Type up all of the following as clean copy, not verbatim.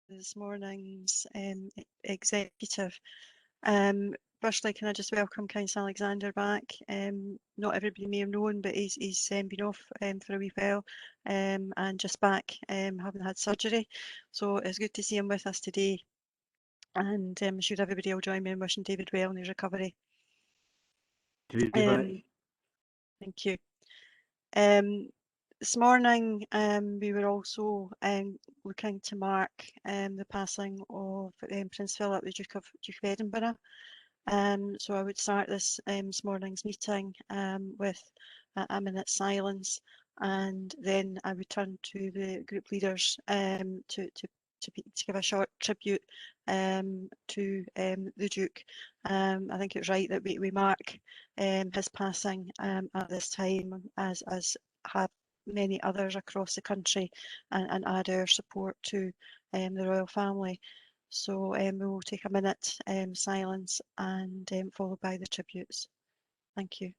this morning's executive. Firstly, can I just welcome Councillor Alexander back? Not everybody may have known, but he's been off for a wee while and just back having had surgery. So it's good to see him with us today. And I'm sure everybody will join me in wishing David well in his recovery. Thank you. This morning we were also looking to mark the passing of Prince Philip, the Duke of Edinburgh. So I would start this morning's meeting with a minute's silence, and then I would turn to the group leaders to give a short tribute to the Duke. I think it's right that we mark his passing at this time, as have many others across the country, and add our support to the royal family. So we will take a minute silence and followed by the tributes. Thank you.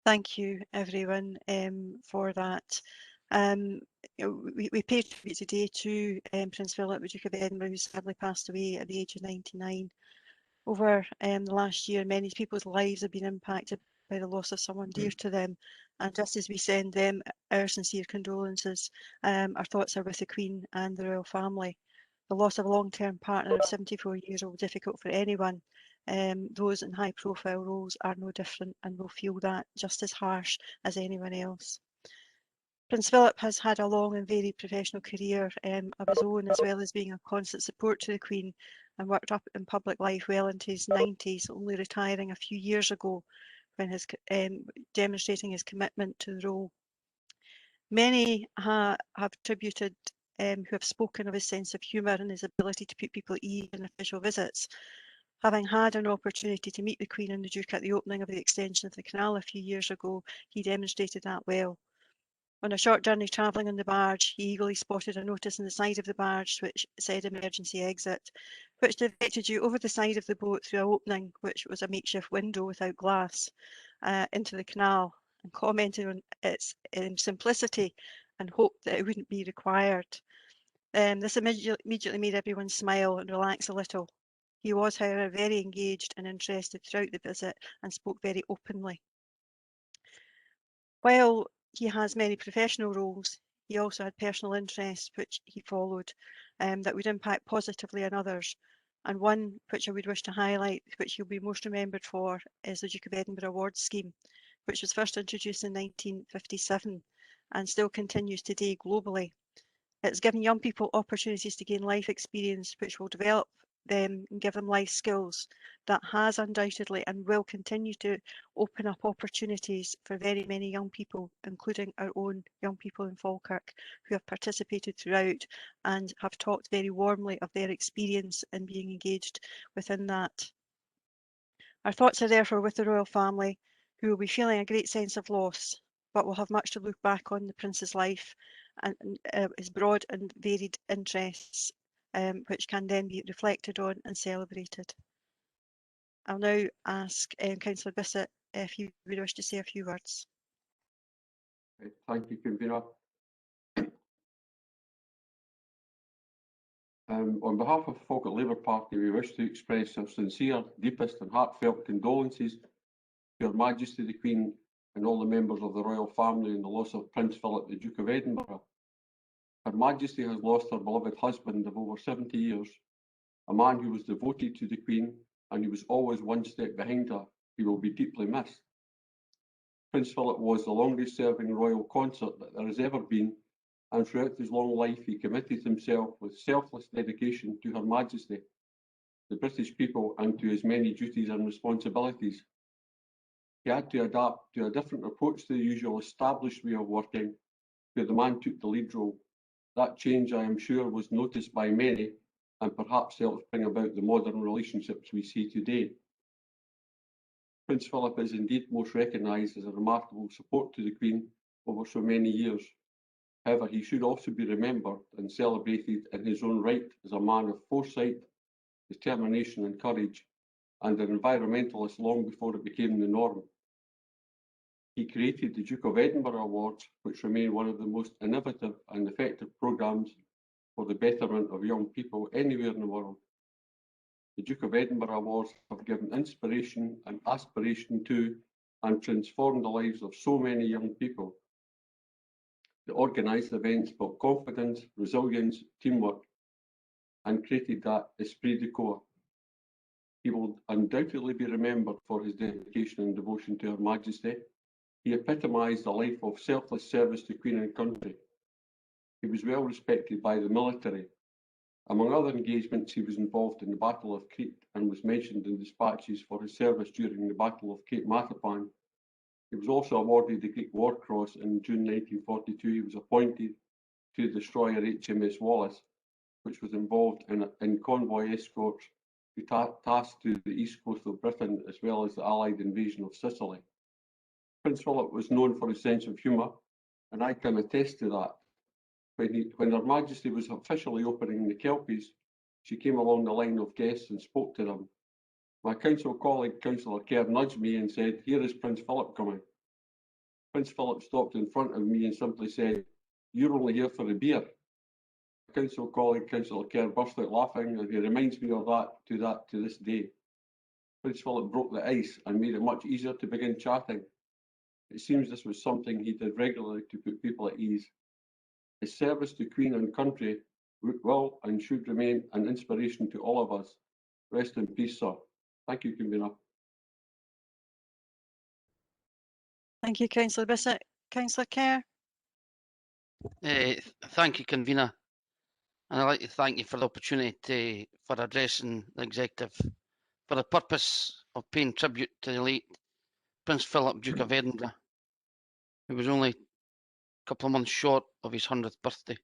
Thank you, everyone, for that. We pay tribute today to Prince Philip, the Duke of Edinburgh, who sadly passed away at the age of 99. Over the last year, many people's lives have been impacted by the loss of someone dear to them. And just as we send them our sincere condolences, our thoughts are with the Queen and the royal family. The loss of a long-term partner of 74 years will be difficult for anyone. Those in high-profile roles are no different and will feel that just as harsh as anyone else. Prince Philip has had a long and varied professional career of his own, as well as being a constant support to the Queen, and worked up in public life well into his 90s, only retiring a few years ago when demonstrating his commitment to the role. Many have attributed who have spoken of his sense of humour and his ability to put people at ease in official visits. Having had an opportunity to meet the Queen and the Duke at the opening of the extension of the canal a few years ago, he demonstrated that well. On a short journey travelling on the barge, he eagerly spotted a notice on the side of the barge which said emergency exit, which directed you over the side of the boat through an opening, which was a makeshift window without glass, into the canal, and commented on its simplicity and hoped that it wouldn't be required. This immediately made everyone smile and relax a little. He was, however, very engaged and interested throughout the visit and spoke very openly. While he has many professional roles, he also had personal interests which he followed that would impact positively on others. And one which I would wish to highlight, which he'll be most remembered for, is the Duke of Edinburgh Awards Scheme, which was first introduced in 1957 and still continues today globally. It's given young people opportunities to gain life experience which will develop them and give them life skills. That has undoubtedly and will continue to open up opportunities for very many young people, including our own young people in Falkirk who have participated throughout and have talked very warmly of their experience in being engaged within that. Our thoughts are therefore with the royal family, who will be feeling a great sense of loss, but will have much to look back on the Prince's life and his broad and varied interests, which can then be reflected on and celebrated. I'll now ask Councillor Bissett if you would wish to say a few words. Thank you, Convener. On behalf of the Falkirk Labour Party, we wish to express our sincere, deepest and heartfelt condolences to Her Majesty the Queen and all the members of the royal family in the loss of Prince Philip, the Duke of Edinburgh. Her Majesty has lost her beloved husband of over 70 years, a man who was devoted to the Queen and who was always one step behind her. He will be deeply missed. Prince Philip was the longest serving royal consort that there has ever been, and throughout his long life he committed himself with selfless dedication to Her Majesty, the British people, and to his many duties and responsibilities. He had to adapt to a different approach to the usual established way of working, where the man took the lead role. That change, I am sure, was noticed by many and perhaps helped bring about the modern relationships we see today. Prince Philip is indeed most recognised as a remarkable support to the Queen over so many years. However, he should also be remembered and celebrated in his own right as a man of foresight, determination and courage, and an environmentalist long before it became the norm. He created the Duke of Edinburgh Awards, which remain one of the most innovative and effective programmes for the betterment of young people anywhere in the world. The Duke of Edinburgh Awards have given inspiration and aspiration to and transformed the lives of so many young people. The organised events built confidence, resilience, teamwork, and created that esprit de corps. He will undoubtedly be remembered for his dedication and devotion to Her Majesty. He epitomised a life of selfless service to Queen and country. He was well respected by the military. Among other engagements, he was involved in the Battle of Crete and was mentioned in dispatches for his service during the Battle of Cape Matapan. He was also awarded the Greek War Cross in June 1942. He was appointed to the destroyer HMS Wallace, which was involved in convoy escorts tasked to the east coast of Britain, as well as the Allied invasion of Sicily. Prince Philip was known for his sense of humour, and I can attest to that. When Her Majesty was officially opening the Kelpies, she came along the line of guests and spoke to them. My council colleague, Councillor Kerr, nudged me and said, "Here is Prince Philip coming." Prince Philip stopped in front of me and simply said, "You're only here for a beer." My council colleague, Councillor Kerr, burst out laughing, and he reminds me of that to this day. Prince Philip broke the ice and made it much easier to begin chatting. It seems this was something he did regularly to put people at ease. His service to Queen and country will and should remain an inspiration to all of us. Rest in peace, sir. Thank you, Convener. Thank you, Councillor Bissett. Councillor Kerr. Thank you, Convener. And I'd like to thank you for the opportunity for addressing the Executive for the purpose of paying tribute to the late Prince Philip, Duke of Edinburgh, who was only a couple of months short of his 100th birthday.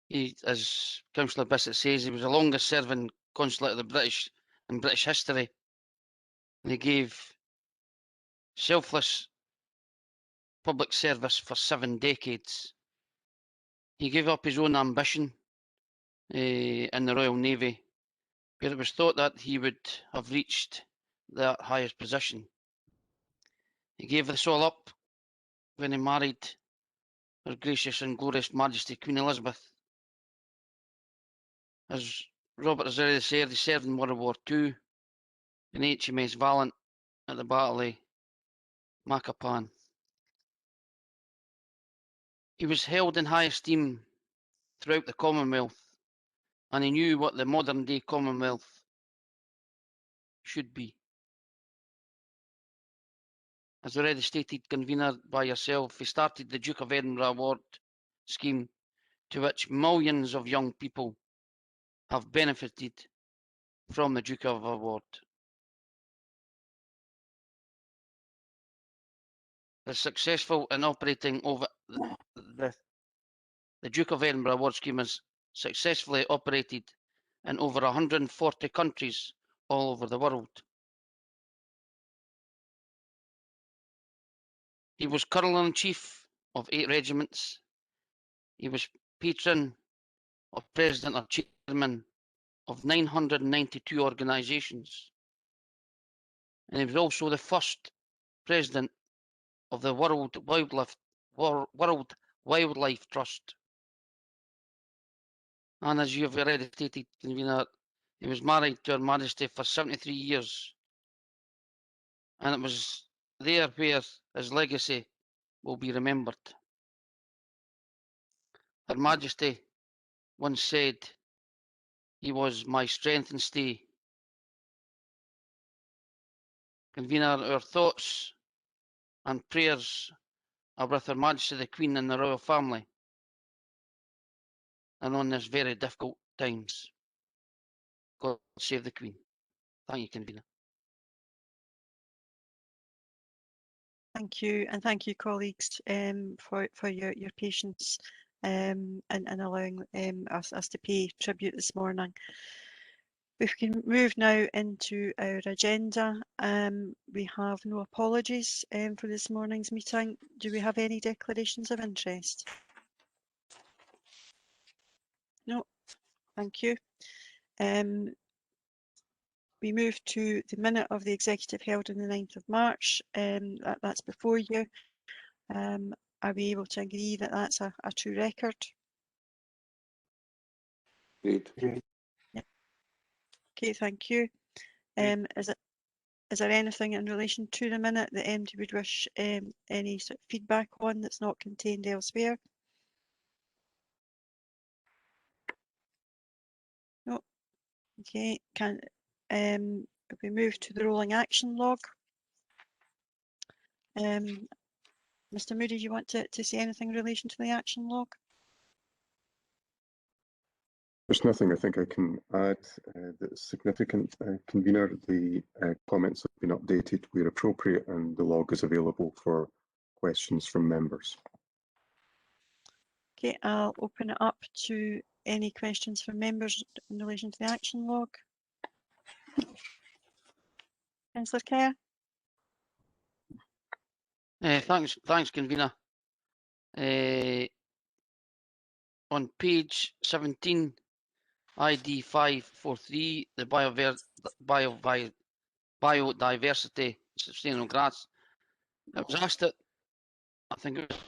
He, as Councillor Bissett says, he was the longest serving consulate of the British in British history. And he gave selfless public service for 7 decades. He gave up his own ambition in the Royal Navy, where it was thought that he would have reached that highest position. He gave this all up when he married Her Gracious and Glorious Majesty Queen Elizabeth. As Robert has already said, he served in World War II in HMS Valiant at the Battle of Makapan. He was held in high esteem throughout the Commonwealth, and he knew what the modern day Commonwealth should be. As already stated, Convener, by yourself, he started the Duke of Edinburgh Award scheme, to which millions of young people have benefited from the Duke of Award. The successful in operating over the Duke of Edinburgh Award scheme is successfully operated in over 140 countries all over the world. He was Colonel-in-Chief of 8 regiments. He was patron or president or chairman of 992 organisations. And he was also the first president of the World Wildlife Trust. And as you have already stated, Convener, he was married to Her Majesty for 73 years. And it was there where his legacy will be remembered. Her Majesty once said, "He was my strength and stay." Convener, our thoughts and prayers are with Her Majesty the Queen and the royal family, and on this very difficult times. God save the Queen. Thank you, Convener. Thank you, and thank you, colleagues, for your patience and allowing us to pay tribute this morning. We can move now into our agenda. We have no apologies for this morning's meeting. Do we have any declarations of interest? No, thank you. We move to the minute of the executive held on the 9th of March. That's before you. Are we able to agree that that's a true record? Great. Yeah. Okay, thank you. Is there anything in relation to the minute that MD would wish any sort of feedback on that's not contained elsewhere? No. Okay. If we move to the rolling action log, Mr. Moody, do you want to say anything in relation to the action log? There's nothing I think I can add that's significant, Convener. The comments have been updated where appropriate and the log is available for questions from members. Okay, I'll open it up to any questions from members in relation to the action log. Councillor Kerr? Thanks, Convener. On page 17, ID 543, the biodiversity sustainable grass. It was asked that, I think it was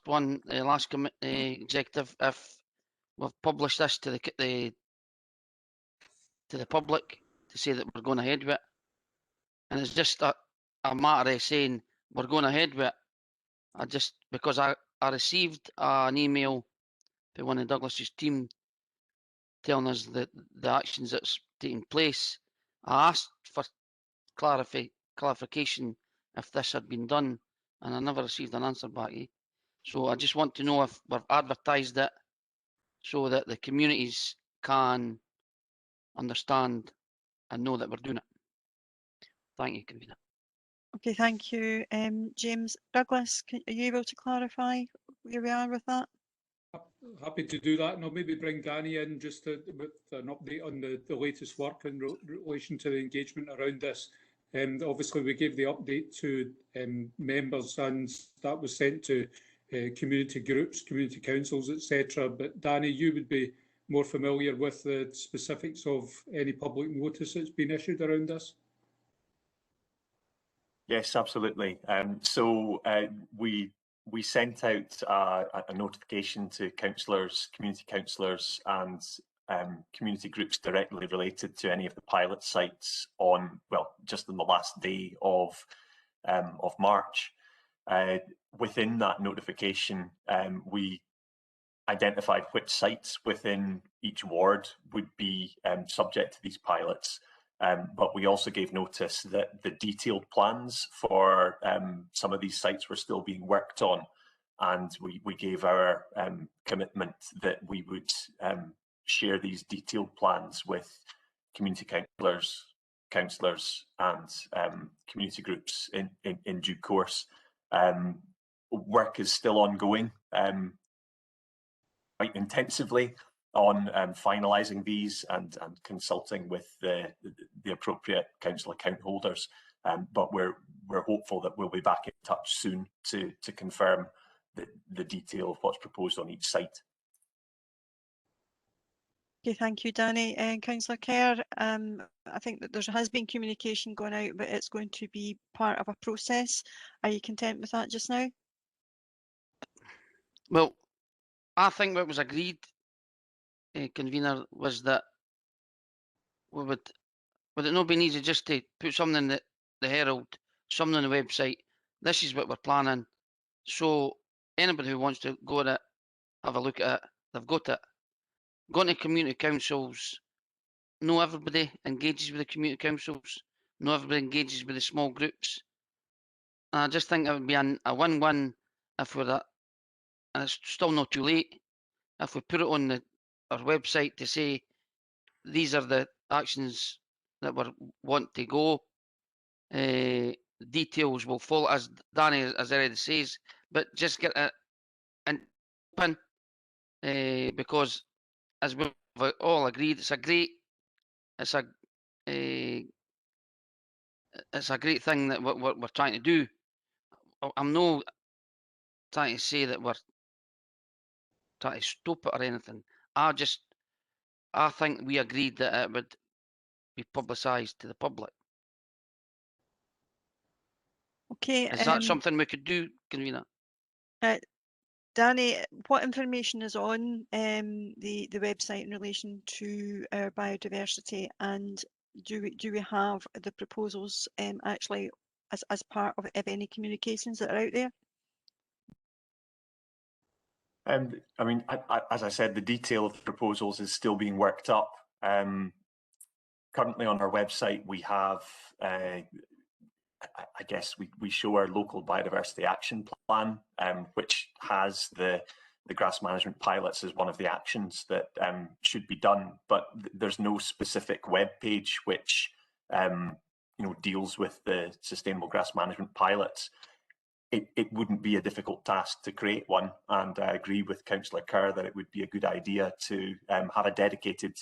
one last executive, if we've published this to the public to say that we're going ahead with it, and it's just a matter of saying we're going ahead with it. Because I received an email from one of Douglas's team telling us that the actions that's taking place. I asked for clarification if this had been done, and I never received an answer back. So I just want to know if we've advertised it so that the communities can understand and know that we're doing it. Thank you, Convener. Okay, thank you. James Douglas, are you able to clarify where we are with that? Happy to do that, and I'll maybe bring Danny in just with an update on the latest work in relation to the engagement around this. Obviously, we gave the update to members, and that was sent to community groups, community councils, etc. But Danny, you would be more familiar with the specifics of any public notice that's been issued around this. Yes, absolutely. We sent out a notification to councillors, community councillors and community groups directly related to any of the pilot sites on, well, just on the last day of March. Within that notification, we identified which sites within each ward would be subject to these pilots. But we also gave notice that the detailed plans for some of these sites were still being worked on, and we gave our commitment that we would share these detailed plans with community councillors and community groups in due course. Work is still ongoing quite intensively on finalising these and consulting with the appropriate council account holders, but we're hopeful that we'll be back in touch soon to confirm the detail of what's proposed on each site. Okay, thank you, Danny. And Councillor Kerr, I think that there has been communication going out, but it's going to be part of a process. Are you content with that just now? Well, I think what was agreed, Convener, was that we would it not been easy just to put something in the Herald, something on the website? This is what we're planning. So anybody who wants to go at it have a look at it. They've got it. Gone to community councils. Not everybody engages with the community councils. Not everybody engages with the small groups. And I just think it would be a win-win if we're that, and it's still not too late, if we put it on our website to say these are the actions that we want to go. Details will follow, as Danny has already says, but just get it in open, because as we've all agreed, it's a great thing that we're trying to do. I'm not trying to say that we're trying to stop it or anything. I think we agreed that it would be publicised to the public. Okay, Is that something we could do, Convener? Danny, what information is on the website in relation to our biodiversity, and do we have the proposals actually as part of any communications that are out there? I mean, as I said, the detail of the proposals is still being worked up. Currently on our website, we have, I guess, we show our local biodiversity action plan, which has the grass management pilots as one of the actions that should be done. But there's no specific web page which deals with the sustainable grass management pilots. It wouldn't be a difficult task to create one, and I agree with Councillor Kerr that it would be a good idea to have a dedicated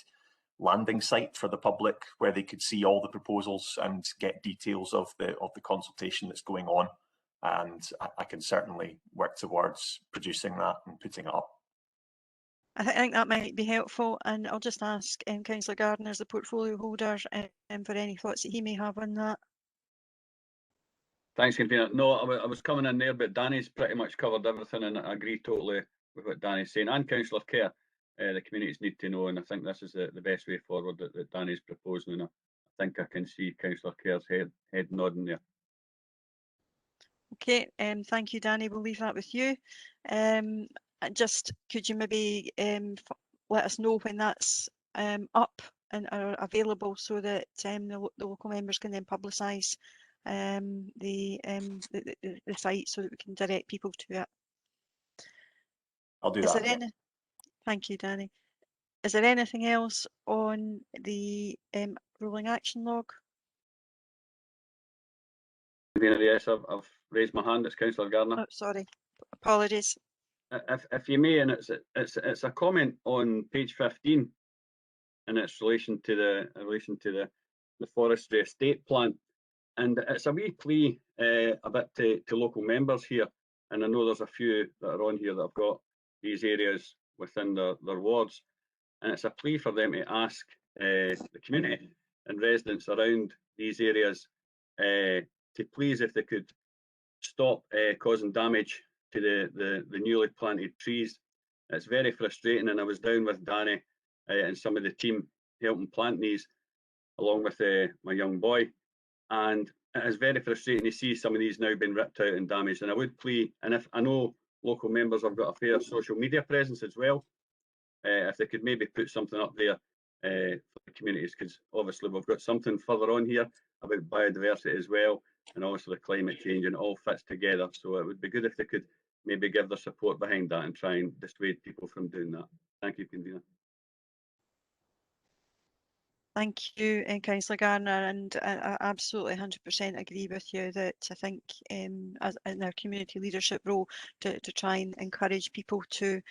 landing site for the public where they could see all the proposals and get details of the consultation that's going on. And I can certainly work towards producing that and putting it up. I think that might be helpful, and I'll just ask Councillor Gardner as the portfolio holder for any thoughts that he may have on that. Thanks, Convener. No, I was coming in there, but Danny's pretty much covered everything, and I agree totally with what Danny's saying. And Councillor Kerr, the communities need to know, and I think this is the best way forward that Danny's proposing, and I think I can see Councillor Kerr's head nodding there. Okay, thank you, Danny. We'll leave that with you. Just could you maybe let us know when that's up and are available, so that the local members can then publicise the site, so that we can direct people to it. I'll do that. Thank you, Danny. Is there anything else on the rolling action log? Yes, I've raised my hand. It's Councillor Gardner. Oh, sorry, apologies. If you may, and it's a comment on page 15, and it's relation to the forestry estate plan, and it's a wee plea a bit to local members here, and I know there's a few that are on here that have got these areas within their wards, and it's a plea for them to ask the community and residents around these areas to please, if they could, stop causing damage to the newly planted trees. It's very frustrating, and I was down with Danny and some of the team helping plant these, along with my young boy, and it is very frustrating to see some of these now being ripped out and damaged. And I would plea, and if I know local members have got a fair social media presence as well, if they could maybe put something up there for the communities, because obviously we've got something further on here about biodiversity as well, and also the climate change, and it all fits together. So it would be good if they could maybe give their support behind that and try and dissuade people from doing that. Thank you, Convener. Thank you, Councillor Gardner, and I absolutely 100% agree with you that I think as in our community leadership role to try and encourage people to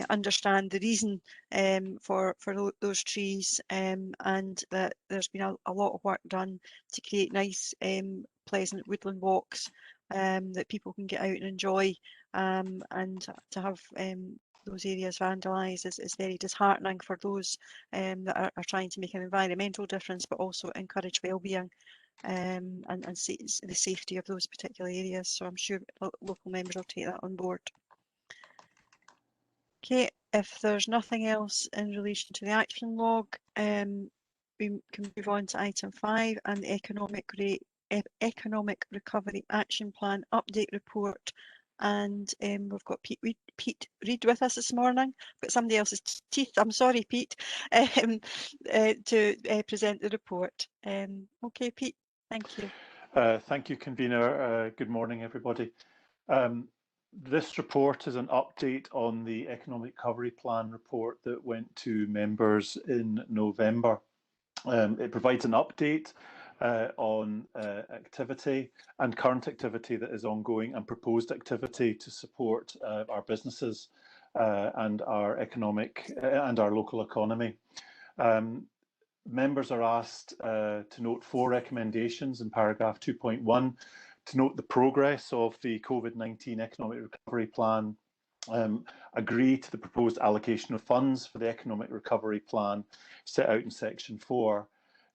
understand the reason for those trees, and that there's been a lot of work done to create nice pleasant woodland walks that people can get out and enjoy, and to have those areas vandalised is very disheartening for those that are trying to make an environmental difference, but also encourage well-being and the safety of those particular areas. So I'm sure local members will take that on board. Okay, if there's nothing else in relation to the action log, we can move on to item 5 and the Economic Recovery Action Plan Update Report and we've got Pete Reid with us this morning. I've got somebody else's teeth. I'm sorry, Pete, to present the report. Okay, Pete, thank you. Thank you, convener. Good morning, everybody. This report is an update on the Economic Recovery Plan report that went to members in November. It provides an update on activity and current activity that is ongoing and proposed activity to support our businesses and our economic and our local economy. Members are asked to note 4 recommendations in paragraph 2.1, to note the progress of the COVID-19 Economic Recovery Plan, agree to the proposed allocation of funds for the Economic Recovery Plan set out in section 4,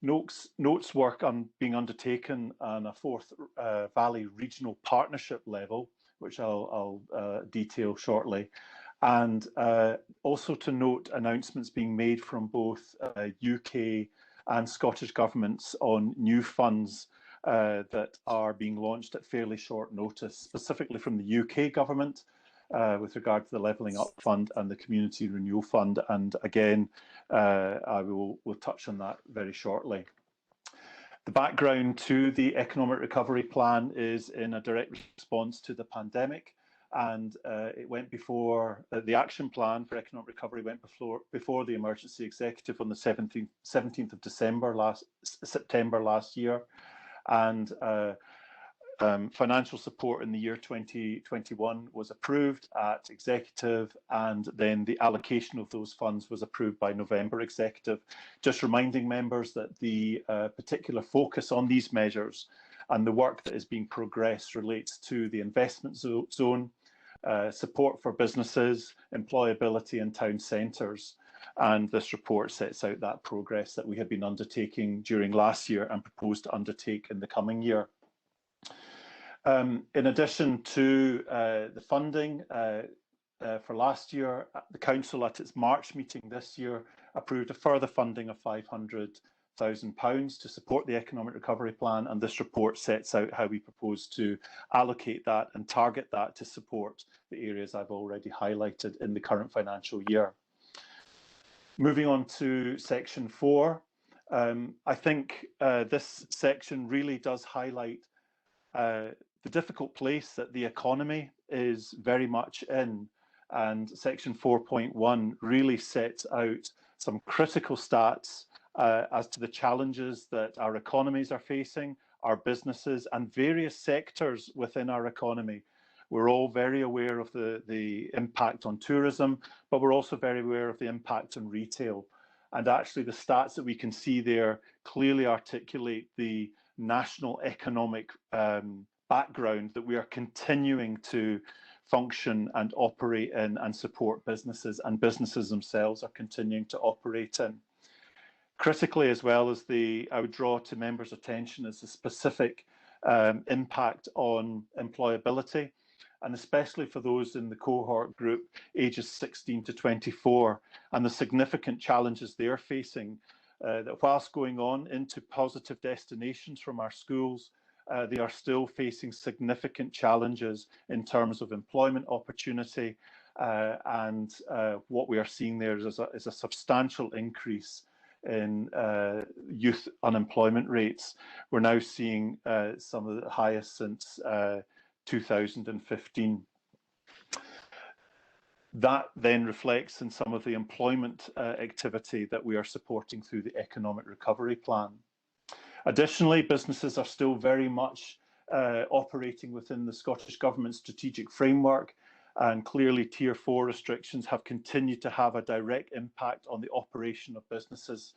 notes work being undertaken on a Forth Valley regional partnership level, which I'll detail shortly, and also to note announcements being made from both UK and Scottish governments on new funds that are being launched at fairly short notice, specifically from the UK government with regard to the Levelling Up Fund and the Community Renewal Fund. And again, I will touch on that very shortly. The background to the Economic Recovery Plan is in a direct response to the pandemic, and it went before the action plan for economic recovery went before the emergency executive on the 17th of September last year, and financial support in the year 2021 was approved at executive, and then the allocation of those funds was approved by November executive. Just reminding members that the particular focus on these measures and the work that is being progressed relates to the investment zone, support for businesses, employability and town centres. And this report sets out that progress that we have been undertaking during last year and propose to undertake in the coming year. In addition to the funding for last year, the Council at its March meeting this year approved a further funding of £500,000 to support the Economic Recovery Plan, and this report sets out how we propose to allocate that and target that to support the areas I've already highlighted in the current financial year. Moving on to section 4, I think this section really does highlight the difficult place that the economy is very much in, and section 4.1 really sets out some critical stats as to the challenges that our economies are facing, our businesses and various sectors within our economy. We're all very aware of the impact on tourism, but we're also very aware of the impact on retail. And actually the stats that we can see there clearly articulate the national economic background that we are continuing to function and operate in and support businesses, and businesses themselves are continuing to operate in. Critically, as well as I would draw to members' attention is the specific impact on employability, and especially for those in the cohort group ages 16 to 24, and the significant challenges they're facing, that whilst going on into positive destinations from our schools, they are still facing significant challenges in terms of employment opportunity, and what we are seeing there is a substantial increase in youth unemployment rates. We're now seeing some of the highest since 2015. That then reflects in some of the employment activity that we are supporting through the Economic Recovery Plan. Additionally, businesses are still very much operating within the Scottish Government strategic framework, and clearly Tier 4 restrictions have continued to have a direct impact on the operation of businesses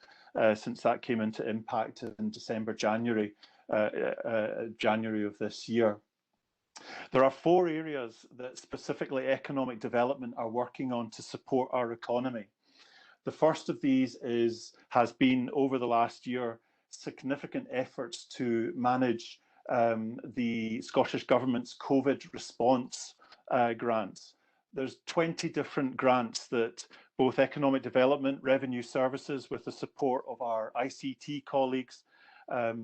since that came into impact in January of this year. There are 4 areas that specifically economic development are working on to support our economy. The first of these has been, over the last year, significant efforts to manage the Scottish Government's COVID response grants. There's 20 different grants that both economic development, revenue services, with the support of our ICT colleagues, have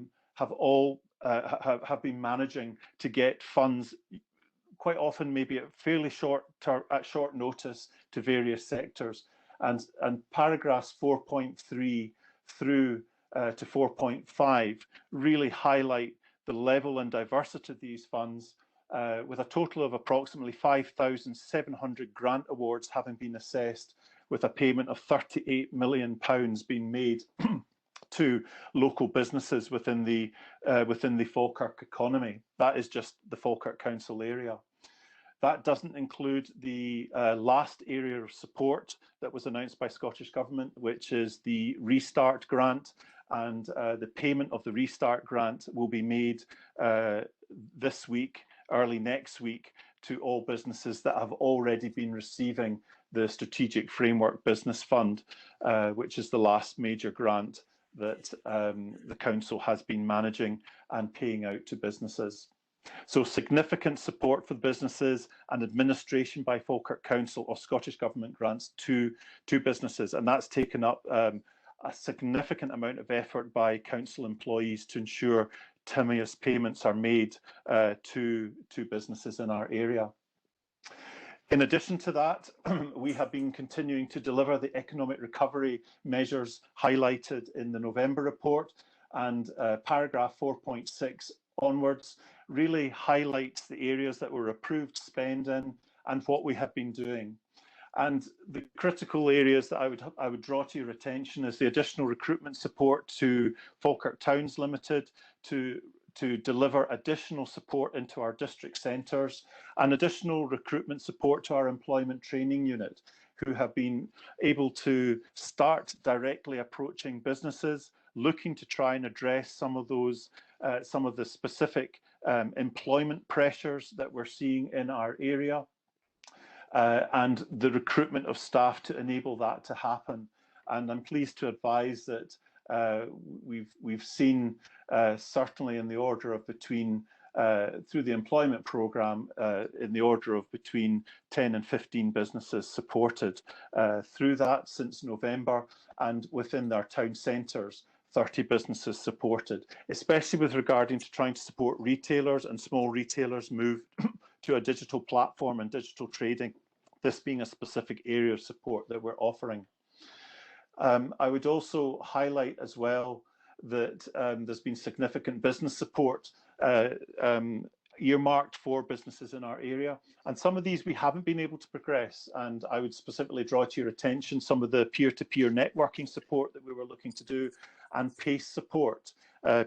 been managing to get funds quite often maybe at fairly short notice to various sectors. And paragraphs 4.3 through to 4.5 really highlight the level and diversity of these funds, with a total of approximately 5,700 grant awards having been assessed, with a payment of £38 million being made to local businesses within the Falkirk economy. That is just the Falkirk Council area. That doesn't include the last area of support that was announced by Scottish Government, which is the Restart grant, and the payment of the Restart grant will be made this week, early next week, to all businesses that have already been receiving the Strategic Framework Business Fund, which is the last major grant that the Council has been managing and paying out to businesses. So significant support for businesses and administration by Falkirk Council or Scottish Government grants to businesses, and that's taken up a significant amount of effort by Council employees to ensure timeliest payments are made to businesses in our area. In addition to that, we have been continuing to deliver the economic recovery measures highlighted in the November report, and paragraph 4.6 onwards really highlights the areas that were approved spend in and what we have been doing. And the critical areas that I would draw to your attention is the additional recruitment support to Falkirk Towns Limited to deliver additional support into our district centres, and additional recruitment support to our employment training unit, who have been able to start directly approaching businesses, looking to try and address some of the specific employment pressures that we're seeing in our area, and the recruitment of staff to enable that to happen. And I'm pleased to advise that we've seen certainly in the order of between through the employment programme in the order of between 10 and 15 businesses supported through that since November, and within their town centres 30 businesses supported, especially with regarding to trying to support retailers and small retailers move to a digital platform and digital trading, this being a specific area of support that we're offering. I would also highlight as well that there's been significant business support earmarked for businesses in our area, and some of these we haven't been able to progress, and I would specifically draw to your attention some of the peer-to-peer networking support that we were looking to do, and PACE support,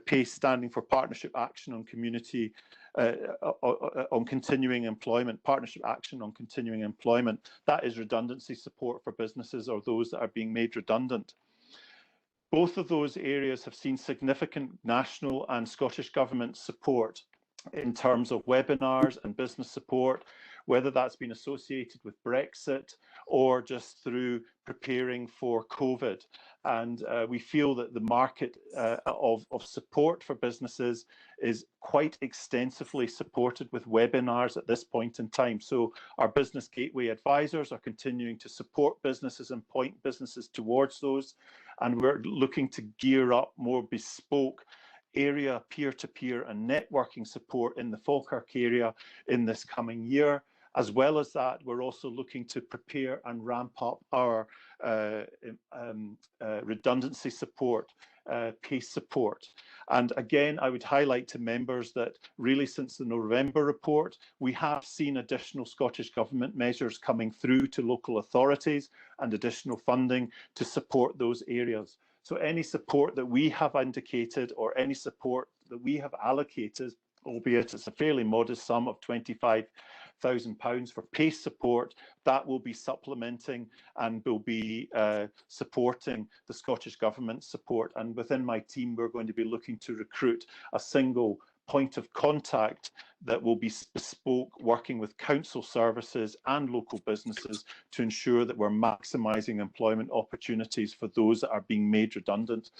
PACE standing for Partnership Action on Community on Continuing Employment, Partnership Action on Continuing Employment. That is redundancy support for businesses or those that are being made redundant. Both of those areas have seen significant national and Scottish Government support in terms of webinars and business support, whether that's been associated with Brexit or just through preparing for COVID. And we feel that the market of support for businesses is quite extensively supported with webinars at this point in time. So our Business Gateway advisors are continuing to support businesses and point businesses towards those. And we're looking to gear up more bespoke area peer-to-peer and networking support in the Falkirk area in this coming year. As well as that, we're also looking to prepare and ramp up our redundancy support, PACE support. And again, I would highlight to members that really since the November report, we have seen additional Scottish Government measures coming through to local authorities and additional funding to support those areas. So any support that we have indicated or any support that we have allocated, albeit it's a fairly modest sum of £25,000 for PACE support, that will be supplementing and will be supporting the Scottish Government support. And within my team, we're going to be looking to recruit a single point of contact that will be bespoke, working with council services and local businesses to ensure that we're maximising employment opportunities for those that are being made redundant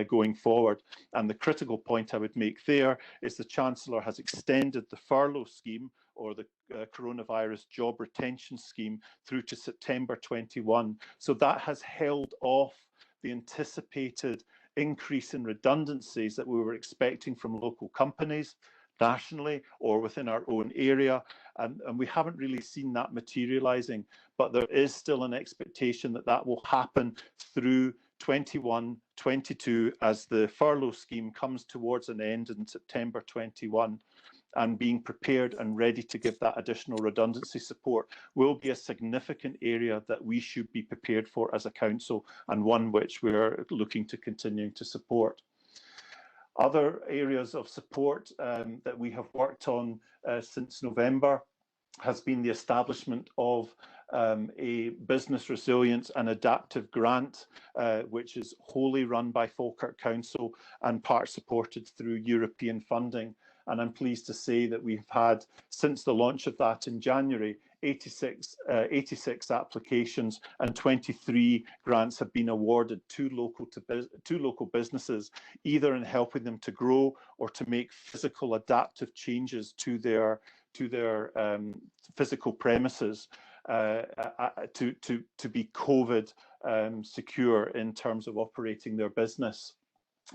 going forward. And the critical point I would make there is the Chancellor has extended the furlough scheme or the coronavirus job retention scheme through to September 21. So that has held off the anticipated increase in redundancies that we were expecting from local companies. nationally or within our own area, and we haven't really seen that materialising, but there is still an expectation that that will happen through 21-22 as the furlough scheme comes towards an end in September 21, and being prepared and ready to give that additional redundancy support will be a significant area that we should be prepared for as a council, and one which we're looking to continue to support. Other areas of support that we have worked on since November has been the establishment of a business resilience and adaptive grant, which is wholly run by Falkirk Council and part supported through European funding. And I'm pleased to say that we've had, since the launch of that in January, 86 applications and 23 grants have been awarded to local businesses, either in helping them to grow or to make physical adaptive changes to their physical premises to be COVID secure in terms of operating their business.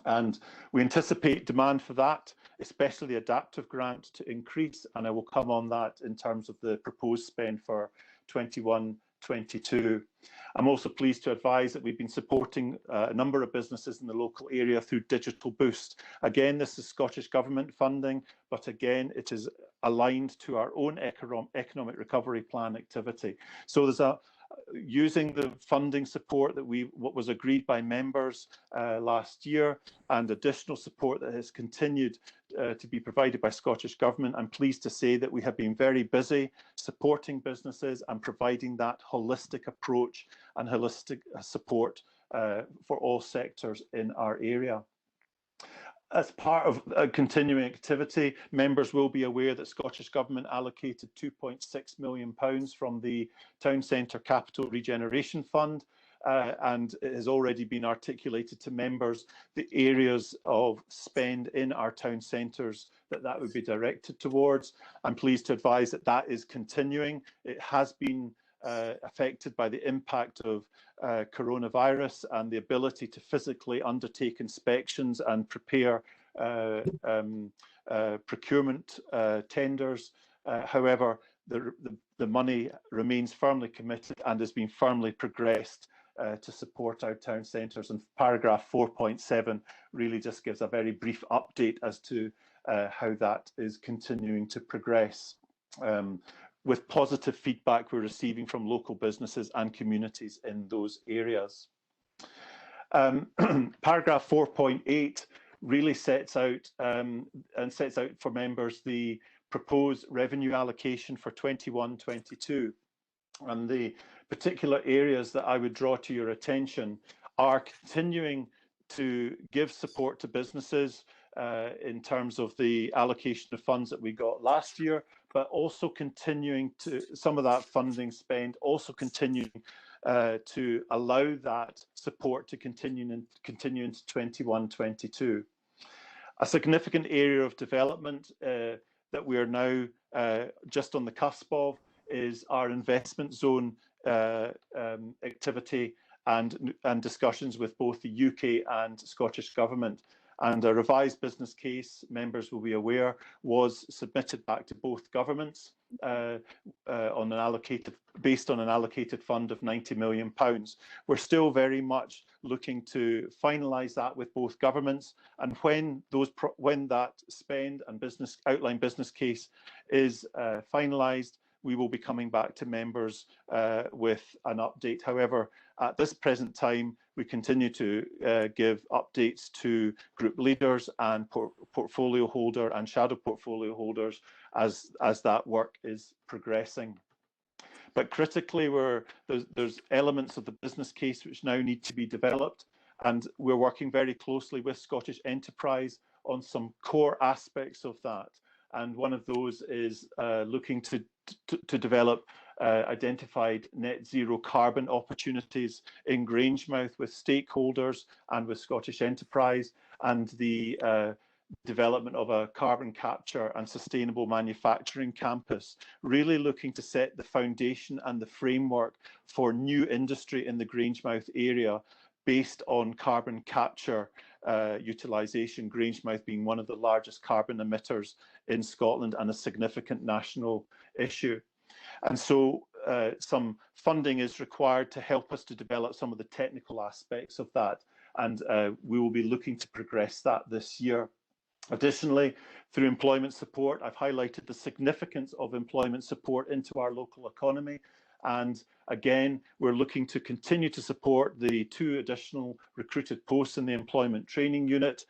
And we anticipate demand for that, especially the adaptive grant, to increase, and I will come on that in terms of the proposed spend for 21-22. I'm also pleased to advise that we've been supporting a number of businesses in the local area through Digital Boost. Again, this is Scottish Government funding, but again, it is aligned to our own economic recovery plan activity. So there's using the funding support that what was agreed by members last year, and additional support that has continued to be provided by Scottish Government. I'm pleased to say that we have been very busy supporting businesses and providing that holistic approach and holistic support for all sectors in our area. As part of a continuing activity, members will be aware that Scottish Government allocated £2.6 million from the Town Centre Capital Regeneration Fund, and it has already been articulated to members the areas of spend in our town centres that would be directed towards. I'm pleased to advise that that is continuing. It has been affected by the impact of coronavirus and the ability to physically undertake inspections and prepare procurement tenders. However, the money remains firmly committed and has been firmly progressed to support our town centres. And paragraph 4.7 really just gives a very brief update as to how that is continuing to progress, with positive feedback we're receiving from local businesses and communities in those areas. Paragraph 4.8 really sets out for members the proposed revenue allocation for 21-22. And the particular areas that I would draw to your attention are continuing to give support to businesses in terms of the allocation of funds that we got last year, but also continuing to some of that funding spend, also continuing to allow that support to continue into 21-22. A significant area of development that we are now just on the cusp of is our investment zone activity and discussions with both the UK and Scottish Government. And a revised business case, members will be aware, was submitted back to both governments based on an allocated fund of £90 million. We're still very much looking to finalise that with both governments, and when that spend and outline business case is finalised, we will be coming back to members with an update. However, at this present time, we continue to give updates to group leaders and portfolio holder and shadow portfolio holders as that work is progressing. But critically, there's elements of the business case which now need to be developed, and we're working very closely with Scottish Enterprise on some core aspects of that. And one of those is looking to develop identified net zero carbon opportunities in Grangemouth with stakeholders and with Scottish Enterprise, and the development of a carbon capture and sustainable manufacturing campus, really looking to set the foundation and the framework for new industry in the Grangemouth area, based on carbon capture utilisation, Grangemouth being one of the largest carbon emitters in Scotland and a significant national issue. And so some funding is required to help us to develop some of the technical aspects of that, and we will be looking to progress that this year. Additionally, through employment support, I've highlighted the significance of employment support into our local economy. And again, we're looking to continue to support the 2 additional recruited posts in the employment training unit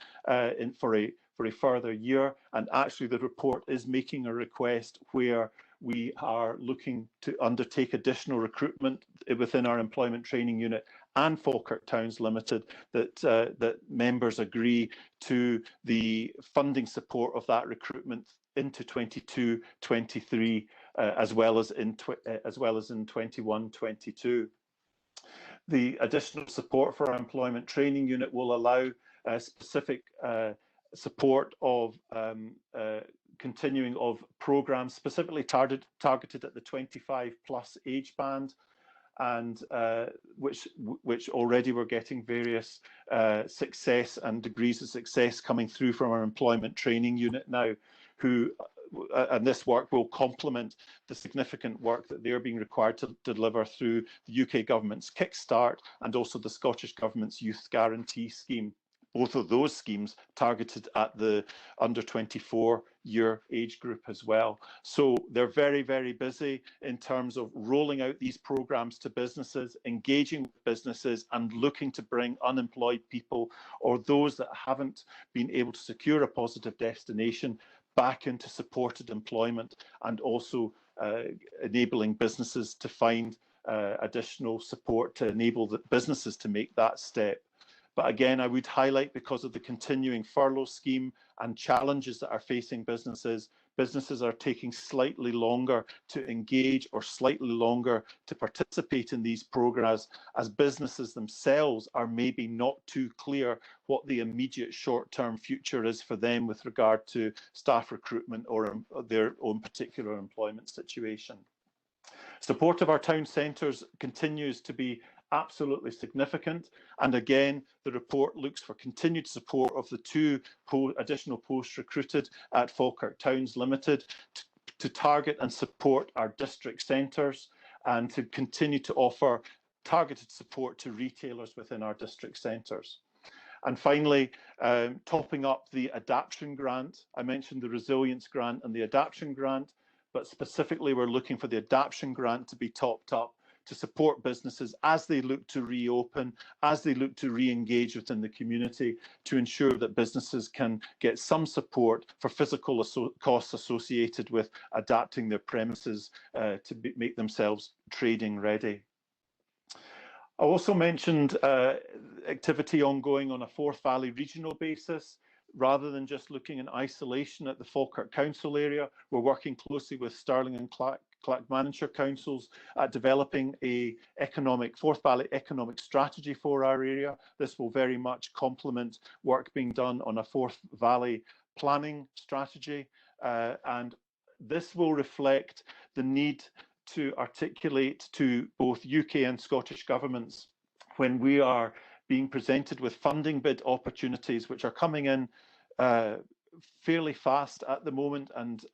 for a further year. And actually, the report is making a request where we are looking to undertake additional recruitment within our employment training unit and Falkirk Towns Limited, that members agree to the funding support of that recruitment into 22-23, as well as in 21-22. The additional support for our employment training unit will allow specific support of continuing of programmes specifically targeted at the 25+ age band, and which already we're getting various success and degrees of success coming through from our employment training unit now, and this work will complement the significant work that they're being required to deliver through the UK Government's Kickstart and also the Scottish Government's Youth Guarantee Scheme. Both of those schemes targeted at the under 24-year age group as well. So they're very, very busy in terms of rolling out these programs to businesses, engaging with businesses and looking to bring unemployed people or those that haven't been able to secure a positive destination back into supported employment, and also enabling businesses to find additional support to enable the businesses to make that step. But again, I would highlight, because of the continuing furlough scheme and challenges that are facing businesses, businesses are taking slightly longer to engage or slightly longer to participate in these programs, as businesses themselves are maybe not too clear what the immediate short-term future is for them with regard to staff recruitment or their own particular employment situation. Support of our town centres continues to be absolutely significant, and again the report looks for continued support of the 2 additional posts recruited at Falkirk Towns Limited to target and support our district centres, and to continue to offer targeted support to retailers within our district centres. And finally, topping up the adaptation grant. I mentioned the resilience grant and the adaptation grant, but specifically we're looking for the adaptation grant to be topped up to support businesses as they look to reopen, as they look to re-engage within the community, to ensure that businesses can get some support for physical costs associated with adapting their premises to make themselves trading ready. I also mentioned activity ongoing on a Forth Valley regional basis. Rather than just looking in isolation at the Falkirk Council area, we're working closely with Stirling and Clackmannanshire councils at developing a Forth Valley economic strategy for our area. This will very much complement work being done on a Forth Valley planning strategy, and this will reflect the need to articulate to both UK and Scottish governments when we are being presented with funding bid opportunities which are coming in fairly fast at the moment, and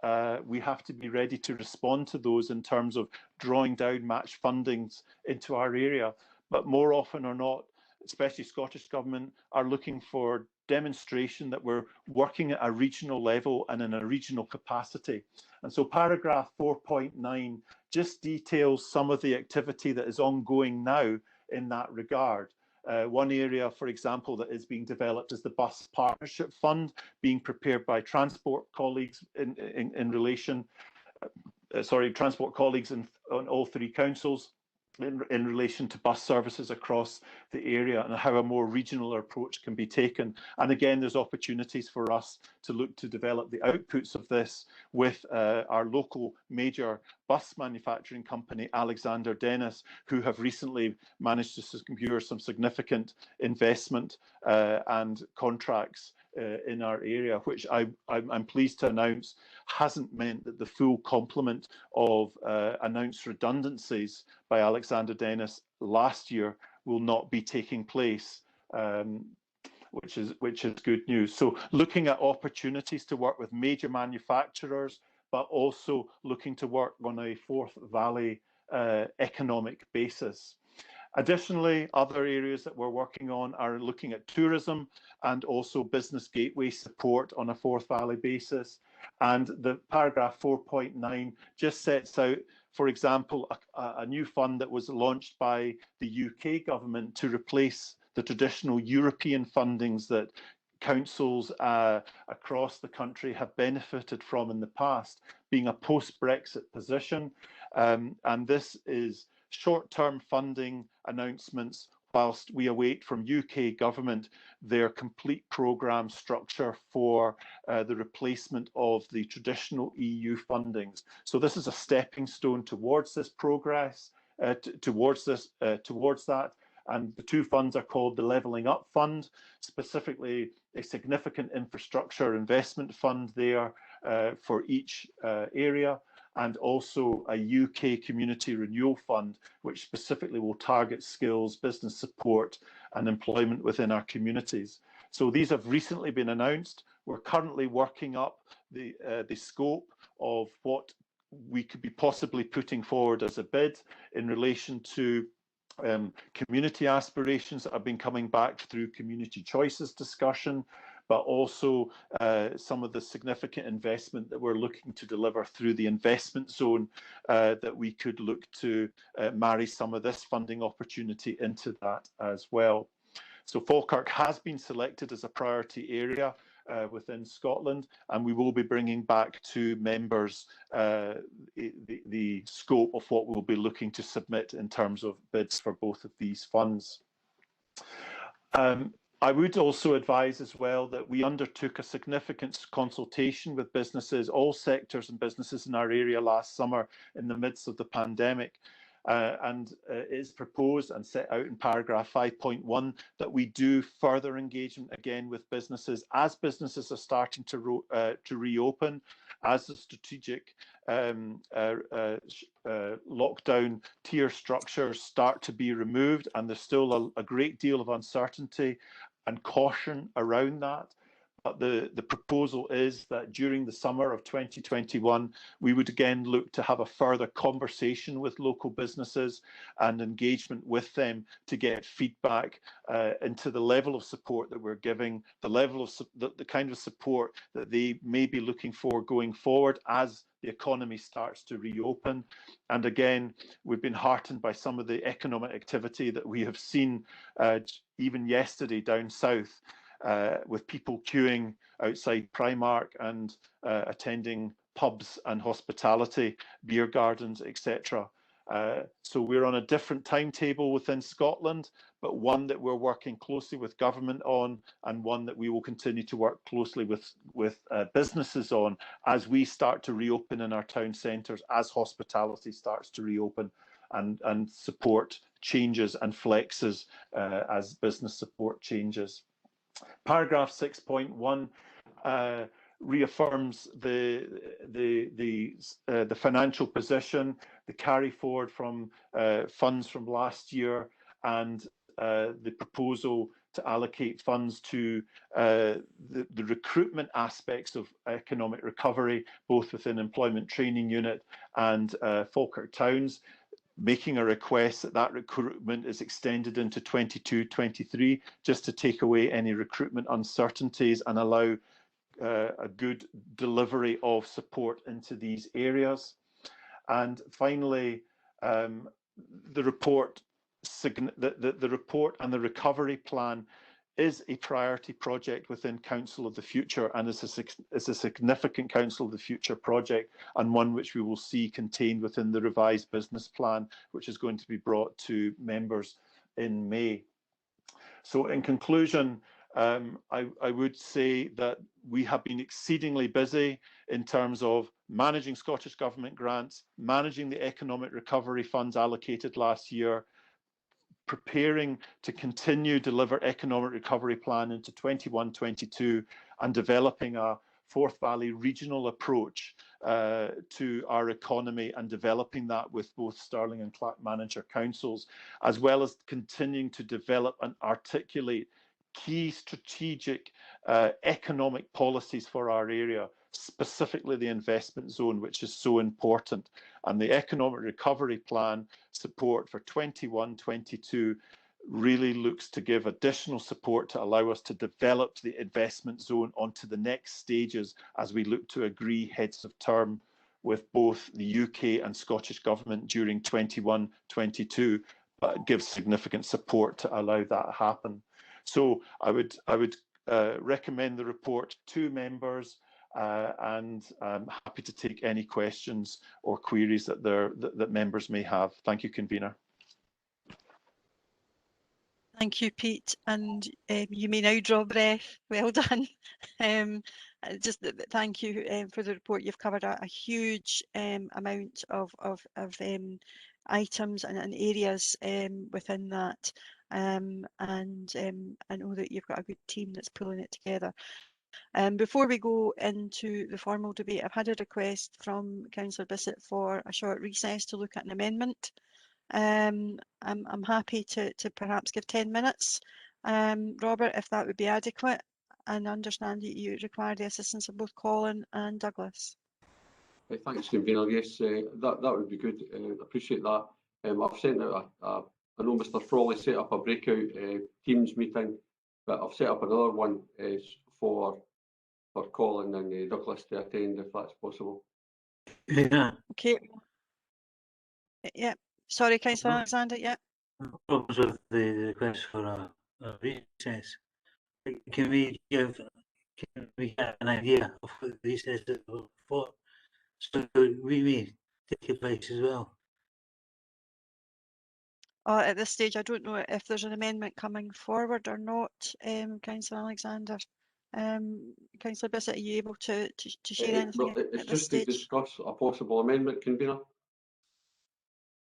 we have to be ready to respond to those in terms of drawing down match fundings into our area. But more often or not, especially Scottish Government, are looking for demonstration that we're working at a regional level and in a regional capacity. And so paragraph 4.9 just details some of the activity that is ongoing now in that regard. One area, for example, that is being developed is the Bus Partnership Fund, being prepared by transport colleagues transport colleagues on all 3 councils in relation to bus services across the area and how a more regional approach can be taken. And again, there's opportunities for us to look to develop the outputs of this with our local major bus manufacturing company, Alexander Dennis, who have recently managed to secure some significant investment and contracts in our area, which I'm pleased to announce hasn't meant that the full complement of announced redundancies by Alexander Dennis last year will not be taking place, which is good news. So looking at opportunities to work with major manufacturers, but also looking to work on a Forth Valley economic basis. Additionally, other areas that we're working on are looking at tourism and also business gateway support on a Forth Valley basis. And the paragraph 4.9 just sets out, for example, a new fund that was launched by the UK government to replace the traditional European fundings that councils across the country have benefited from in the past, being a post-Brexit position. And this is short-term funding announcements whilst we await from UK government their complete programme structure for the replacement of the traditional EU fundings. So this is a stepping stone towards this progress, towards that. And the two funds are called the Levelling Up Fund, specifically a significant infrastructure investment fund there for each area, and also a UK Community Renewal Fund, which specifically will target skills, business support and employment within our communities. So these have recently been announced. We're currently working up the scope of what we could be possibly putting forward as a bid in relation to community aspirations that have been coming back through community choices discussion, but also some of the significant investment that we're looking to deliver through the investment zone that we could look to marry some of this funding opportunity into that as well. So Falkirk has been selected as a priority area within Scotland, and we will be bringing back to members the scope of what we'll be looking to submit in terms of bids for both of these funds. I would also advise as well that we undertook a significant consultation with businesses, all sectors and businesses in our area last summer in the midst of the pandemic. And it is proposed and set out in paragraph 5.1 that we do further engagement again with businesses as businesses are starting to reopen, as the strategic lockdown tier structures start to be removed, and there's still a great deal of uncertainty and caution around that. But the proposal is that during the summer of 2021, we would again look to have a further conversation with local businesses and engagement with them to get feedback into the level of support that we're giving, the level of the kind of support that they may be looking for going forward as the economy starts to reopen. And again, we've been heartened by some of the economic activity that we have seen even yesterday down south. With people queuing outside Primark and attending pubs and hospitality, beer gardens, etc. So we're on a different timetable within Scotland, but one that we're working closely with government on, and one that we will continue to work closely with businesses on as we start to reopen in our town centres, as hospitality starts to reopen, and support changes and flexes as business support changes. Paragraph 6.1 reaffirms the financial position, the carry forward from funds from last year, and the proposal to allocate funds to the recruitment aspects of economic recovery, both within Employment Training Unit and Falkirk Towns, making a request that recruitment is extended into 22-23, just to take away any recruitment uncertainties and allow a good delivery of support into these areas. And finally, the report and the recovery plan is a priority project within Council of the Future, and is a significant Council of the Future project, and one which we will see contained within the revised business plan, which is going to be brought to members in May. So in conclusion, I would say that we have been exceedingly busy in terms of managing Scottish Government grants, managing the economic recovery funds allocated last year, preparing to continue deliver economic recovery plan into 21-22, and developing a Forth Valley regional approach to our economy and developing that with both Stirling and Clackmannanshire councils, as well as continuing to develop and articulate key strategic economic policies for our area, specifically the investment zone, which is so important. And the economic recovery plan support for 21-22 really looks to give additional support to allow us to develop the investment zone onto the next stages as we look to agree heads of term with both the UK and Scottish Government during 21-22, but gives significant support to allow that happen. So I would recommend the report to members, and I'm happy to take any questions or queries that members may have. Thank you, Convener. Thank you, Pete, and you may now draw breath. Well done. Thank you for the report. You've covered a huge amount of items and areas within that, and I know that you've got a good team that's pulling it together. Before we go into the formal debate, I've had a request from Councillor Bissett for a short recess to look at an amendment. I'm happy to perhaps give 10 minutes, Robert, if that would be adequate, and understand that you require the assistance of both Colin and Douglas. Thanks, Convener. Yes, that would be good. Appreciate that. I've sent out I know Mr. Frawley set up a breakout Teams meeting, but I've set up another one for Colin and Douglas to attend, if that's possible. Yeah. Okay. Yeah. Sorry, Councillor Alexander. Yeah. Problems with the request for a recess. Can we get an idea of what the recess is for? So we take your place as well. At this stage, I don't know if there's an amendment coming forward or not, Councillor Alexander. Councillor Bissett, are you able to share anything It's at this just stage? to discuss a possible amendment, Convener,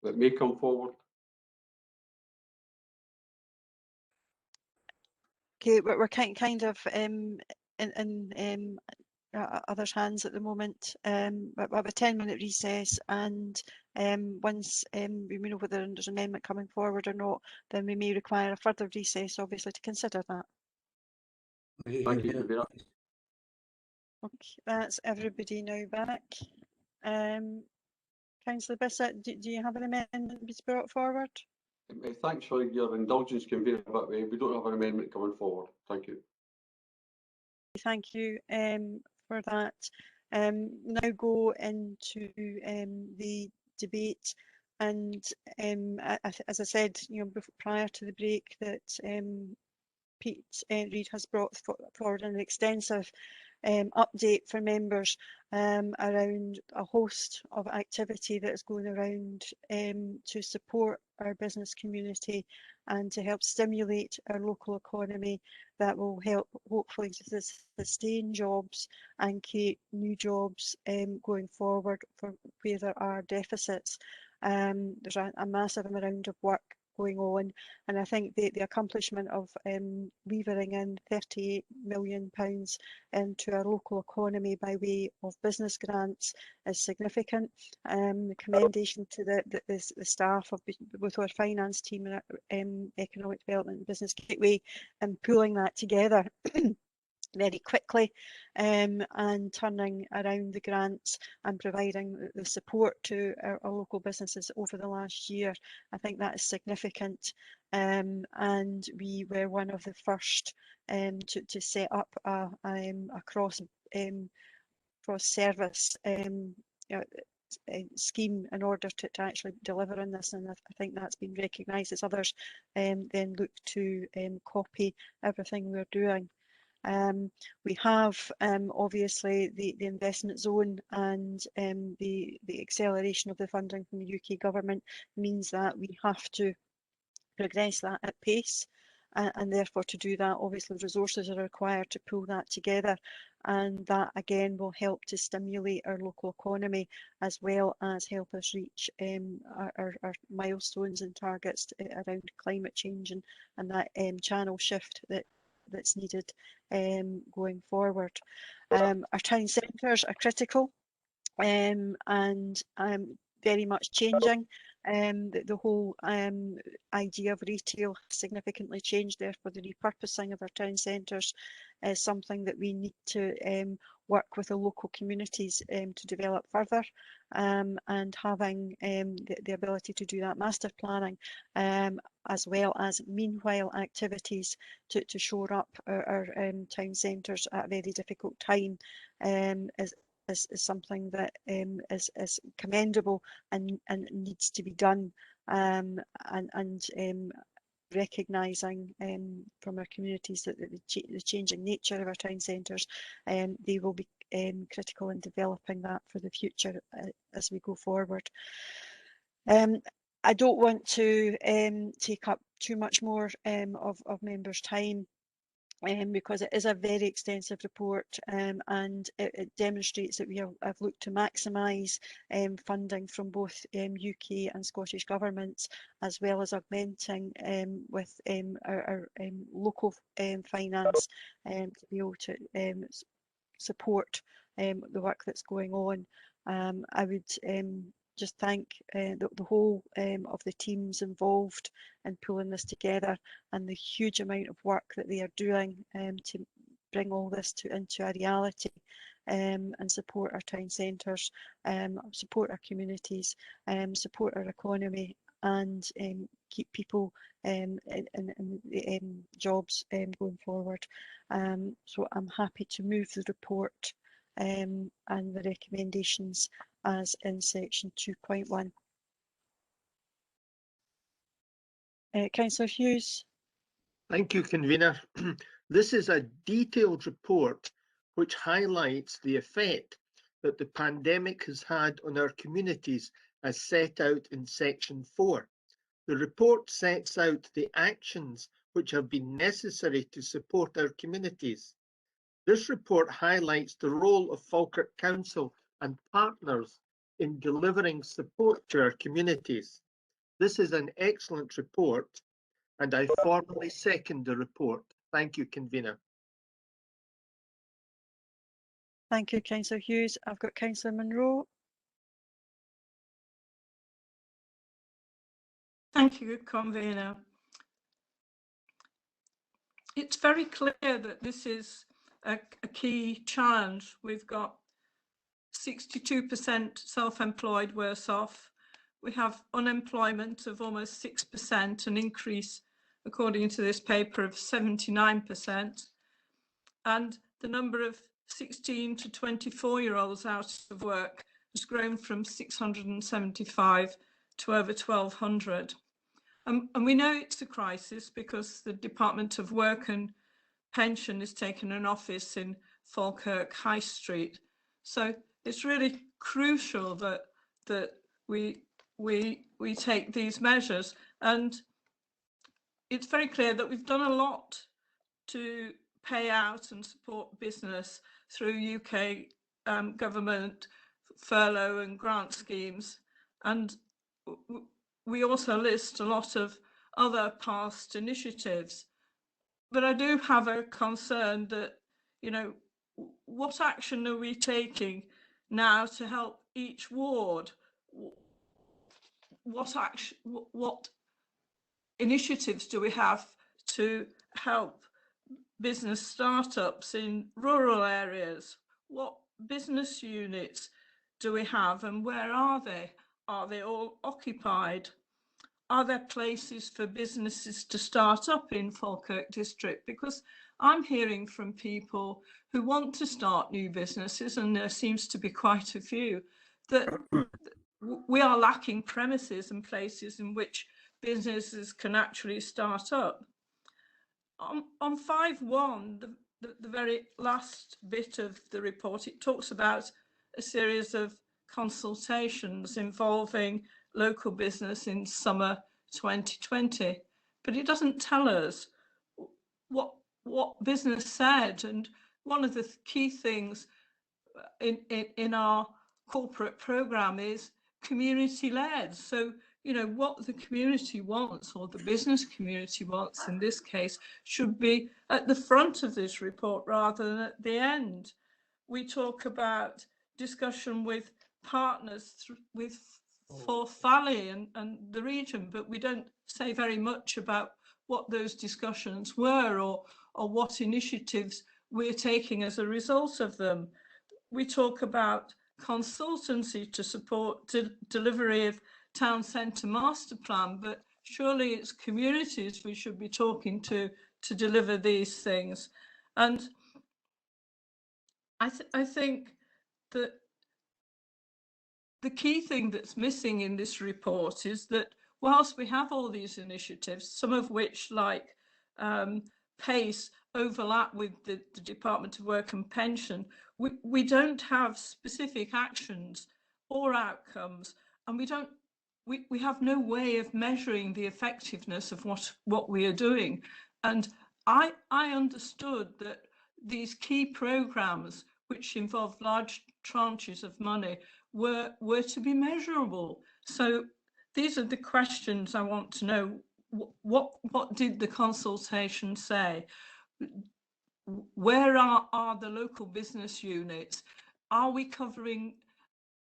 that may come forward. Okay, we're kind of in others' hands at the moment. But we have a 10-minute recess, and once we know whether there's an amendment coming forward or not, then we may require a further recess, obviously, to consider that. Thank you, Convener. Okay, that's everybody now back. Councillor Bissett, do you have an amendment to be brought forward? Thanks for your indulgence, Convener, but we don't have an amendment coming forward. Thank you. Thank you for that. Now go into the debate, and as I said, prior to the break, that Pete Reid has brought forward an extensive update for members around a host of activity that is going around to support our business community and to help stimulate our local economy, that will help hopefully to sustain jobs and create new jobs going forward for where there are deficits. There's a massive amount of work going on, and I think the accomplishment of levering in £38 million into our local economy by way of business grants is significant. The commendation to the staff of both our finance team and economic development and business gateway and pulling that together very quickly and turning around the grants and providing the support to our local businesses over the last year. I think that is significant, and we were one of the first to set up a cross service scheme in order to actually deliver on this, and I think that's been recognised as others then look to copy everything we're doing. We have obviously the investment zone, and the acceleration of the funding from the UK government means that we have to progress that at pace, and therefore to do that obviously resources are required to pull that together, and that again will help to stimulate our local economy as well as help us reach our milestones and targets around climate change and that channel shift that that's needed going forward. Our town centres are critical and very much changing. The whole idea of retail has significantly changed. Therefore, the repurposing of our town centres is something that we need to work with the local communities to develop further, and having the ability to do that master planning, as well as meanwhile activities to shore up our town centres at a very difficult time is something that is commendable and needs to be done, and recognising from our communities that the changing nature of our town centres, they will be critical in developing that for the future as we go forward. I don't want to take up too much more of members' time, because it is a very extensive report, and it demonstrates that we have looked to maximise funding from both UK and Scottish governments, as well as augmenting with our local finance to be able to support the work that's going on. I would just thank the whole of the teams involved in pulling this together, and the huge amount of work that they are doing to bring all this into a reality, and support our town centres, support our communities, support our economy, and keep people in jobs going forward. So I'm happy to move the report and the recommendations as in section 2.1. Councillor Hughes. Thank you, Convener. This is a detailed report which highlights the effect that the pandemic has had on our communities as set out in section 4. The report sets out the actions which have been necessary to support our communities. This report highlights the role of Falkirk Council and partners in delivering support to our communities. This is an excellent report, and I formally second the report. Thank you, Convener. Thank you, Councillor Hughes. I've got Councillor Munro. Thank you, Convener. It's very clear that this is a key challenge. We've got 62% self-employed worse off. We have unemployment of almost 6%, an increase, according to this paper, of 79%. And the number of 16 to 24-year-olds out of work has grown from 675 to over 1,200. And we know it's a crisis because the Department of Work and Pension has taken an office in Falkirk High Street. So it's really crucial that we take these measures. And it's very clear that we've done a lot to pay out and support business through UK government furlough and grant schemes. And we also list a lot of other past initiatives. But I do have a concern that, you know, what action are we taking now to help each ward? What initiatives do we have to help business startups in rural areas? What business units do we have, and where are they? Are they all occupied? Are there places for businesses to start up in Falkirk District? Because I'm hearing from people who want to start new businesses, and there seems to be quite a few, that we are lacking premises and places in which businesses can actually start up. On 5.1, the very last bit of the report, it talks about a series of consultations involving local business in summer 2020, but it doesn't tell us what business said. And one of the key things in our corporate programme is community-led. So you know, what the community wants, or the business community wants in this case, should be at the front of this report rather than at the end. We talk about discussion with partners with Forth Valley and the region, but we don't say very much about what those discussions were, or what initiatives we're taking as a result of them. We talk about consultancy to support delivery of town centre master plan, but surely it's communities we should be talking to deliver these things. And I think that the key thing that's missing in this report is that whilst we have all these initiatives, some of which, like PACE, overlap with the Department of Work and Pension, we don't have specific actions or outcomes, and we have no way of measuring the effectiveness of what we are doing. And I understood that these key programs, which involve large tranches of money, were to be measurable. So these are the questions I want to know. What did the consultation say? Where are the local business units? Are we covering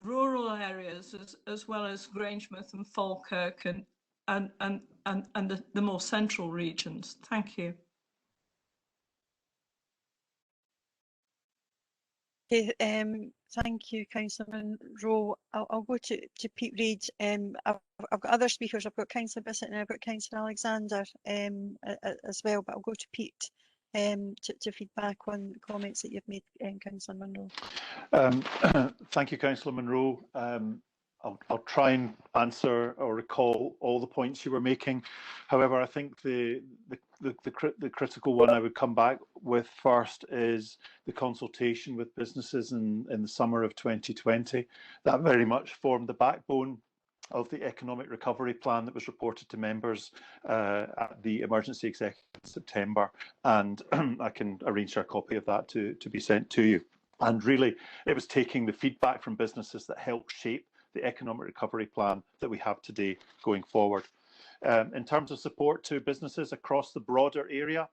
rural areas as well as Grangemouth and Falkirk and the more central regions? Thank you. Okay, thank you, Councillor Munro. I'll go to Pete Reid. I've got other speakers. I've got Councillor Bissett and I've got Councillor Alexander as well, but I'll go to Pete to feedback on comments that you've made, Councillor Munro. Thank you, Councillor Munro. I'll try and answer or recall all the points you were making. However, I think the critical one I would come back with first is the consultation with businesses in the summer of 2020. That very much formed the backbone of the economic recovery plan that was reported to members at the emergency executive in September, and I can arrange a copy of that to be sent to you. And really, it was taking the feedback from businesses that helped shape the economic recovery plan that we have today going forward. In terms of support to businesses across the broader area,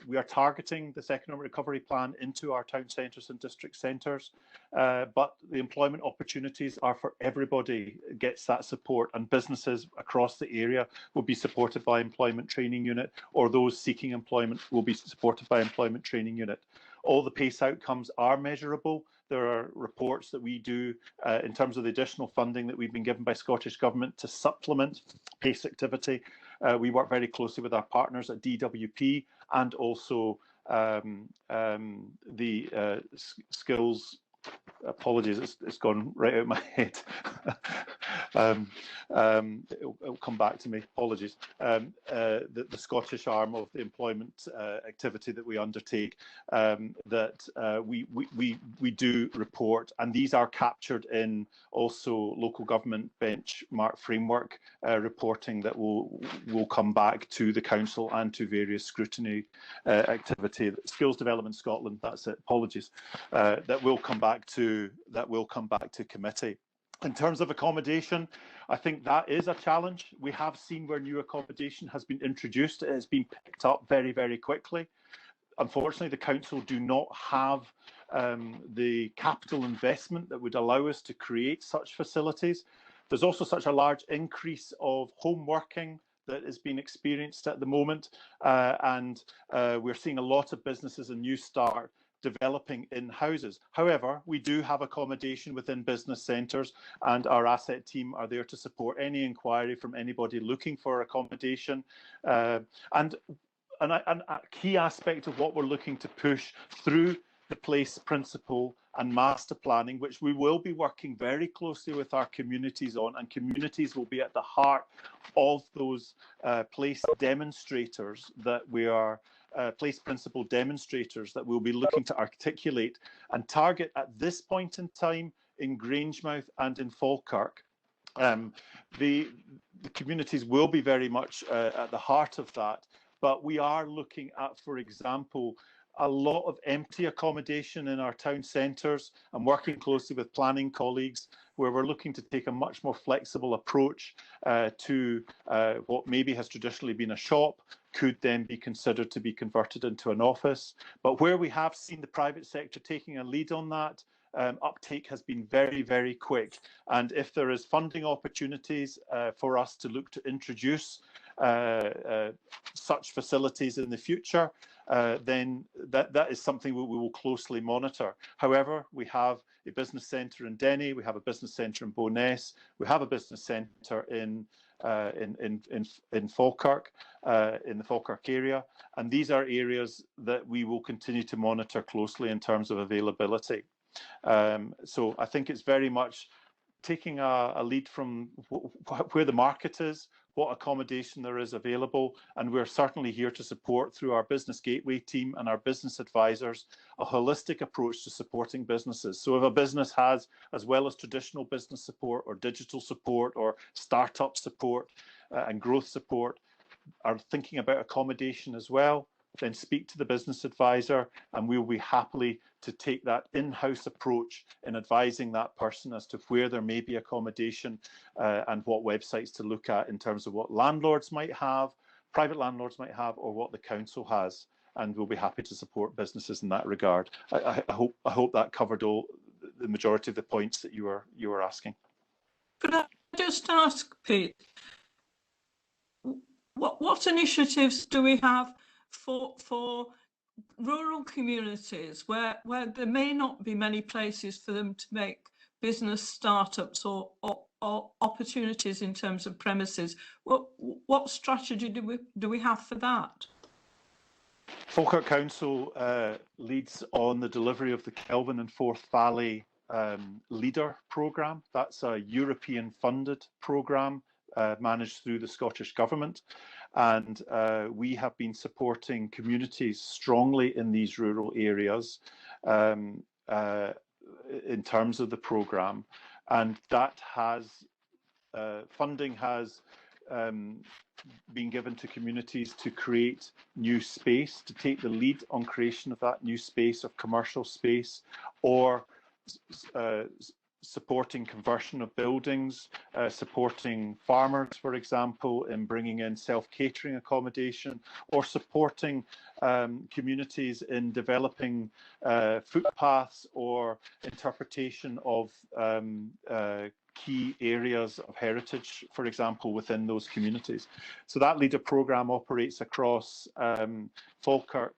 we are targeting this economic recovery plan into our town centres and district centres, but the employment opportunities are for everybody gets that support, and businesses across the area will be supported by Employment Training Unit, or those seeking employment will be supported by Employment Training Unit. All the PACE outcomes are measurable. There are reports that we do in terms of the additional funding that we've been given by Scottish Government to supplement PACE activity. We work very closely with our partners at DWP and also the skills. Apologies, it's gone right out of my head. It'll come back to me. Apologies. The Scottish arm of the employment activity that we undertake, that we do report, and these are captured in also local government benchmark framework reporting that will come back to the council and to various scrutiny activity. Skills Development Scotland. That's it. Apologies. That will come back to committee. In terms of accommodation, I think that is a challenge. We have seen where new accommodation has been introduced, it has been picked up very, very quickly. Unfortunately, the council do not have the capital investment that would allow us to create such facilities. There's also such a large increase of home working that is being experienced at the moment, and we're seeing a lot of businesses and New Start developing in houses. However, we do have accommodation within business centres, and our asset team are there to support any inquiry from anybody looking for accommodation. And a key aspect of what we're looking to push through the place principle and master planning, which we will be working very closely with our communities on, and communities will be at the heart of those place demonstrators that we are place principle demonstrators that we'll be looking to articulate and target at this point in time in Grangemouth and in Falkirk. The communities will be very much at the heart of that, but we are looking at, for example, a lot of empty accommodation in our town centres, and working closely with planning colleagues, where we're looking to take a much more flexible approach to what maybe has traditionally been a shop, could then be considered to be converted into an office. But where we have seen the private sector taking a lead on that, uptake has been very, very quick. And if there is funding opportunities for us to look to introduce such facilities in the future, then that is something we will closely monitor. However, we have a business centre in Denny, we have a business centre in Bo'ness, we have a business centre in Falkirk, in the Falkirk area, and these are areas that we will continue to monitor closely in terms of availability. So I think it's very much taking a lead from where the market is, what accommodation there is available, and we're certainly here to support, through our Business Gateway team and our business advisors, a holistic approach to supporting businesses. So if a business has, as well as traditional business support or digital support or startup support and growth support, are thinking about accommodation as well, then speak to the business advisor, and we'll be happily to take that in-house approach in advising that person as to where there may be accommodation and what websites to look at in terms of what landlords might have, private landlords might have, or what the council has. And we'll be happy to support businesses in that regard. I hope that covered the majority of the points that you were asking. Could I just ask, Pete, what initiatives do we have for rural communities where there may not be many places for them to make business startups or opportunities in terms of premises? What strategy do we have for that? Falkirk Council leads on the delivery of the Kelvin and Forth Valley Leader programme. That's a European funded programme managed through the Scottish Government. And we have been supporting communities strongly in these rural areas in terms of the programme. And that has, funding has been given to communities to create new space, to take the lead on creation of that new space, of commercial space, or supporting conversion of buildings, supporting farmers, for example, in bringing in self-catering accommodation, or supporting communities in developing footpaths or interpretation of key areas of heritage, for example, within those communities. So that Leader programme operates across Falkirk,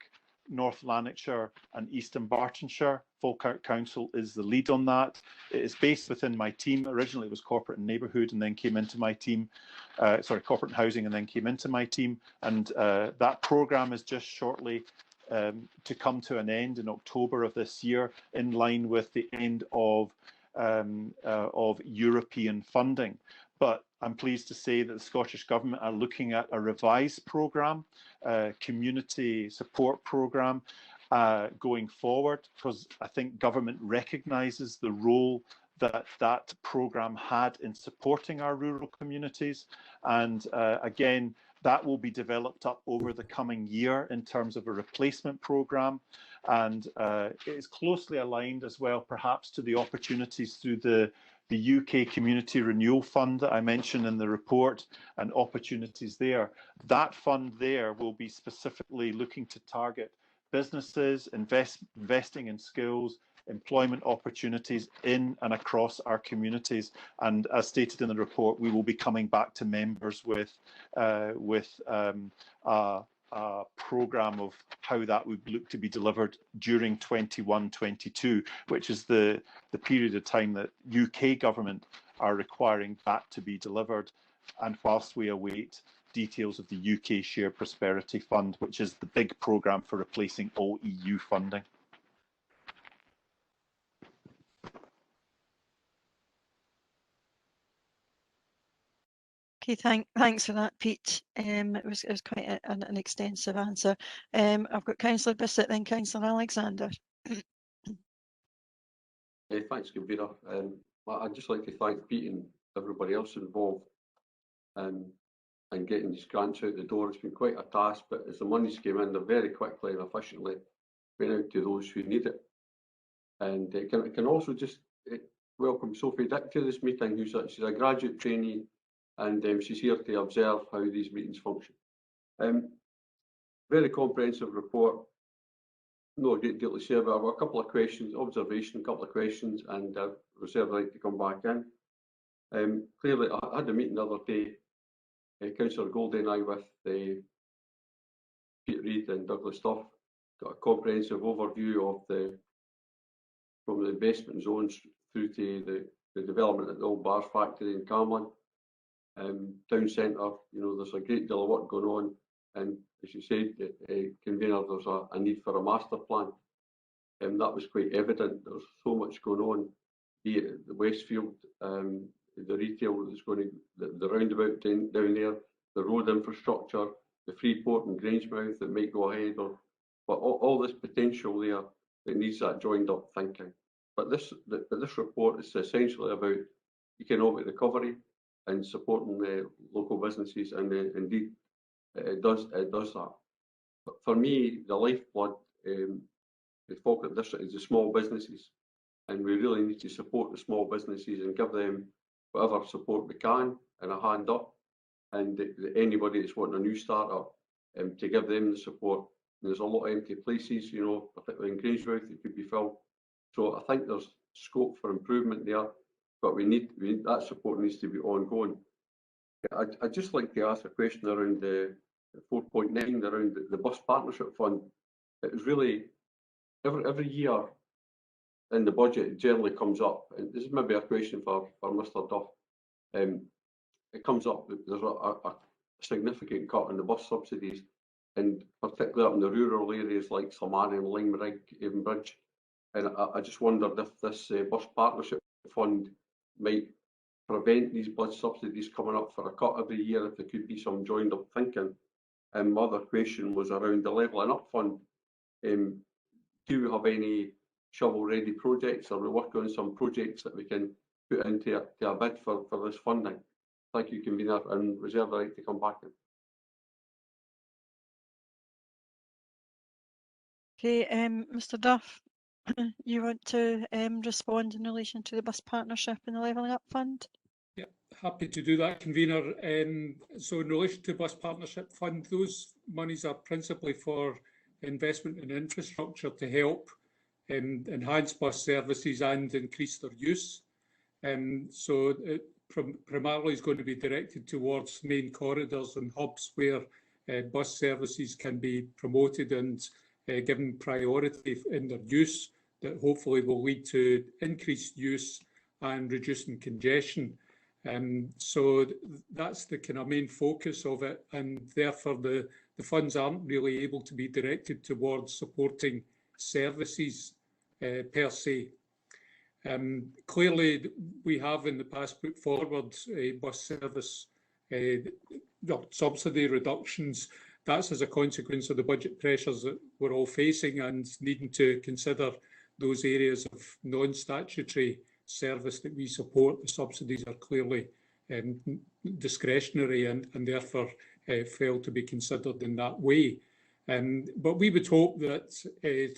North Lanarkshire and Eastern Bartonshire. Falkirk Council is the lead on that. It is based within my team. Originally it was Corporate and Neighbourhood and then came into my team, Corporate and Housing and then came into my team. And that programme is just shortly to come to an end in October of this year, in line with the end of European funding. But I'm pleased to say that the Scottish Government are looking at a revised programme, community support programme going forward, because I think government recognises the role that that programme had in supporting our rural communities. And again, that will be developed up over the coming year in terms of a replacement programme. And it is closely aligned as well, perhaps, to the opportunities through the UK Community Renewal Fund that I mentioned in the report, and opportunities there. That fund there will be specifically looking to target businesses, investing in skills, employment opportunities in and across our communities. And as stated in the report, we will be coming back to members with a programme of how that would look to be delivered during 21-22, which is the period of time that UK government are requiring that to be delivered, and whilst we await details of the UK Shared Prosperity Fund, which is the big programme for replacing all EU funding. Okay, thanks for that, Pete. It was quite an extensive answer. I've got Councillor Bissett, then Councillor Alexander. Thanks, Convener. I'd just like to thank Pete and everybody else involved in getting these grants out the door. It's been quite a task, but as the monies came in, they're very quickly and efficiently went out to those who need it. And can also just welcome Sophie Dick to this meeting, she's a graduate trainee, and she's here to observe how these meetings function. Very comprehensive report. No great deal to say, but I've got a couple of questions, observation, a couple of questions, and reserve the right to come back in. Clearly, I had a meeting the other day, Councillor Goldie and I, with Pete Reid and Douglas Duff, got a comprehensive overview of from the investment zones through to the development at the old bars factory in Camlin. Town centre, there's a great deal of work going on, and as you said, convener, there's a need for a master plan. That was quite evident. There's so much going on, be it the Westfield, the retail that's going to, the roundabout down there, the road infrastructure, the Freeport and Grangemouth that might go ahead, but all this potential there that needs that joined up thinking. But this report is essentially about economic recovery and supporting the local businesses, and indeed it does that. But for me, the lifeblood, the Falkirk district is the small businesses, and we really need to support the small businesses and give them whatever support we can and a hand up, and anybody that's wanting a new startup, to give them the support. And there's a lot of empty places, particularly in Grangemouth, that could be filled. So I think there's scope for improvement there, but we need that support needs to be ongoing. I'd just like to ask a question around the 4.9, around the bus partnership fund. It was really every year in the budget, it generally comes up, and this is maybe a question for Mr. Duff. It comes up that there's a significant cut in the bus subsidies, and particularly up in the rural areas like Salmarian, Limerick, Avonbridge. And I just wondered if this bus partnership fund might prevent these bus subsidies coming up for a cut every year, if there could be some joined up thinking. And my other question was around the Levelling Up Fund. Do we have any shovel-ready projects? Are we working on some projects that we can put into a bid for this funding? Thank you, Convener, and reserve the right to come back in. Okay, Mr. Duff, you want to respond in relation to the bus partnership and the Levelling Up Fund? Yeah, happy to do that, Convener. So in relation to bus partnership fund, those monies are principally for investment in infrastructure to help enhance bus services and increase their use. So it primarily is going to be directed towards main corridors and hubs where bus services can be promoted and given priority in their use, that hopefully will lead to increased use and reducing congestion. So that's the kind of main focus of it, and therefore the funds aren't really able to be directed towards supporting services per se. Clearly, we have in the past put forward bus service subsidy reductions. That's as a consequence of the budget pressures that we're all facing and needing to consider those areas of non-statutory service that we support. The subsidies are clearly discretionary and therefore fail to be considered in that way. But we would hope that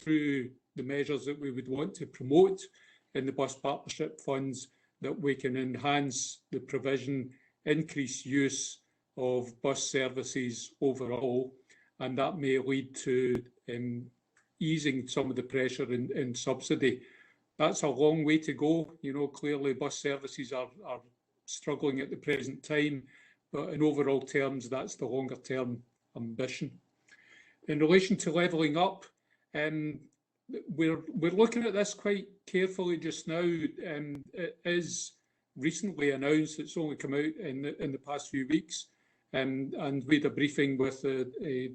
through the measures that we would want to promote in the bus partnership funds, that we can enhance the provision, increase use of bus services overall, and that may lead to easing some of the pressure in subsidy. That's a long way to go. Clearly bus services are struggling at the present time, but in overall terms, that's the longer term ambition. In relation to levelling up, we're looking at this quite carefully just now. It is recently announced, it's only come out in the past few weeks, and we had a briefing with the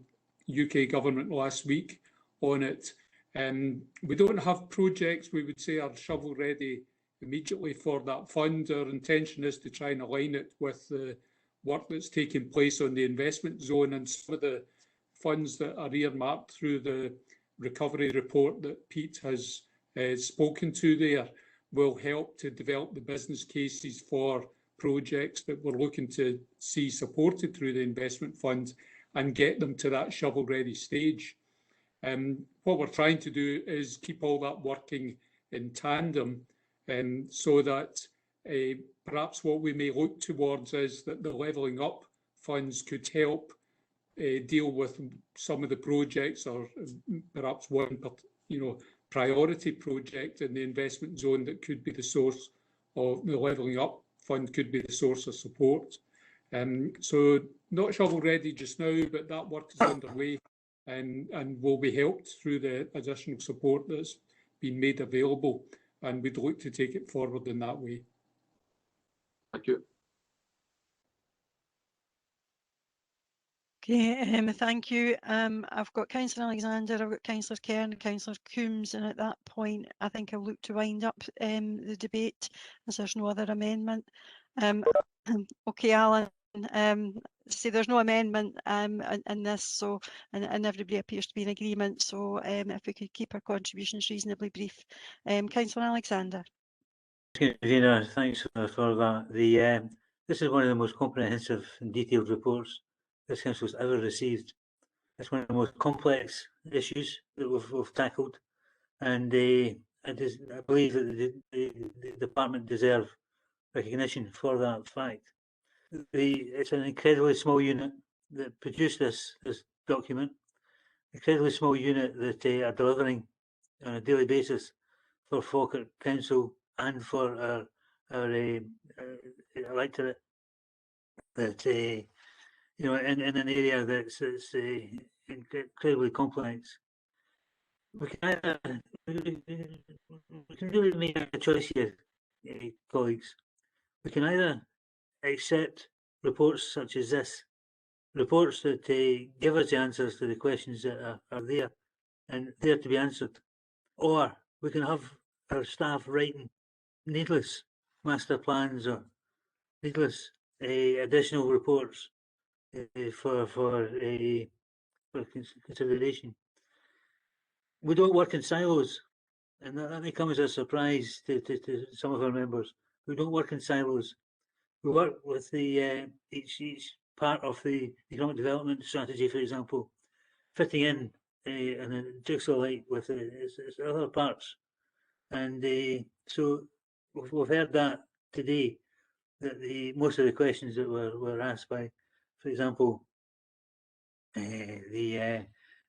UK government last week on it. We don't have projects we would say are shovel ready immediately for that fund. Our intention is to try and align it with the work that's taking place on the investment zone, and some of the funds that are earmarked through the recovery report that Pete has spoken to there will help to develop the business cases for projects that we're looking to see supported through the investment fund and get them to that shovel ready stage. What we're trying to do is keep all that working in tandem, so that perhaps what we may look towards is that the levelling up funds could help deal with some of the projects, or perhaps one priority project in the investment zone that could be the source of the levelling up fund, could be the source of support. So not shovel ready just now, but that work is underway and will be helped through the additional support that's been made available, and we'd look to take it forward in that way. Thank you. Okay, thank you. I've got Councillor Alexander, I've got Councillor Cairn, Councillor Coombs, and at that point, I think I'll look to wind up the debate as there's no other amendment. Okay, Alan, see there's no amendment in this, so and everybody appears to be in agreement. So if we could keep our contributions reasonably brief. Councillor Alexander. Convener, thanks for that. This is one of the most comprehensive and detailed reports this Council's ever received. It's one of the most complex issues that we've tackled, and I believe that the department deserve recognition for that fact. It's an incredibly small unit that produced this document, incredibly small unit that are delivering on a daily basis for Falkirk Council and for our electorate, that in an area that's incredibly complex. We can really make a choice here, colleagues. We can either accept reports such as this, reports that give us the answers to the questions that are there and there to be answered, or we can have our staff writing needless master plans or needless additional reports for consideration. We don't work in silos, and that may come as a surprise to some of our members. We don't work in silos. We work with the each part of the economic development strategy, for example, fitting in a jigsaw-like with its other parts. And so we've heard that today, that most of the questions that were asked by, for example, the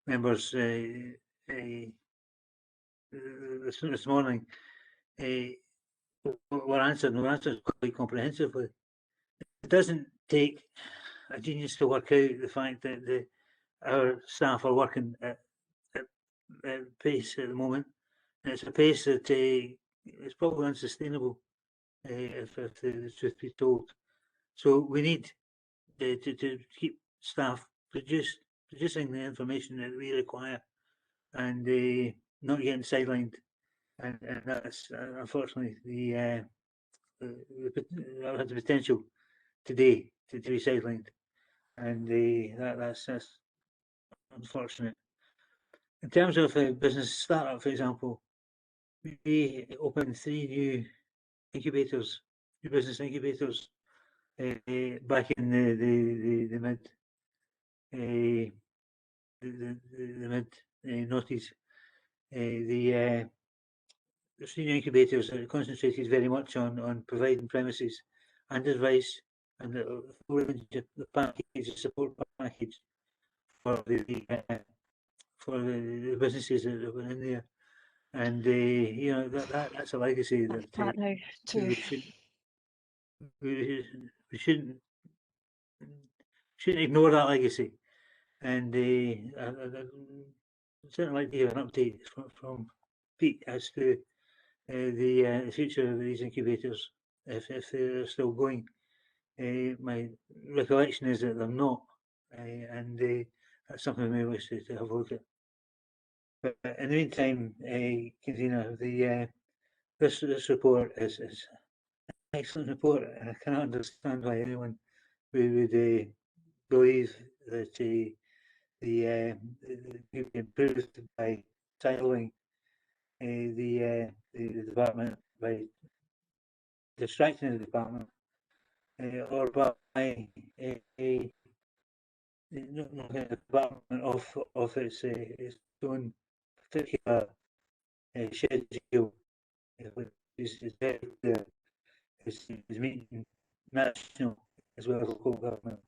members this morning were answered quite comprehensively. It doesn't take a genius to work out the fact that our staff are working at pace at the moment. And it's a pace that is probably unsustainable, if the truth be told. So we need to keep staff producing the information that we require, and not getting sidelined. And that's unfortunately the potential today to be sidelined, and that's unfortunate. In terms of business startup, for example, we opened 3 new incubators, new business incubators, back in the mid noughties. The 3 new incubators are concentrated very much on providing premises and advice and the package, support package for the businesses that were in there, and that's a legacy that we shouldn't ignore that legacy, and I'd certainly like to hear an update from Pete as to the future of these incubators, if they're still going. My recollection is that they're not, and that's something we may wish to have a look at. But in the meantime, Convener, this report is an excellent report, and I cannot understand why anyone would believe that the be improved by siloing the department, by distracting the department, or by the department of its own particular schedule, which is very clear, is meeting national as well as local government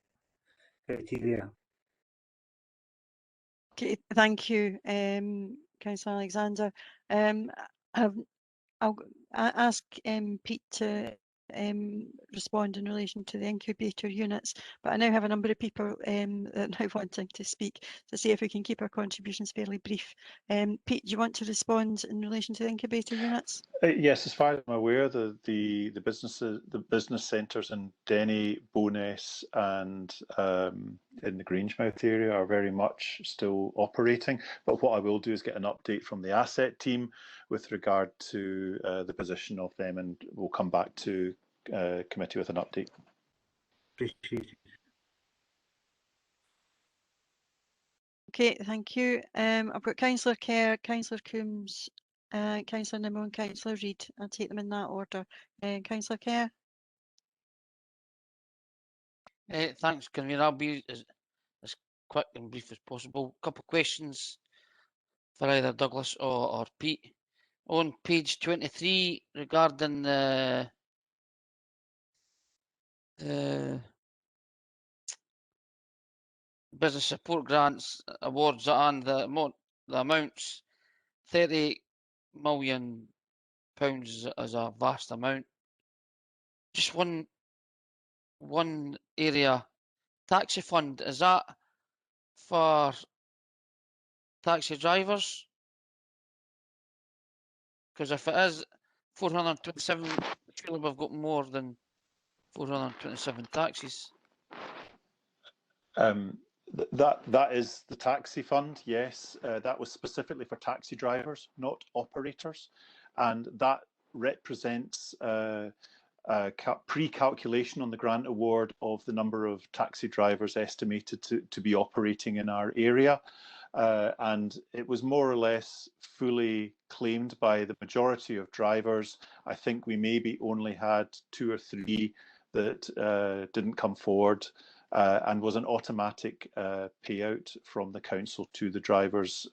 criteria. Okay, thank you, Councillor Alexander. I'll ask Pete to respond in relation to the incubator units, but I now have a number of people that are now wanting to speak, to see if we can keep our contributions fairly brief. Pete, do you want to respond in relation to the incubator units? Yes, as far as I'm aware, the business centres in Denny, Bowness, and in the Grangemouth area are very much still operating. But what I will do is get an update from the asset team with regard to the position of them, and we'll come back to committee with an update. Appreciate it. Okay, thank you. I've got Councillor Kerr, Councillor Coombs, Councillor Nimmo and Councillor Reid. I'll take them in that order. Councillor Kerr. Thanks, Convener. I'll be as quick and brief as possible. A couple of questions for either Douglas or Pete. On page 23, regarding the business support grants awards and the amounts, £30 million is a vast amount. Just one area, taxi fund, is that for taxi drivers? Because if it is 427, surely we've got more than 427 taxis. That is the taxi fund, yes. That was specifically for taxi drivers, not operators. And that represents pre-calculation on the grant award of the number of taxi drivers estimated to be operating in our area. And it was more or less fully claimed by the majority of drivers. I think we maybe only had 2 or 3 that didn't come forward, and was an automatic payout from the council to the drivers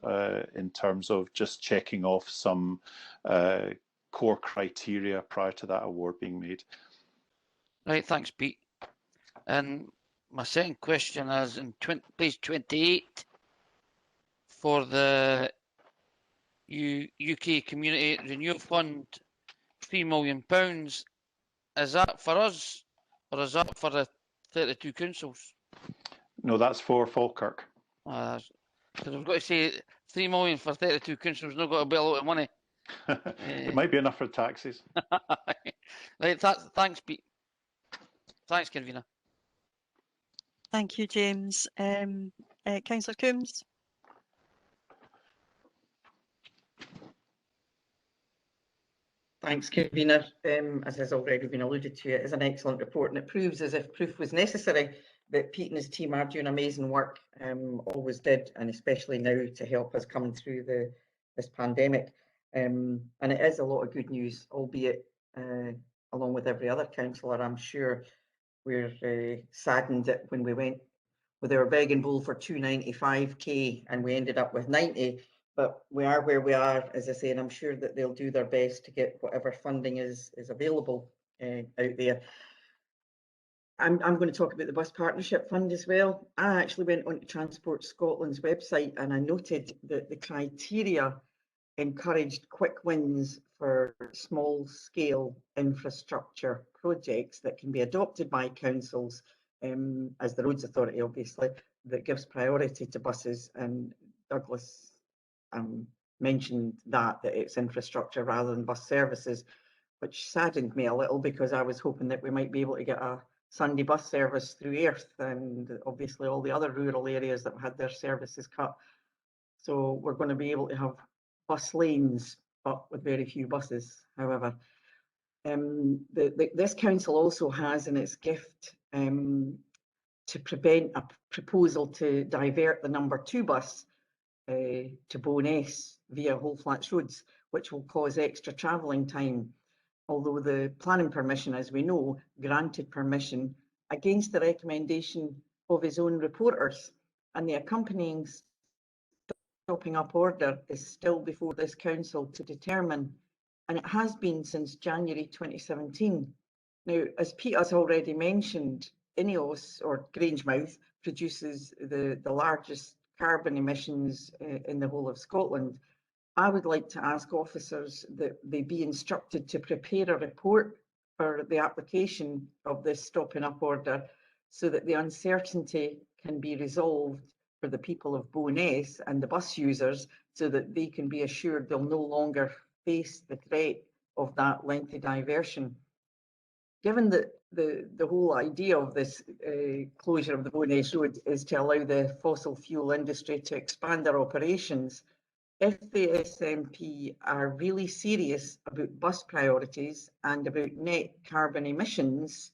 in terms of just checking off some core criteria prior to that award being made. Right, thanks, Pete. And my second question is in page 28 for the UK Community Renewal Fund, £3 million. Is that for us or is that for the 32 councils? No, that's for Falkirk. So I've got to say 3 million for 32 councils, not got to be a lot of money. It might be enough for taxis. Right, thanks, Pete. Thanks, Convener. Thank you, James. Councillor Coombs. Thanks, Convener. As has already been alluded to, it is an excellent report, and it proves, as if proof was necessary, that Pete and his team are doing amazing work, always did, and especially now to help us come through this pandemic. And it is a lot of good news, albeit along with every other councillor, I'm sure we're saddened that when we went with our beg and bowl for 295k and we ended up with 90. But we are where we are, as I say, and I'm sure that they'll do their best to get whatever funding is available out there. I'm going to talk about the Bus Partnership Fund as well. I actually went onto Transport Scotland's website and I noted that the criteria encouraged quick wins for small-scale infrastructure projects that can be adopted by councils, as the Roads Authority, obviously, that gives priority to buses. And Douglas mentioned that it's infrastructure rather than bus services, which saddened me a little because I was hoping that we might be able to get a Sunday bus service through Airth and obviously all the other rural areas that had their services cut. So we're going to be able to have bus lanes, but with very few buses, however. This council also has in its gift to prevent a proposal to divert the number 2 bus to Bowness via Whole Flats Roads, which will cause extra travelling time. Although the planning permission, as we know, granted permission against the recommendation of his own reporters, and the accompanying stopping up order is still before this council to determine, and it has been since January 2017. Now, as Pete has already mentioned, INEOS or Grangemouth produces the largest carbon emissions in the whole of Scotland. I would like to ask officers that they be instructed to prepare a report for the application of this stopping up order so that the uncertainty can be resolved for the people of Bowness and the bus users so that they can be assured they'll no longer face the threat of that lengthy diversion. Given that the whole idea of this closure of the Bowness Road is to allow the fossil fuel industry to expand their operations, if the SNP are really serious about bus priorities and about net carbon emissions,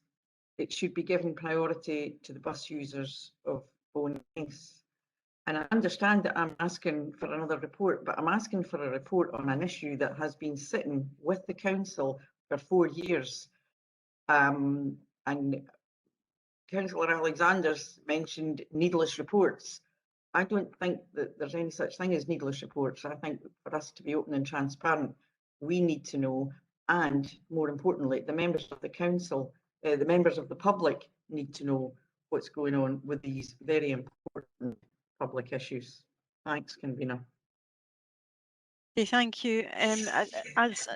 it should be given priority to the bus users of Bowness. And I understand that I'm asking for another report, but I'm asking for a report on an issue that has been sitting with the council for 4 years. And Councillor Alexander's mentioned needless reports. I don't think that there's any such thing as needless reports. I think for us to be open and transparent, we need to know, and more importantly, the members of the council, the members of the public need to know what's going on with these very important public issues. Thanks, convener. Okay, thank you. As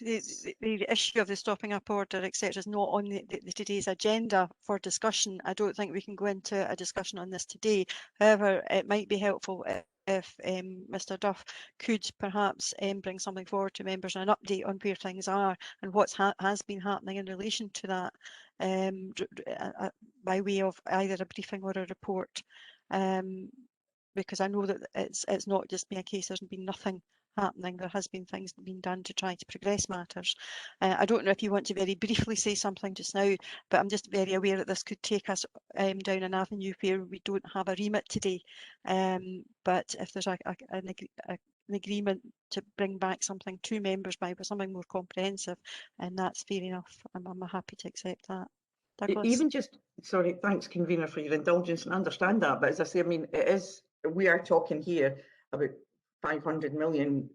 the issue of the stopping up order, etc., is not on today's agenda for discussion, I don't think we can go into a discussion on this today. However, it might be helpful if Mr. Duff could perhaps bring something forward to members, an update on where things are and what has been happening in relation to that, by way of either a briefing or a report. Because I know that it's not just been a case there's been nothing happening. There has been things being done to try to progress matters. I don't know if you want to very briefly say something just now, but I'm just very aware that this could take us down an avenue where we don't have a remit today. But if there's an agreement to bring back something to members by something more comprehensive, and that's fair enough. I'm happy to accept that. Douglas? Even just, sorry, thanks convener for your indulgence, and understand that, but as I say, I mean, we are talking here about 500 million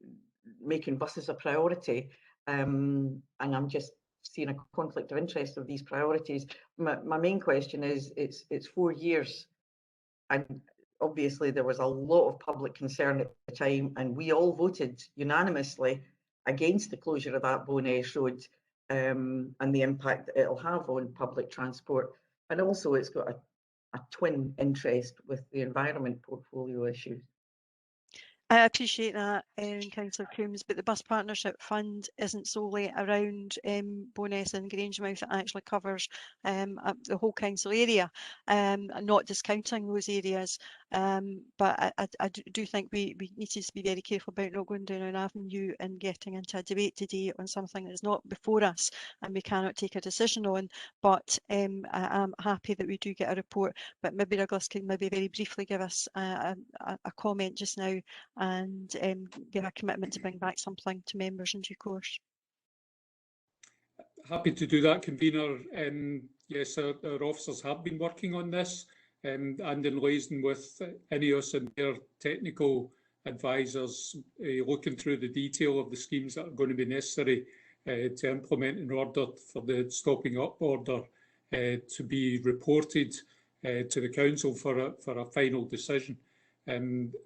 making buses a priority, and I'm just seeing a conflict of interest of these priorities. My main question is, it's 4 years, and obviously there was a lot of public concern at the time, and we all voted unanimously against the closure of that Bowness Road, and the impact that it'll have on public transport. And also it's got a twin interest with the environment portfolio issues. I appreciate that, Councillor Coombs, but the Bus Partnership Fund isn't solely around Bowness and Grangemouth. It actually covers the whole council area, not discounting those areas. But I do think we need to be very careful about not going down an avenue and getting into a debate today on something that is not before us and we cannot take a decision on. But I'm happy that we do get a report. But maybe Douglas can maybe very briefly give us a comment just now and give a commitment to bring back something to members in due course. Happy to do that, convener. Yes, our officers have been working on this and in liaison with INEOS and their technical advisors, looking through the detail of the schemes that are going to be necessary to implement in order for the stopping up order to be reported to the council for a final decision.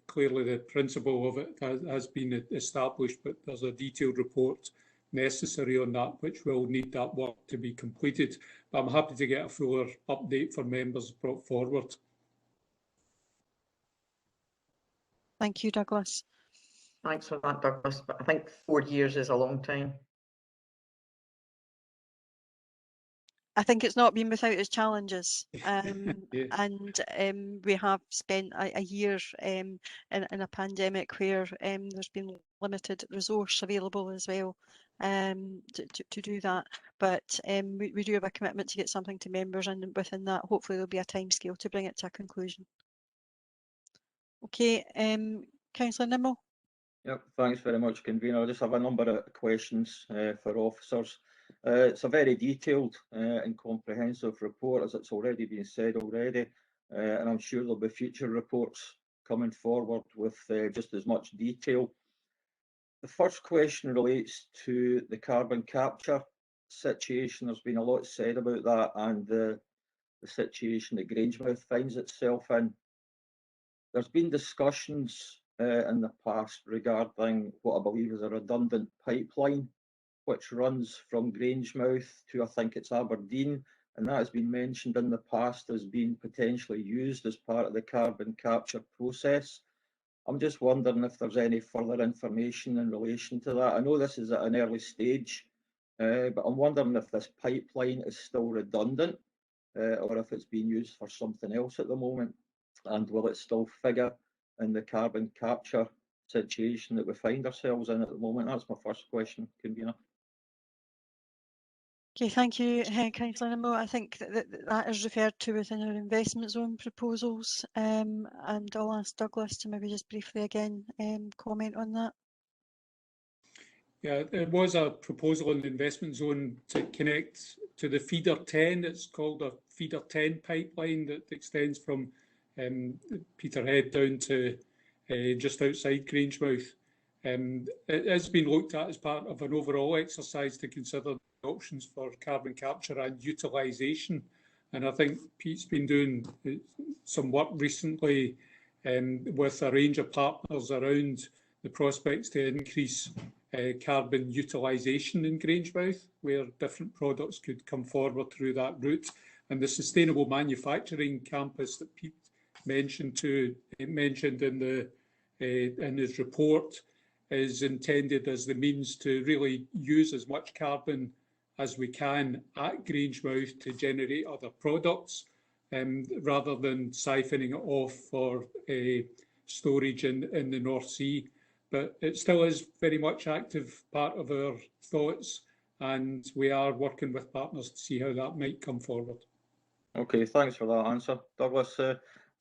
Clearly the principle of it has been established, but there's a detailed report necessary on that, which will need that work to be completed. But I'm happy to get a fuller update for members brought forward. Thank you, Douglas. Thanks for that, Douglas, but I think 4 years is a long time. I think it's not been without its challenges, Yeah. and we have spent a year in a pandemic where there's been limited resource available as well to do that. But we do have a commitment to get something to members, and within that, hopefully there'll be a timescale to bring it to a conclusion. Okay, Councillor Nimmo. Yep, thanks very much, convener. I just have a number of questions for officers. It's a very detailed and comprehensive report, as it's already been said already, and I'm sure there'll be future reports coming forward with just as much detail. The first question relates to the carbon capture situation. There's been a lot said about that and the situation that Grangemouth finds itself in. There's been discussions in the past regarding what I believe is a redundant pipeline which runs from Grangemouth to, I think it's Aberdeen, and that has been mentioned in the past as being potentially used as part of the carbon capture process. I'm just wondering if there's any further information in relation to that. I know this is at an early stage, but I'm wondering if this pipeline is still redundant or if it's being used for something else at the moment, and will it still figure in the carbon capture situation that we find ourselves in at the moment? That's my first question, Convener. Okay, thank you, Councillor Nimmo. I think that is referred to within our investment zone proposals, and I'll ask Douglas to maybe just briefly again comment on that. Yeah, there was a proposal in the investment zone to connect to the feeder 10. It's called a feeder 10 pipeline that extends from Peterhead down to just outside Grangemouth. It has been looked at as part of an overall exercise to consider options for carbon capture and utilisation. And I think Pete's been doing some work recently with a range of partners around the prospects to increase carbon utilisation in Grangemouth, where different products could come forward through that route. And the sustainable manufacturing campus that Pete mentioned in his report is intended as the means to really use as much carbon as we can at Grangemouth to generate other products, rather than siphoning it off for storage in the North Sea. But it still is very much active part of our thoughts, and we are working with partners to see how that might come forward. Okay, thanks for that answer, Douglas.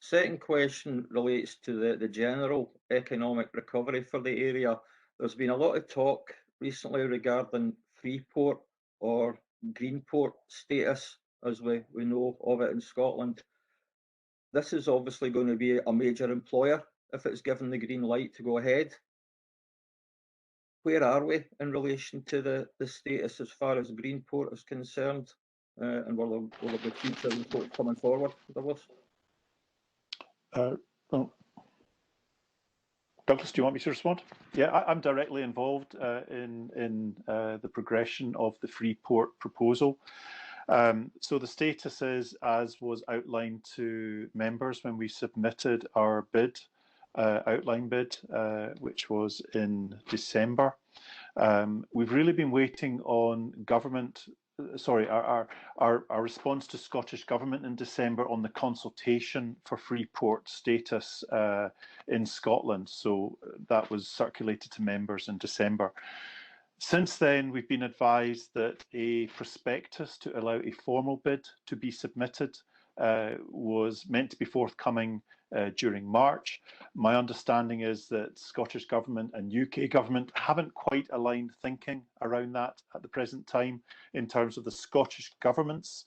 Second question relates to the general economic recovery for the area. There's been a lot of talk recently regarding Freeport or Greenport status, as we know of it in Scotland. This is obviously going to be a major employer if it's given the green light to go ahead. Where are we in relation to the status as far as Greenport is concerned? And will there be future reports coming forward, Douglas? Well, Douglas, do you want me to respond? Yeah, I'm directly involved in the progression of the Freeport proposal. So the status is, as was outlined to members when we submitted our bid, outline bid, which was in December. We've really been waiting on government. Sorry, our response to Scottish Government in December on the consultation for Freeport status in Scotland. So that was circulated to members in December. Since then, we've been advised that a prospectus to allow a formal bid to be submitted was meant to be forthcoming during March. My understanding is that Scottish Government and UK Government haven't quite aligned thinking around that at the present time in terms of the Scottish Government's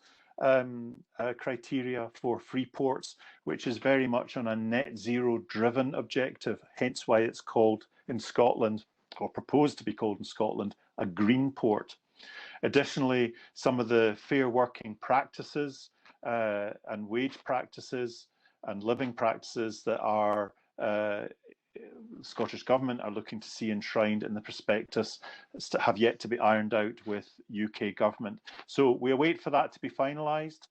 criteria for Freeports, which is very much on a net zero driven objective, hence why it's called in Scotland, or proposed to be called in Scotland, a green port. Additionally, some of the fair working practices and wage practices and living practices that our Scottish Government are looking to see enshrined in the prospectus have yet to be ironed out with UK Government. So we await for that to be finalised.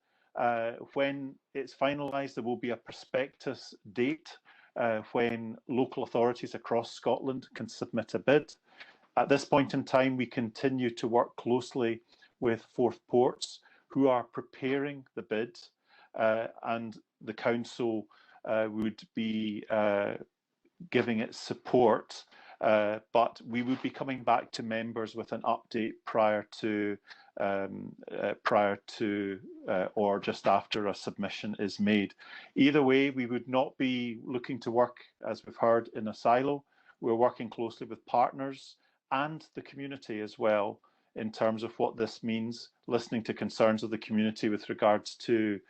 When it's finalised, there will be a prospectus date when local authorities across Scotland can submit a bid. At this point in time, we continue to work closely with Forth Ports, who are preparing the bid, and the council would be giving it support, but we would be coming back to members with an update prior to or just after a submission is made. Either way, we would not be looking to work, as we've heard, in a silo. We're working closely with partners and the community as well in terms of what this means, listening to concerns of the community with regards to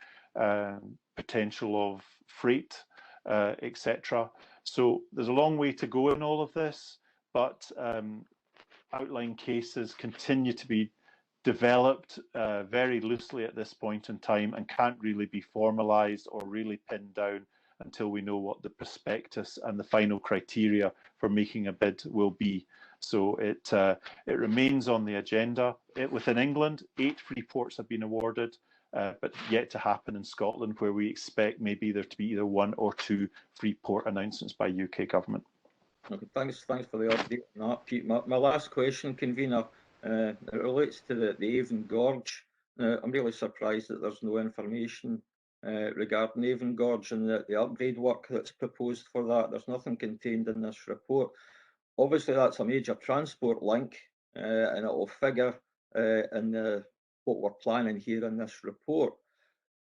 potential of freight etc. So there's a long way to go in all of this, but outline cases continue to be developed very loosely at this point in time and can't really be formalised or really pinned down until we know what the prospectus and the final criteria for making a bid will be. So it remains on the agenda. Within England, 8 free ports have been awarded, but yet to happen in Scotland, where we expect maybe there to be either 1 or 2 free port announcements by UK government. Okay, thanks for the update on that, Pete. My last question, convener, it relates to the Avon Gorge. I'm really surprised that there's no information regarding Avon Gorge and the upgrade work that's proposed for that. There's nothing contained in this report. Obviously, that's a major transport link, and it will figure in what we're planning here in this report.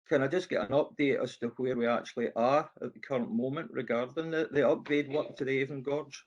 Can I just get an update as to where we actually are at the current moment regarding the upgrade work to the Avon Gorge?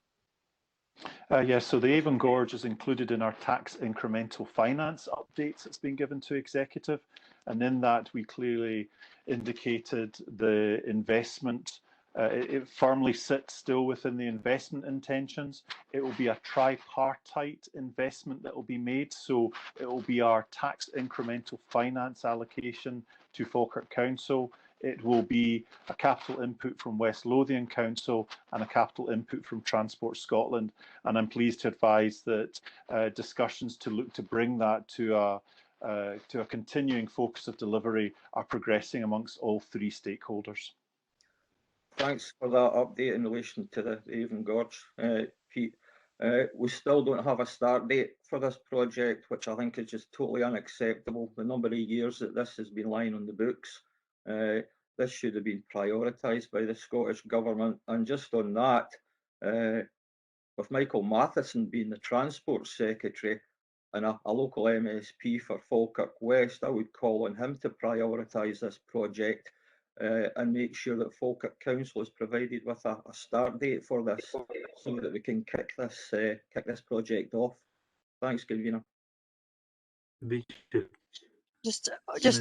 Yes, so the Avon Gorge is included in our tax incremental finance updates that's been given to Executive. And in that, we clearly indicated the investment. It firmly sits still within the investment intentions. It will be a tripartite investment that will be made. So it will be our tax incremental finance allocation to Falkirk Council. It will be a capital input from West Lothian Council and a capital input from Transport Scotland. And I'm pleased to advise that discussions to look to bring that to a continuing focus of delivery are progressing amongst all 3 stakeholders. Thanks for that update in relation to the Avon Gorge, Pete. We still don't have a start date for this project, which I think is just totally unacceptable. The number of years that this has been lying on the books, this should have been prioritised by the Scottish Government. And just on that, with Michael Matheson being the Transport Secretary and a local MSP for Falkirk West, I would call on him to prioritise this project and make sure that Falkirk Council is provided with a start date for this, so that we can kick this project off. Thanks, convener. Just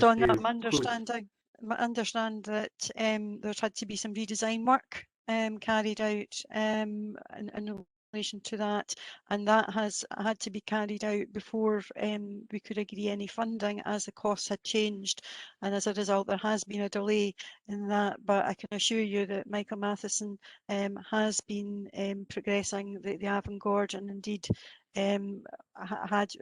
on that, I understand that there's had to be some redesign work carried out in relation to that, and that has had to be carried out before we could agree any funding, as the costs had changed, and as a result there has been a delay in that. But I can assure you that Michael Matheson has been progressing the Avon Gorge, and indeed had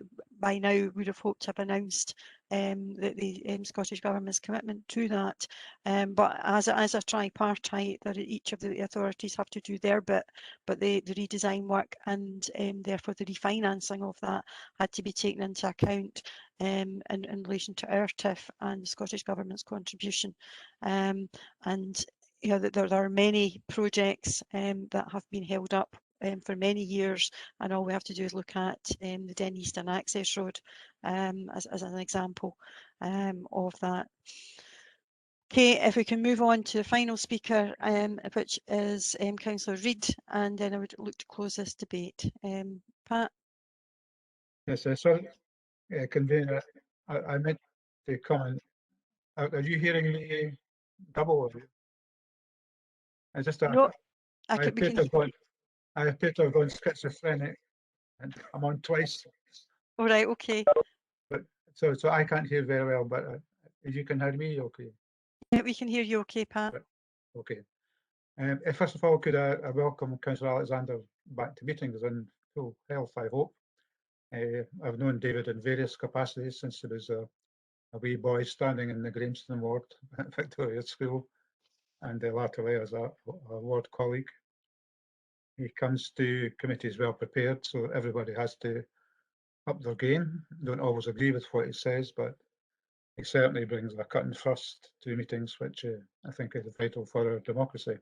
by now would have hoped to have announced the Scottish Government's commitment to that. But as a tripartite, that each of the authorities have to do their bit, but the redesign work and therefore the refinancing of that had to be taken into account in relation to our TIF and the Scottish Government's contribution. And you know, that there are many projects that have been held up for many years, and all we have to do is look at the Den Eastern Access Road as an example of that. Okay, if we can move on to the final speaker, which is Councillor Reid, and then I would look to close this debate. Pat? Yes, sorry, convener, I meant to comment. Are you hearing me double of you? I just No, I appear to have gone schizophrenic, and I'm on twice. All right, okay. But so I can't hear very well, but you can hear me okay? Yeah, we can hear you okay, Pat. Okay. First of all, could I welcome Councillor Alexander back to meetings in full health, I hope. I've known David in various capacities since he was a wee boy standing in the Grimston ward at Victoria School, and latterly as a ward colleague. He comes to committees well prepared, so everybody has to up their game. Don't always agree with what he says, but he certainly brings a cutting thrust to meetings, which I think is vital for our democracy.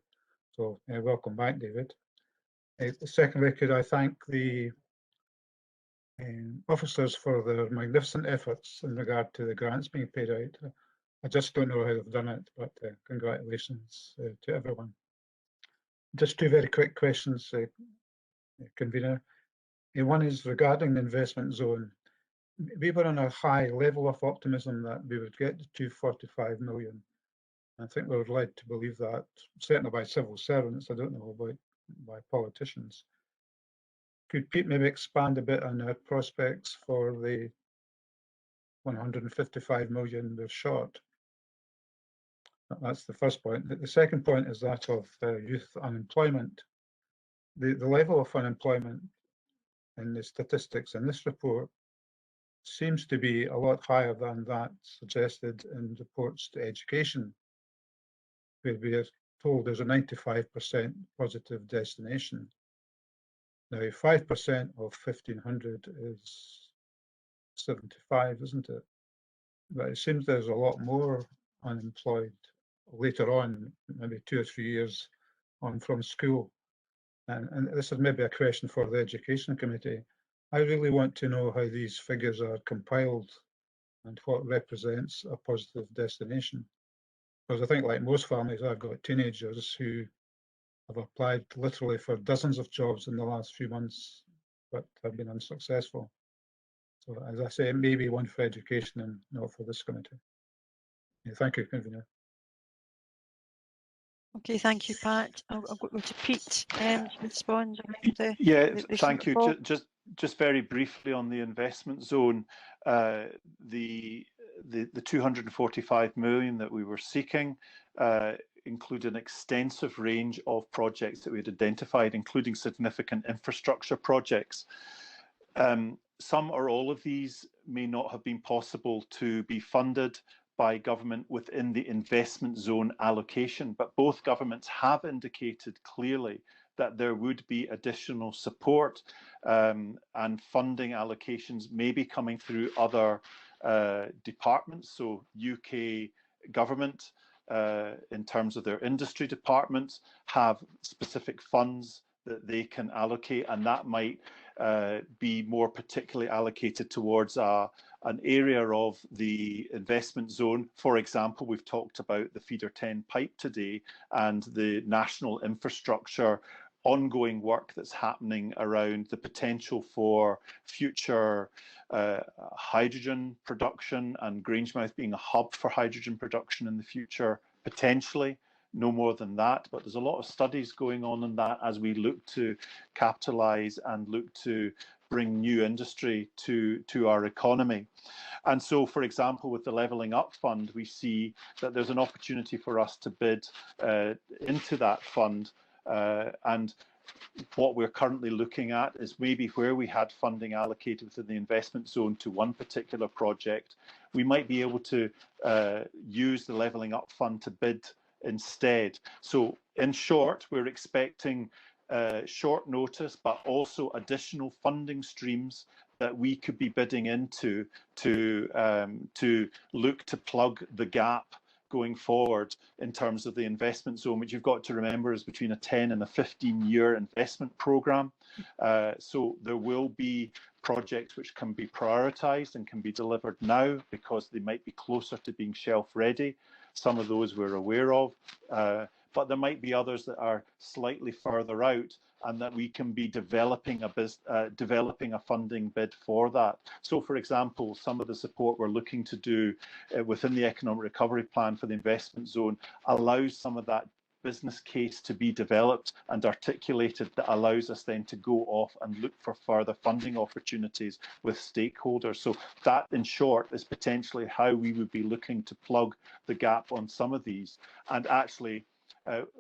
So welcome back, David. Secondly, could I thank the officers for their magnificent efforts in regard to the grants being paid out. I just don't know how they've done it, but congratulations to everyone. Just 2 very quick questions, convener. One is regarding the investment zone. We were on a high level of optimism that we would get to 245 million. I think we're led to believe that, certainly by civil servants. I don't know about by politicians. Could Pete maybe expand a bit on our prospects for the 155 million we're short? That's the first point. The second point is that of youth unemployment. The level of unemployment in the statistics in this report seems to be a lot higher than that suggested in reports to education, where we are told there's a 95% positive destination. Now, 5% of 1,500 is 75, isn't it? But it seems there's a lot more unemployed later on, maybe 2 or 3 years on from school. And this is maybe a question for the Education Committee. I really want to know how these figures are compiled and what represents a positive destination. Because I think, like most families, I've got teenagers who have applied literally for dozens of jobs in the last few months, but have been unsuccessful. So, as I say, maybe one for education and not for this committee. Yeah, thank you, Convener. Okay, thank you, Pat. I'll go to Pete to respond. Yeah, thank you. Just very briefly on the investment zone, the 245 million that we were seeking include an extensive range of projects that we had identified, including significant infrastructure projects. Some or all of these may not have been possible to be funded by government within the investment zone allocation, but both governments have indicated clearly that there would be additional support and funding allocations may be coming through other departments. So UK government, in terms of their industry departments, have specific funds that they can allocate, and that might be more particularly allocated towards an area of the investment zone. For example, we've talked about the Feeder 10 pipe today and the national infrastructure ongoing work that's happening around the potential for future hydrogen production, and Grangemouth being a hub for hydrogen production in the future, potentially. No more than that, but there's a lot of studies going on in that as we look to capitalise and look to bring new industry to our economy. And so, for example, with the Levelling Up Fund, we see that there's an opportunity for us to bid into that fund. And what we're currently looking at is maybe where we had funding allocated within the investment zone to one particular project, we might be able to use the Levelling Up Fund to bid instead. So in short, we're expecting short notice, but also additional funding streams that we could be bidding into to look to plug the gap going forward in terms of the investment zone, which you've got to remember is between a 10 and a 15-year investment programme. So there will be projects which can be prioritised and can be delivered now because they might be closer to being shelf ready. Some of those we're aware of, but there might be others that are slightly further out and that we can be developing a funding bid for that. So, for example, some of the support we're looking to do within the economic recovery plan for the investment zone allows some of that business case to be developed and articulated that allows us then to go off and look for further funding opportunities with stakeholders. So that, in short, is potentially how we would be looking to plug the gap on some of these. And actually,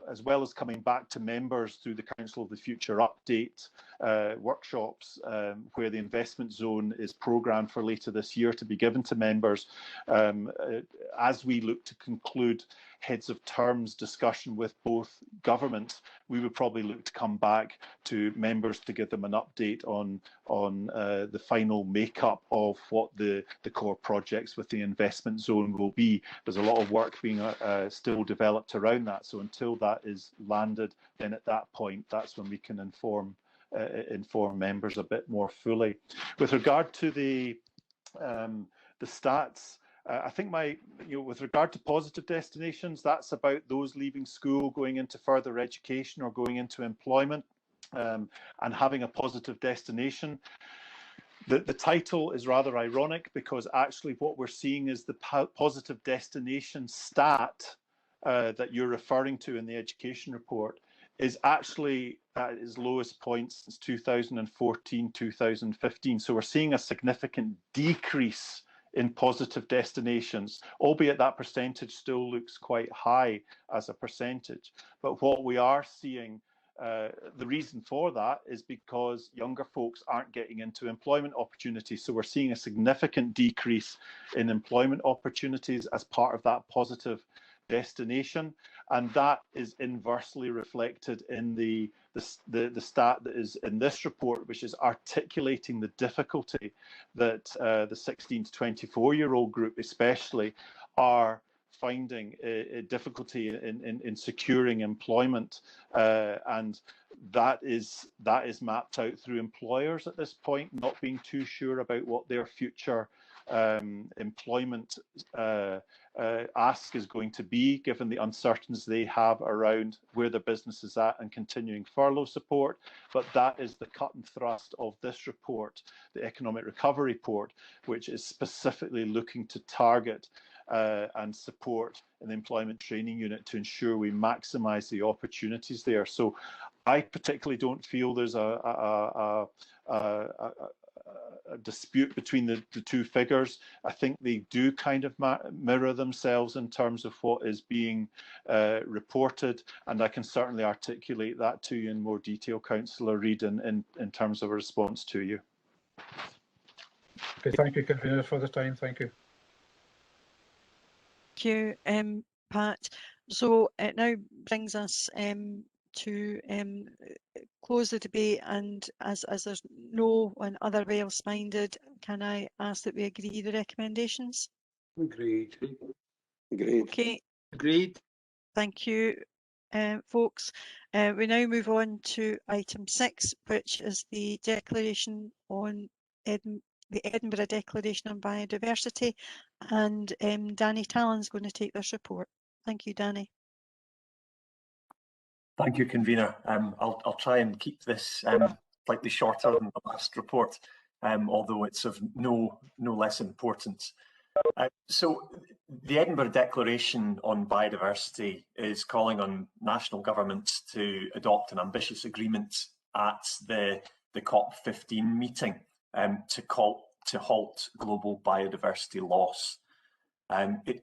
as well as coming back to members through the Council of the Future update workshops, where the investment zone is programmed for later this year to be given to members, as we look to conclude heads of terms discussion with both governments, we would probably look to come back to members to give them an update on the final makeup of what the core projects with the investment zone will be. There's a lot of work being still developed around that, so until that is landed, then at that point, that's when we can inform members a bit more fully. With regard to the stats, I think with regard to positive destinations, that's about those leaving school, going into further education or going into employment, and having a positive destination. The title is rather ironic because actually what we're seeing is the positive destination stat that you're referring to in the education report is actually at its lowest point since 2014, 2015. So we're seeing a significant decrease in positive destinations, albeit that percentage still looks quite high as a percentage. But what we are seeing, the reason for that is because younger folks aren't getting into employment opportunities. So we're seeing a significant decrease in employment opportunities as part of that positive destination, and that is inversely reflected in the stat that is in this report, which is articulating the difficulty that the 16 to 24-year-old group especially are finding a difficulty in securing employment, and that is mapped out through employers at this point, not being too sure about what their future employment ask is going to be, given the uncertainties they have around where the business is at and continuing furlough support. But that is the cut and thrust of this report, the Economic Recovery Report, which is specifically looking to target and support an employment training unit to ensure we maximise the opportunities there. So I particularly don't feel there's a dispute between the two figures. I think they do kind of mirror themselves in terms of what is being reported, and I can certainly articulate that to you in more detail, Councillor Reid, in terms of a response to you. Okay, thank you, Convener, for the time. Thank you. Thank you, Pat. So it now brings us to close the debate, and as there's no one other way else minded, can I ask that we agree the recommendations? Agreed. Agreed. Okay. Agreed. Thank you, folks. We now move on to item 6, which is the declaration on the Edinburgh Declaration on Biodiversity, and Danny Talon's going to take this report. Thank you, Danny. Thank you, Convener. I'll try and keep this slightly shorter than the last report, although it's of no less importance. So the Edinburgh Declaration on Biodiversity is calling on national governments to adopt an ambitious agreement at the COP15 meeting to halt global biodiversity loss.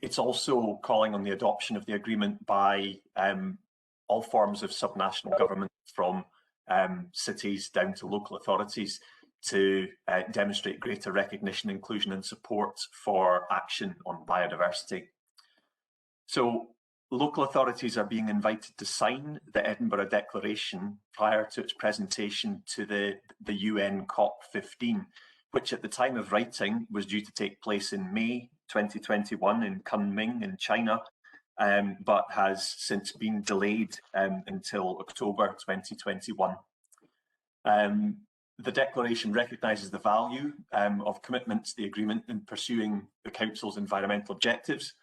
It's also calling on the adoption of the agreement by all forms of subnational government, from cities down to local authorities, to demonstrate greater recognition, inclusion and support for action on biodiversity. So local authorities are being invited to sign the Edinburgh Declaration prior to its presentation to the UN COP15, which at the time of writing was due to take place in May 2021 in Kunming in China, but has since been delayed until October 2021. The declaration recognises the value of commitment to the agreement in pursuing the Council's environmental objectives,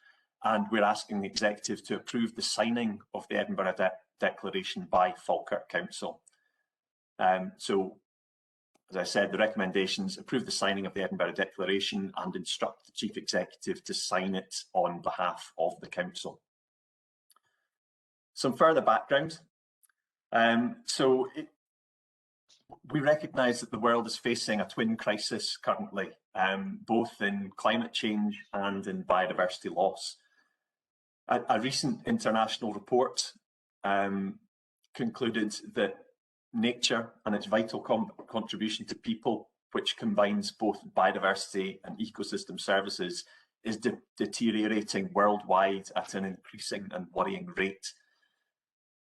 and we're asking the Executive to approve the signing of the Edinburgh Declaration by Falkirk Council. So, as I said, the recommendations: approve the signing of the Edinburgh Declaration and instruct the Chief Executive to sign it on behalf of the Council. Some further background. We recognise that the world is facing a twin crisis currently, both in climate change and in biodiversity loss. A recent international report concluded that nature and its vital contribution to people, which combines both biodiversity and ecosystem services, is deteriorating worldwide at an increasing and worrying rate.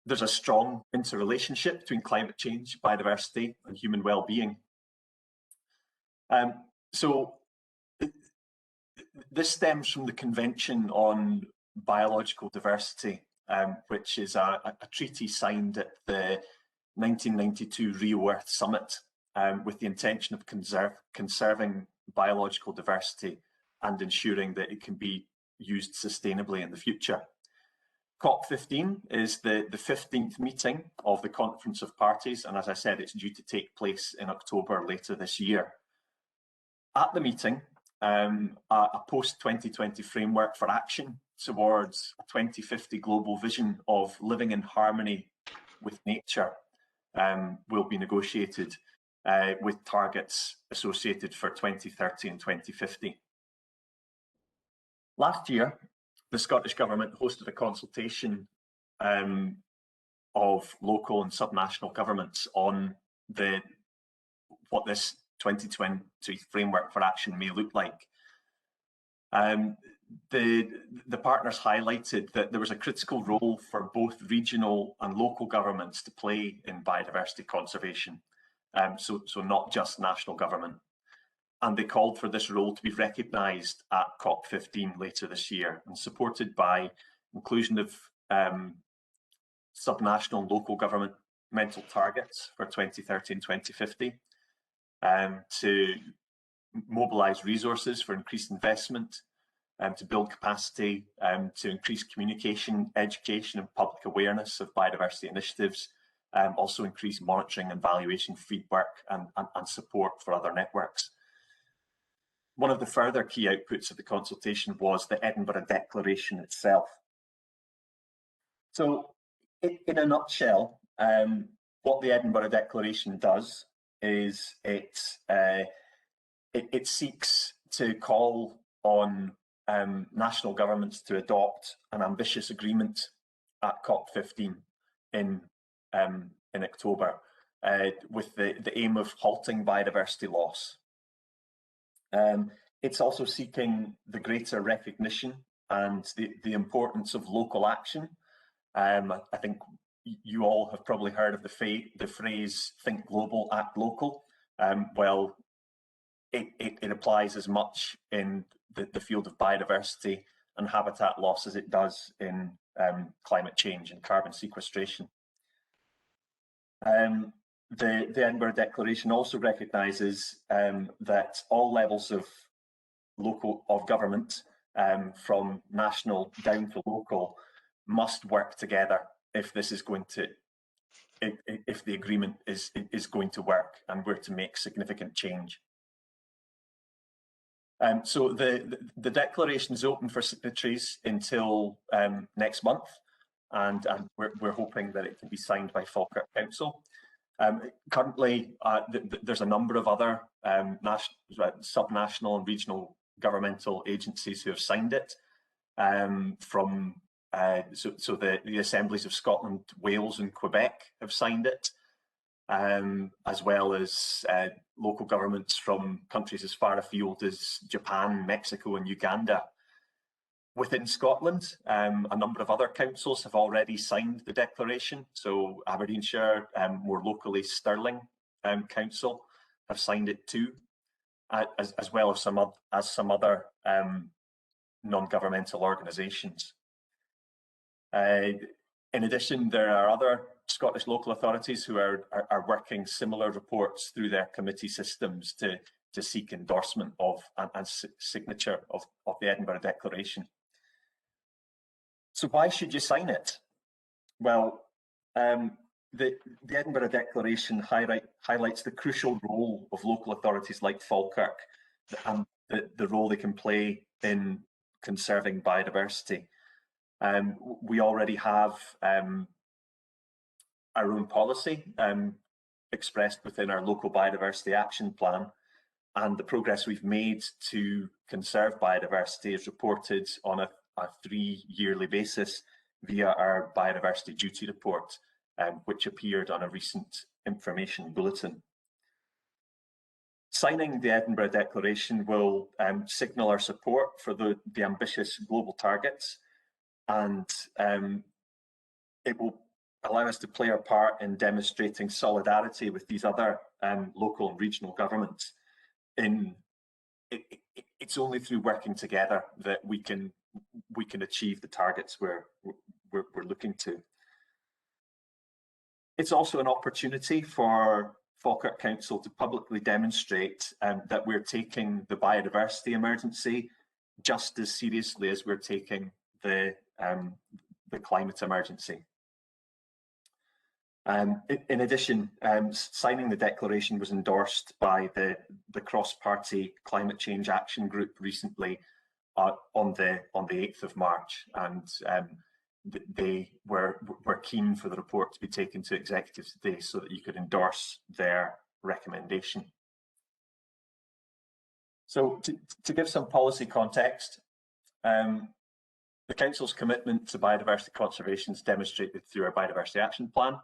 There's a strong interrelationship between climate change, biodiversity and human well-being. So this stems from the Convention on Biological Diversity, which is a treaty signed at the 1992 Rio Earth Summit, with the intention of conserving biological diversity and ensuring that it can be used sustainably in the future. COP15 is the 15th meeting of the Conference of Parties, and as I said, it's due to take place in October later this year. At the meeting, a post-2020 framework for action towards a 2050 global vision of living in harmony with nature will be negotiated with targets associated for 2030 and 2050. Last year, the Scottish Government hosted a consultation of local and subnational governments on what this 2020 framework for action may look like. The partners highlighted that there was a critical role for both regional and local governments to play in biodiversity conservation, so not just national government. And they called for this role to be recognised at COP15 later this year and supported by inclusion of subnational and local governmental targets for 2030 and 2050, to mobilise resources for increased investment, to build capacity, to increase communication, education and public awareness of biodiversity initiatives, also increase monitoring and valuation feedback and support for other networks. One of the further key outputs of the consultation was the Edinburgh Declaration itself. So, in a nutshell, what the Edinburgh Declaration does is it seeks to call on national governments to adopt an ambitious agreement at COP15 in October, with the aim of halting biodiversity loss. It's also seeking the greater recognition and the importance of local action. I think you all have probably heard of the phrase "think global, act local." Well, it applies as much in the field of biodiversity and habitat loss as it does in climate change and carbon sequestration. The Edinburgh Declaration also recognises that all levels of government, from national down to local, must work together if this is going to, if the agreement is going to work and we're to make significant change. So the declaration is open for signatories until next month, and we're hoping that it can be signed by Falkirk Council. Currently, there's a number of other subnational and regional governmental agencies who have signed it. So the Assemblies of Scotland, Wales and Quebec have signed it, as well as local governments from countries as far afield as Japan, Mexico and Uganda. Within Scotland, a number of other councils have already signed the declaration. So Aberdeenshire, more locally Stirling Council, have signed it too, as well as some other non-governmental organisations. In addition, there are other Scottish local authorities who are working similar reports through their committee systems to seek endorsement of and signature of the Edinburgh Declaration. So why should you sign it? Well, the Edinburgh Declaration highlights the crucial role of local authorities like Falkirk and the role they can play in conserving biodiversity. We already have our own policy expressed within our local biodiversity action plan, and the progress we've made to conserve biodiversity is reported on a 3-yearly basis via our biodiversity duty report, which appeared on a recent information bulletin. Signing the Edinburgh Declaration will signal our support for the ambitious global targets, and it will allow us to play our part in demonstrating solidarity with these other local and regional governments. It's only through working together that we can achieve the targets we're looking to. It's also an opportunity for Falkirk Council to publicly demonstrate that we're taking the biodiversity emergency just as seriously as we're taking the climate emergency. In addition, signing the declaration was endorsed by the cross-party Climate Change Action Group recently on the 8th of March, and they were keen for the report to be taken to executive today so that you could endorse their recommendation. So to give some policy context, the Council's commitment to biodiversity conservation is demonstrated through our Biodiversity Action Plan.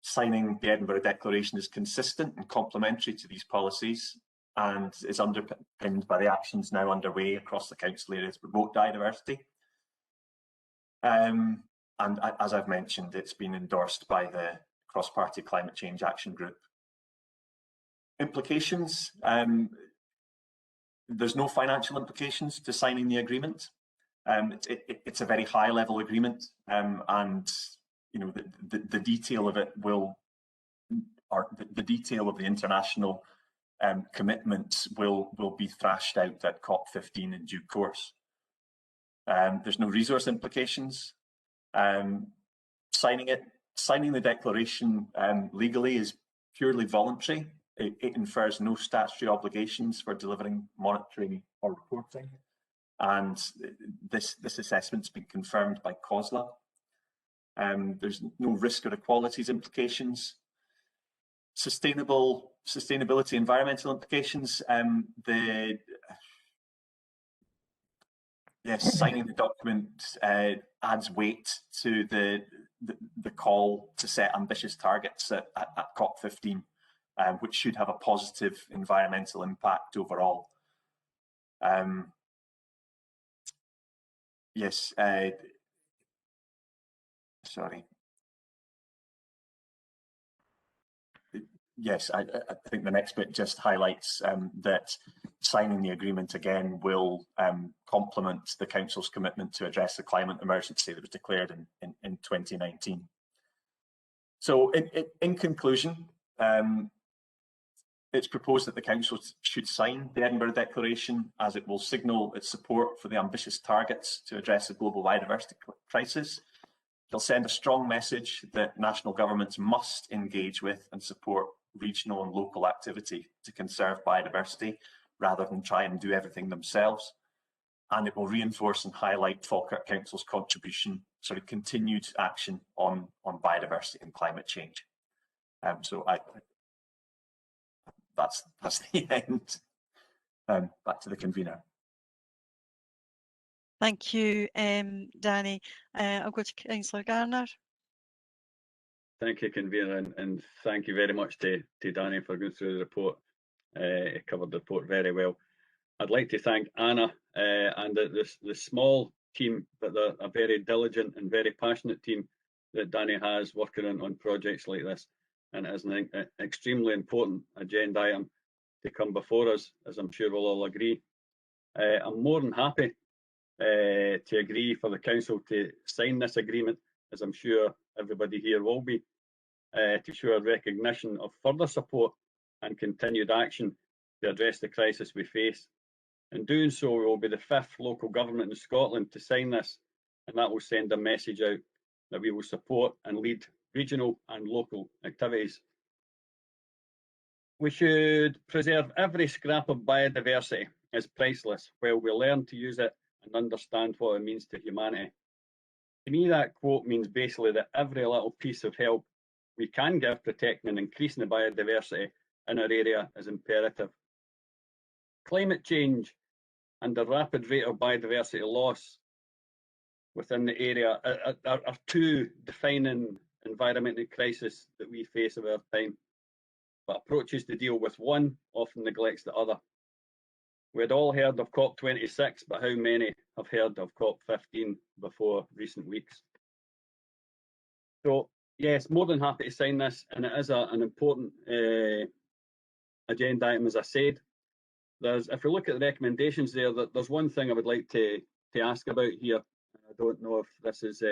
Signing the Edinburgh Declaration is consistent and complementary to these policies and is underpinned by the actions now underway across the Council area to promote biodiversity. And as I've mentioned, it's been endorsed by the Cross-Party Climate Change Action Group. Implications, there's no financial implications to signing the agreement. It's a very high-level agreement, and you know the detail of it the detail of the international commitments will be thrashed out at COP15 in due course. There's no resource implications. Signing the declaration legally is purely voluntary. It infers no statutory obligations for delivering monitoring or reporting, and this assessment's been confirmed by COSLA. There's no risk or equalities implications. Sustainability, environmental implications. Signing the document adds weight to the call to set ambitious targets at COP15. Which should have a positive environmental impact overall. Sorry. Yes, I think the next bit just highlights that signing the agreement again will complement the Council's commitment to address the climate emergency that was declared in 2019. So in conclusion, it's proposed that the Council should sign the Edinburgh Declaration, as it will signal its support for the ambitious targets to address the global biodiversity crisis. It'll send a strong message that national governments must engage with and support regional and local activity to conserve biodiversity, rather than try and do everything themselves. And it will reinforce and highlight Falkirk Council's continued action on biodiversity and climate change. So that's the end. Back to the convener. Thank you, Danny. I'll go to Councillor Garner. Thank you, convener, and thank you very much to Danny for going through the report. He covered the report very well. I'd like to thank Anna and the small team, but a very diligent and very passionate team that Danny has working on projects like this. And it is an extremely important agenda item to come before us, as I'm sure we'll all agree. I'm more than happy to agree for the Council to sign this agreement, as I'm sure everybody here will be, to show a recognition of further support and continued action to address the crisis we face. In doing so, we will be the 5th local government in Scotland to sign this, and that will send a message out that we will support and lead regional and local activities. We should preserve every scrap of biodiversity as priceless, while we learn to use it and understand what it means to humanity. To me, that quote means basically that every little piece of help we can give protecting and increasing the biodiversity in our area is imperative. Climate change and the rapid rate of biodiversity loss within the area are two defining environmental crises that we face of our time, but approaches to deal with one often neglects the other. We had all heard of COP26, but how many have heard of COP15 before recent weeks? So yes, more than happy to sign this, and it is an important agenda item, as I said. If we look at the recommendations there, there's one thing I would like to ask about here. I don't know if this is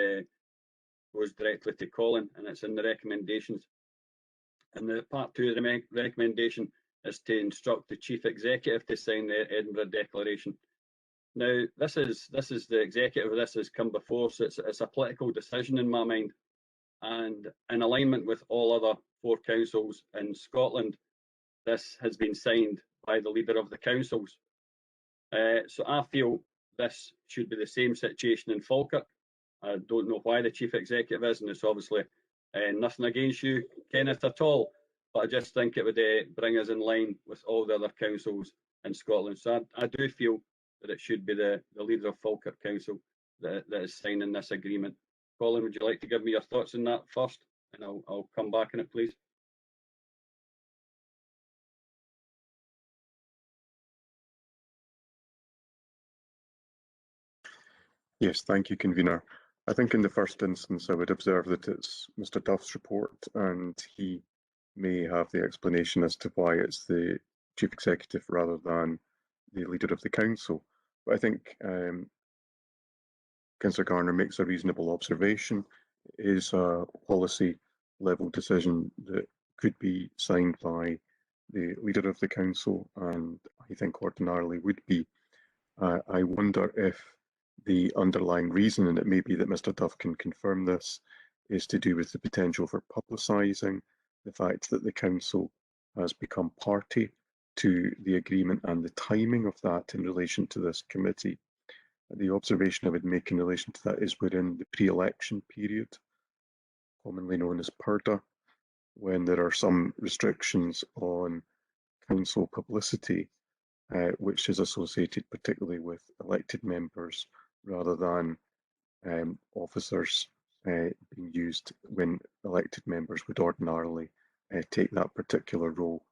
goes directly to Colin, and it's in the recommendations. And the part 2 of the recommendation is to instruct the Chief Executive to sign the Edinburgh Declaration. Now, this is the executive. This has come before, so it's a political decision in my mind, and in alignment with all other 4 councils in Scotland, this has been signed by the leader of the councils. So I feel this should be the same situation in Falkirk. I don't know why the Chief Executive is, and it's obviously nothing against you, Kenneth, at all, but I just think it would bring us in line with all the other councils in Scotland. So I do feel that it should be the leader of Falkirk Council that is signing this agreement. Colin, would you like to give me your thoughts on that first? And I'll come back on it, please. Yes, thank you, Convener. I think in the first instance, I would observe that it's Mr. Duff's report, and he may have the explanation as to why it's the Chief Executive rather than the Leader of the Council. But I think Councillor Garner makes a reasonable observation. It is a policy level decision that could be signed by the Leader of the Council, and I think ordinarily would be. I wonder if the underlying reason, and it may be that Mr. Duff can confirm this, is to do with the potential for publicising the fact that the Council has become party to the agreement and the timing of that in relation to this committee. The observation I would make in relation to that is within the pre-election period, commonly known as PERDA, when there are some restrictions on council publicity, which is associated particularly with elected members rather than officers being used when elected members would ordinarily take that particular role.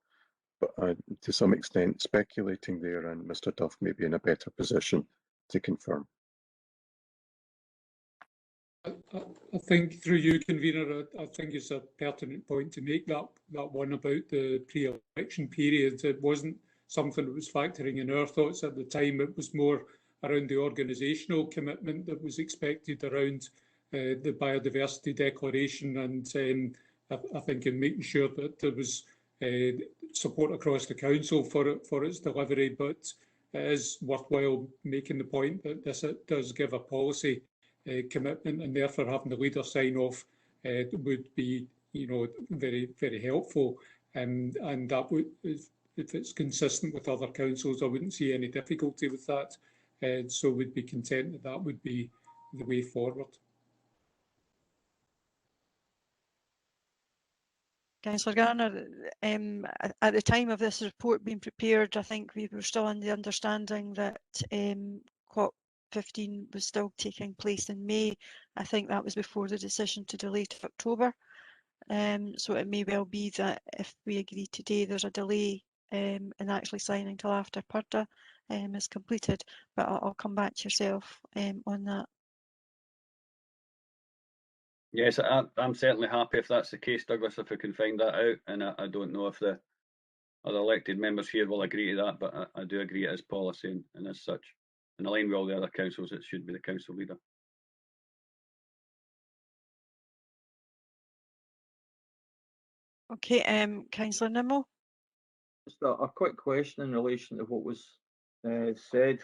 But to some extent speculating there, and Mr. Duff may be in a better position to confirm. I think through you, Convener, I think it's a pertinent point to make, that one about the pre-election period. It wasn't something that was factoring in our thoughts at the time. It was more around the organisational commitment that was expected around the biodiversity declaration, and I think in making sure that there was support across the council for its delivery. But it is worthwhile making the point that this does give a policy commitment, and therefore having the leader sign off would be, very, very helpful. And that would, if it's consistent with other councils, I wouldn't see any difficulty with that. So we'd be content that that would be the way forward. Councillor Garner, at the time of this report being prepared, I think we were still on the understanding that COP15 was still taking place in May. I think that was before the decision to delay to October. So it may well be that if we agree today, there's a delay in actually signing till after PERDA is completed. But I'll come back to yourself on that. Yes, I'm certainly happy if that's the case, Douglas, if we can find that out. And I don't know if the other elected members here will agree to that, but I do agree it is policy and as such. In line with all the other councils, it should be the council leader. Okay, Councillor Nimmo. Just a quick question in relation to what was said.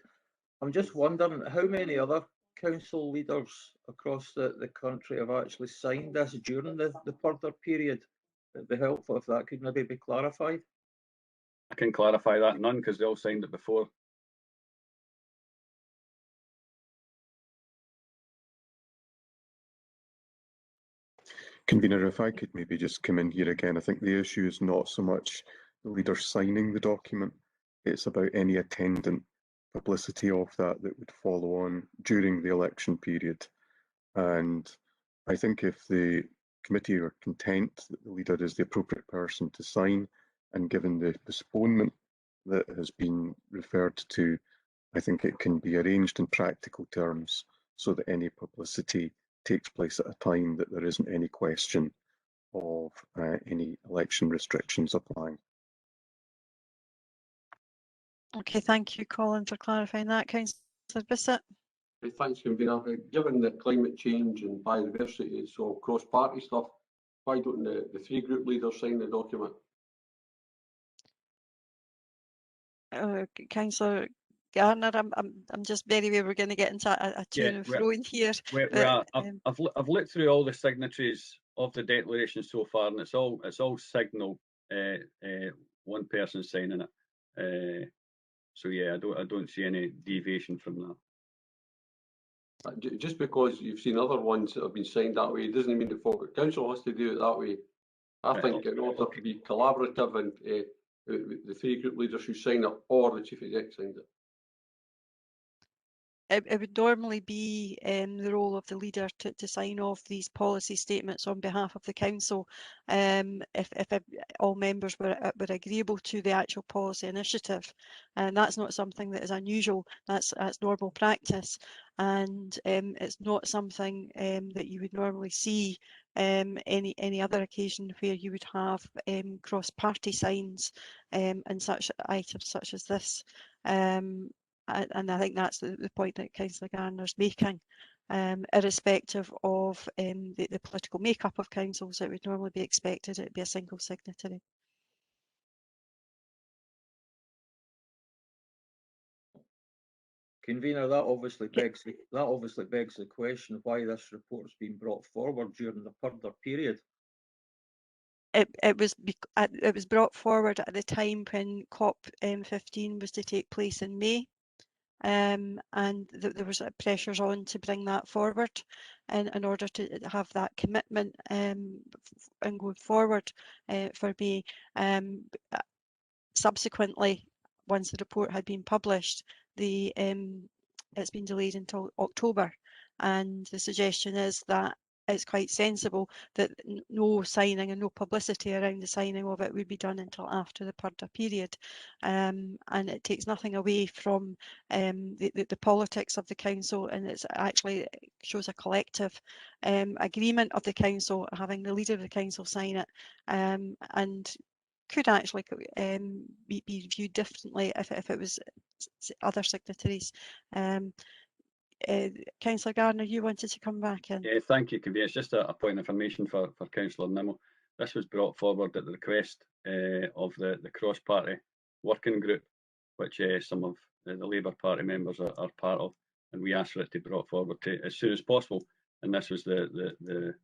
I'm just wondering how many other council leaders across the country have actually signed this during the PERDA period. It'd be helpful if that could maybe be clarified. I can clarify that, none, because they all signed it before. Convener, if I could maybe just come in here again, I think the issue is not so much the leader signing the document, it's about any attendant publicity of that would follow on during the election period. And I think if the committee are content that the leader is the appropriate person to sign, and given the postponement that has been referred to, I think it can be arranged in practical terms so that any publicity takes place at a time that there isn't any question of any election restrictions applying. Okay, thank you, Colin, for clarifying that. Councillor Bissett. Thanks, Convener. Given the climate change and biodiversity, it's all cross-party stuff, why don't the three group leaders sign the document? Councillor Garner, I'm just very aware we're going to get into a to and fro in here. I've looked through all the signatories of the declaration so far, and it's all signal one person signing it. So yeah, I don't see any deviation from that. Just because you've seen other ones that have been signed that way doesn't mean the Falkirk Council has to do it that way. I Right, think in order to be collaborative and the three group leaders who sign it or the chief exec signed it. It would normally be the role of the leader to sign off these policy statements on behalf of the council if all members were agreeable to the actual policy initiative, and that's not something that is unusual. That's normal practice, and it's not something that you would normally see any other occasion where you would have cross-party signs and such items such as this. And I think that's the point that Councillor Garner's making. Irrespective of the political makeup of councils, it would normally be expected it would be a single signatory. Convener, that obviously begs the question why this report has been brought forward during the further period. It was brought forward at the time when COP15 was to take place in May. And there was pressures on to bring that forward in order to have that commitment and going forward for me. Subsequently, once the report had been published, it's been delayed until October, and the suggestion is that it's quite sensible that no signing and no publicity around the signing of it would be done until after the Purdah period, and it takes nothing away from the politics of the council, and it actually shows a collective agreement of the council, having the leader of the council sign it, and could actually be viewed differently if it was other signatories. Councillor Garner, you wanted to come back in. Yeah, thank you, Convener. It's just a point of information for Councillor Nimmo. This was brought forward at the request of the cross-party working group, which some of the Labour Party members are part of, and we asked for it to be brought forward as soon as possible, and this was the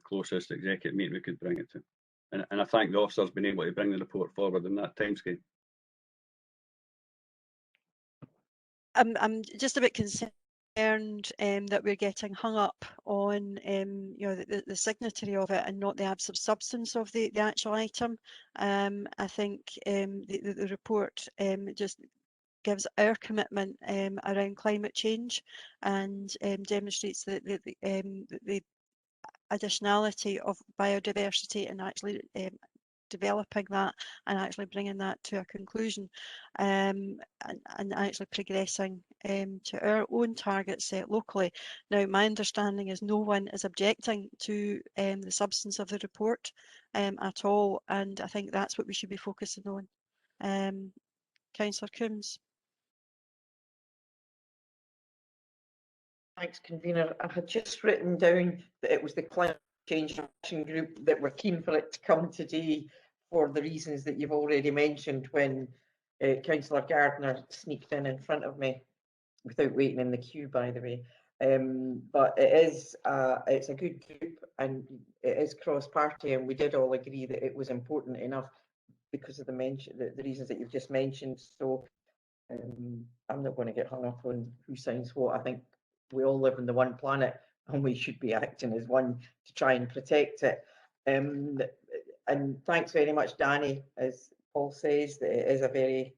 closest executive meeting we could bring it to. And I thank the officers being able to bring the report forward in that timescale. I'm just a bit concerned that we're getting hung up on the signatory of it and not the absolute substance of the actual item. I think the report just gives our commitment around climate change and demonstrates the additionality of biodiversity and actually developing that and actually bringing that to a conclusion, and actually progressing to our own targets set locally. Now, my understanding is no one is objecting to the substance of the report at all, and I think that's what we should be focusing on. Councillor Coombs. Thanks, Convener. I had just written down that it was the Climate Change Action Group that were keen for it to come today for the reasons that you've already mentioned when Councillor Gardner sneaked in front of me without waiting in the queue, by the way. But it's a good group and it is cross-party, and we did all agree that it was important enough because of the reasons that you've just mentioned. So I'm not going to get hung up on who signs what. I think we all live on the one planet and we should be acting as one to try and protect it. And thanks very much, Danny. As Paul says, that it is a very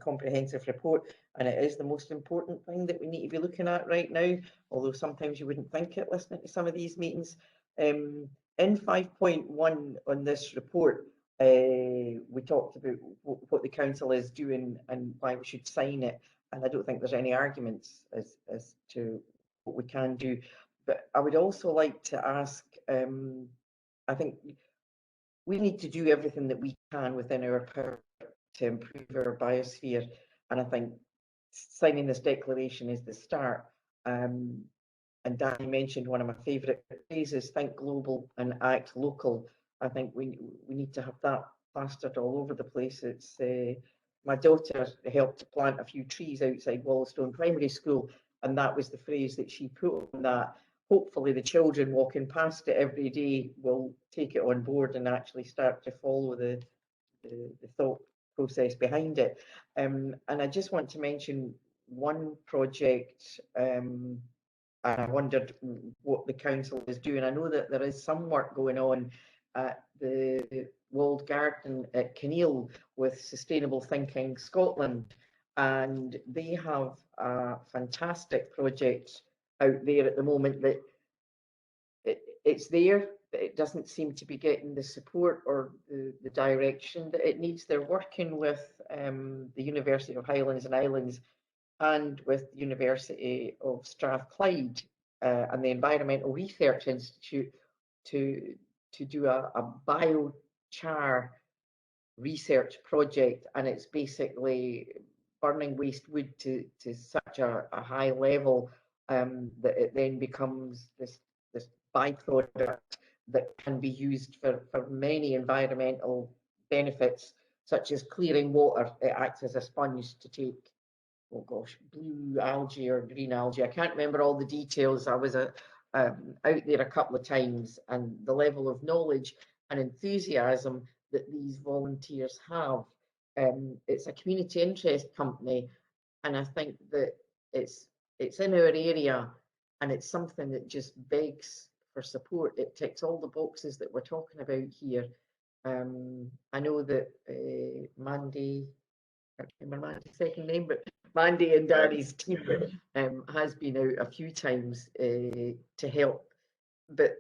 comprehensive report, and it is the most important thing that we need to be looking at right now, although sometimes you wouldn't think it listening to some of these meetings. In 5.1 on this report, we talked about what the council is doing and why we should sign it, and I don't think there's any arguments as to what we can do. But I would also like to ask, I think we need to do everything that we can within our power to improve our biosphere, and I think signing this declaration is the start. And Danny mentioned one of my favourite phrases, think global and act local. I think we need to have that plastered all over the place. It's my daughter helped to plant a few trees outside Wallstone Primary School, and that was the phrase that she put on that. Hopefully the children walking past it every day will take it on board and actually start to follow the thought process behind it. And I just want to mention one project, and I wondered what the council is doing. I know that there is some work going on at the walled garden at Kinneil with Sustainable Thinking Scotland, and they have a fantastic project out there at the moment that it's there, but it doesn't seem to be getting the support or the direction that it needs. They're working with the University of Highlands and Islands and with the University of Strathclyde and the Environmental Research Institute to do a biochar research project, and it's basically burning waste wood to such a high level that it then becomes this byproduct that can be used for many environmental benefits, such as clearing water. It acts as a sponge to take, oh gosh, blue algae or green algae. I can't remember all the details. I was out there a couple of times, and the level of knowledge and enthusiasm that these volunteers have. It's a community interest company, and I think that it's in our area, and it's something that just begs for support. It ticks all the boxes that we're talking about here. I know that Mandy, I can't remember Mandy's second name, but Mandy and Danny's team has been out a few times to help. But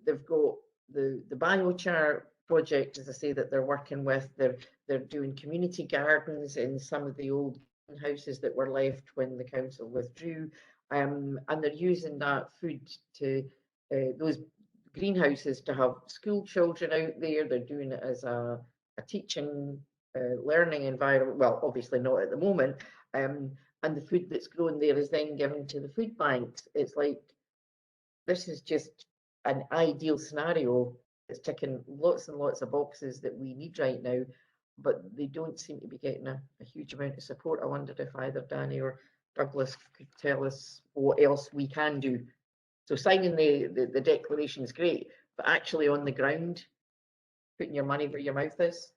they've got the biochar project, as I say, that they're working with. They're doing community gardens in some of the old houses that were left when the council withdrew, and they're using that food to those greenhouses to have school children out there. They're doing it as a teaching learning environment. Well, obviously not at the moment. And the food that's grown there is then given to the food banks. It's like, this is just an ideal scenario. It's ticking lots and lots of boxes that we need right now, but they don't seem to be getting a huge amount of support. I wondered if either Danny or Douglas could tell us what else we can do. So signing the declaration is great, but actually on the ground, putting your money where your mouth is.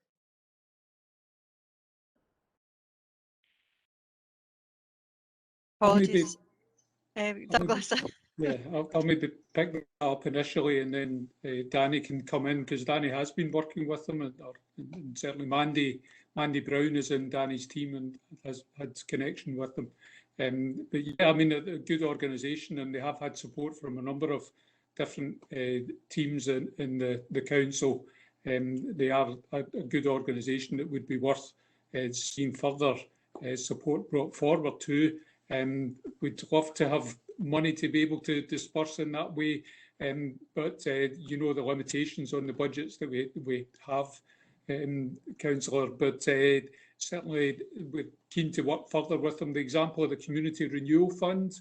Apologies, Douglas. I'll maybe pick that up initially, and then Danny can come in, because Danny has been working with them, and certainly Mandy Brown is in Danny's team and has had connection with them. But yeah, I mean, a good organisation, and they have had support from a number of different teams in the council. They are a good organisation that would be worth seeing further support brought forward to. We'd love to have money to be able to disperse in that way, but you know the limitations on the budgets that we have, Councillor, but certainly we're keen to work further with them. The example of the Community Renewal Fund,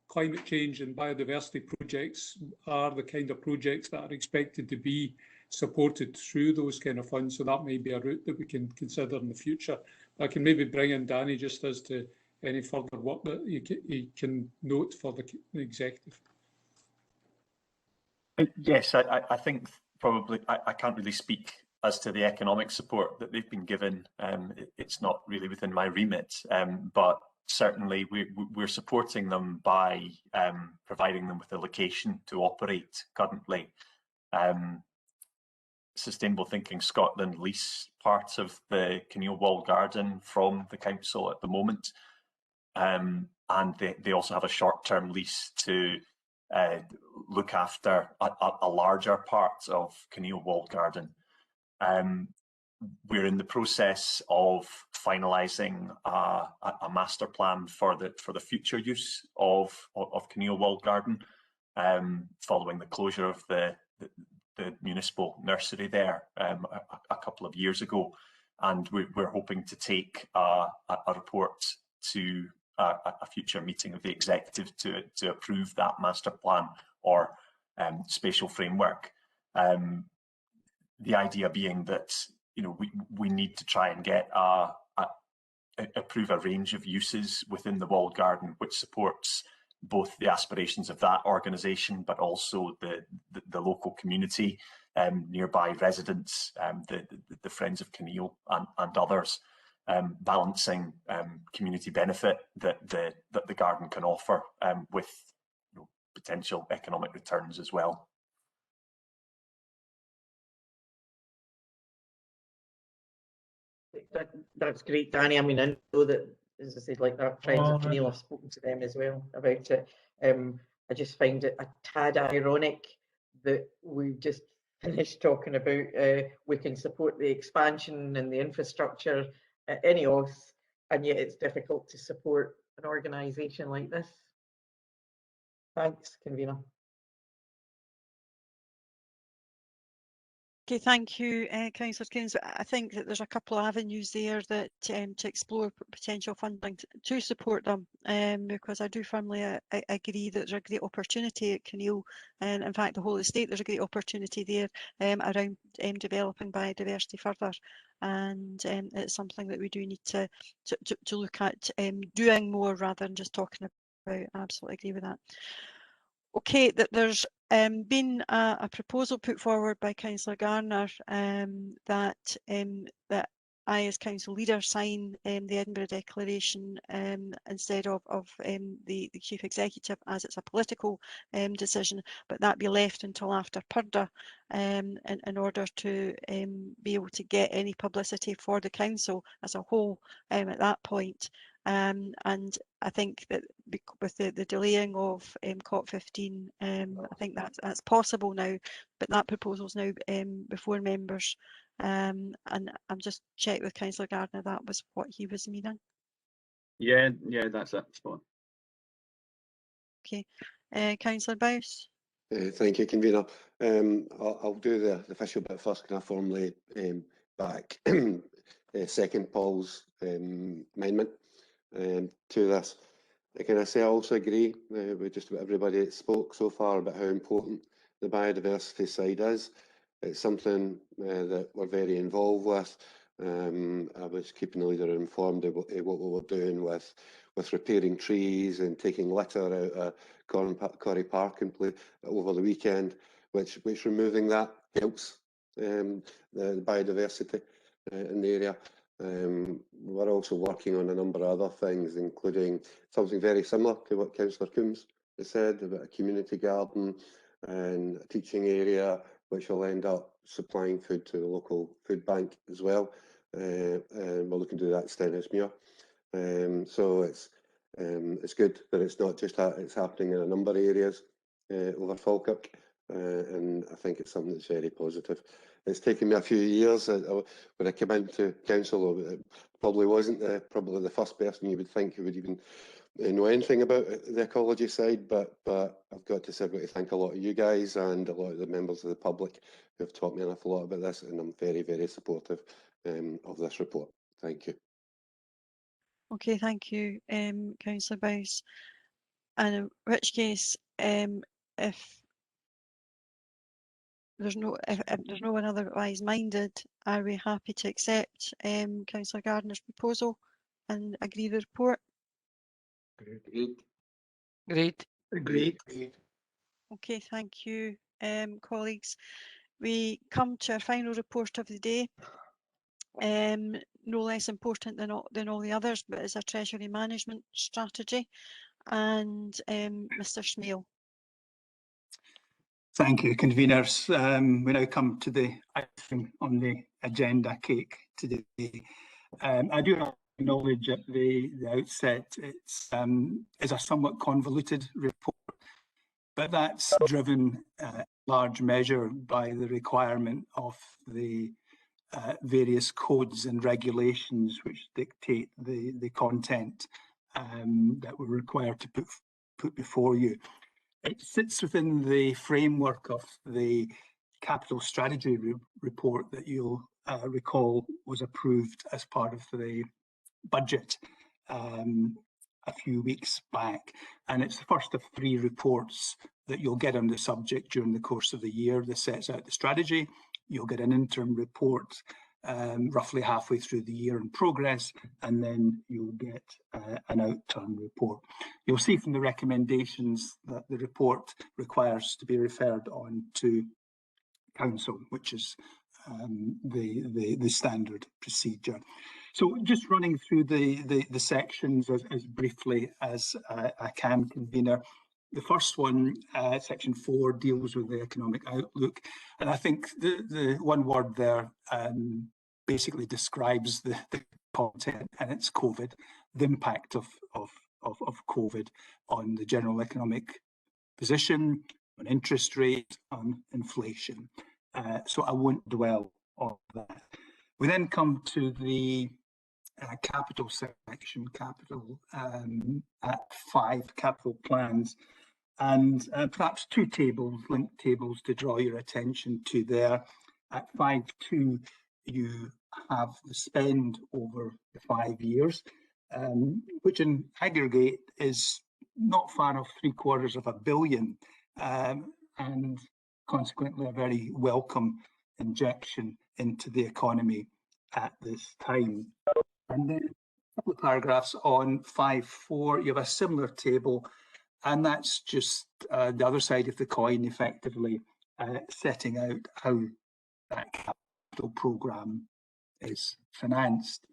climate change and biodiversity projects are the kind of projects that are expected to be supported through those kind of funds, so that may be a route that we can consider in the future. I can maybe bring in Danny just as to any further work that you can note for the executive. Yes, I think probably I can't really speak as to the economic support that they've been given. It's not really within my remit, but certainly we're supporting them by providing them with a location to operate currently. Sustainable Thinking Scotland lease parts of the Kinneil Walled Garden from the council at the moment. And they also have a short-term lease to look after a larger part of Kinneil Walled Garden. We're in the process of finalising a master plan for the future use of Kinneil Walled Garden, following the closure of the municipal nursery there a couple of years ago, and we're hoping to take a report to a future meeting of the executive to approve that master plan or spatial framework. The idea being that we need to try and get approve a range of uses within the walled garden which supports both the aspirations of that organisation but also the local community, nearby residents, the Friends of Kinneil and others, balancing community benefit that the garden can offer with potential economic returns as well. That's great, Danny. I mean, I know that, as I said, like that Friends of Kinneil, I've spoken to them as well about it. I just find it a tad ironic that we've just finished talking about we can support the expansion and the infrastructure at INEOS, and yet it's difficult to support an organisation like this. Thanks, convener. Okay, thank you, Councillor Keynes. I think that there's a couple of avenues there that to explore potential funding to support them, because I do firmly agree that there's a great opportunity at Kinneil, and in fact the whole estate, there's a great opportunity there around developing biodiversity further, and it's something that we do need to look at doing more rather than just talking about. I absolutely agree with that. Okay, that there's been a proposal put forward by Councillor Garner that I, as council leader, sign the Edinburgh Declaration instead of the Chief Executive, as it's a political decision, but that be left until after Purdah in order to be able to get any publicity for the council as a whole at that point. And I think that with the delaying of COP15, I think that's possible now, but that proposal is now before members, and I'm just checked with Councillor Gardner that was what he was meaning. Yeah, that's it. Spot. Okay, Councillor Bowes. Thank you, convener. I'll do the official bit first. Can I formally back second Paul's amendment to this? Can I say I also agree with just about everybody that spoke so far about how important the biodiversity side is. It's something that we're very involved with. I was keeping the leader informed of what we were doing with repairing trees and taking litter out of Corrie Park and play over the weekend, which removing that helps the biodiversity in the area. We're also working on a number of other things, including something very similar to what Councillor Coombs has said about a community garden and a teaching area, which will end up supplying food to the local food bank as well. And we're looking to do that at Stenhousemuir. So it's good that it's not just that, it's happening in a number of areas over Falkirk, and I think it's something that's very positive. It's taken me a few years. When I came into council, I probably wasn't probably the first person you would think who would even know anything about the ecology side, but I've got to say I've got to thank a lot of you guys and a lot of the members of the public who have taught me an awful lot about this, and I'm very, very supportive of this report. Thank you. Okay, thank you, Councillor Bowes. And in which case, if there's no one otherwise minded, are we happy to accept Councillor Gardner's proposal and agree the report? Agreed. Agreed. Okay, thank you, colleagues. We come to our final report of the day. No less important than all the others, but it's a treasury management strategy. And Mr. Smale. Thank you, conveners. We now come to the item on the agenda, cake, today. I do acknowledge at the outset it's a somewhat convoluted report, but that's driven in large measure by the requirement of the various codes and regulations which dictate the content that we're required to put before you. It sits within the framework of the capital strategy report that you'll recall was approved as part of the budget a few weeks back. And it's the first of 3 reports that you'll get on the subject during the course of the year that sets out the strategy. You'll get an interim report roughly halfway through the year in progress, and then you'll get an outturn report. You'll see from the recommendations that the report requires to be referred on to council, which is the standard procedure. So just running through the sections as briefly as I can, convener. The first one, section 4, deals with the economic outlook, and I think the one word there basically describes the content, and it's COVID, the impact of COVID on the general economic position, on interest rate, on inflation. So I won't dwell on that. We then come to the capital section, capital at 5, capital plans, and perhaps 2 tables, linked tables to draw your attention to there. At 5.2, you have the spend over the 5 years, which in aggregate is not far off £750 million, and consequently a very welcome injection into the economy at this time. And then a couple of paragraphs on 5.4, you have a similar table, and that's just the other side of the coin, effectively setting out how that capital programme is financed.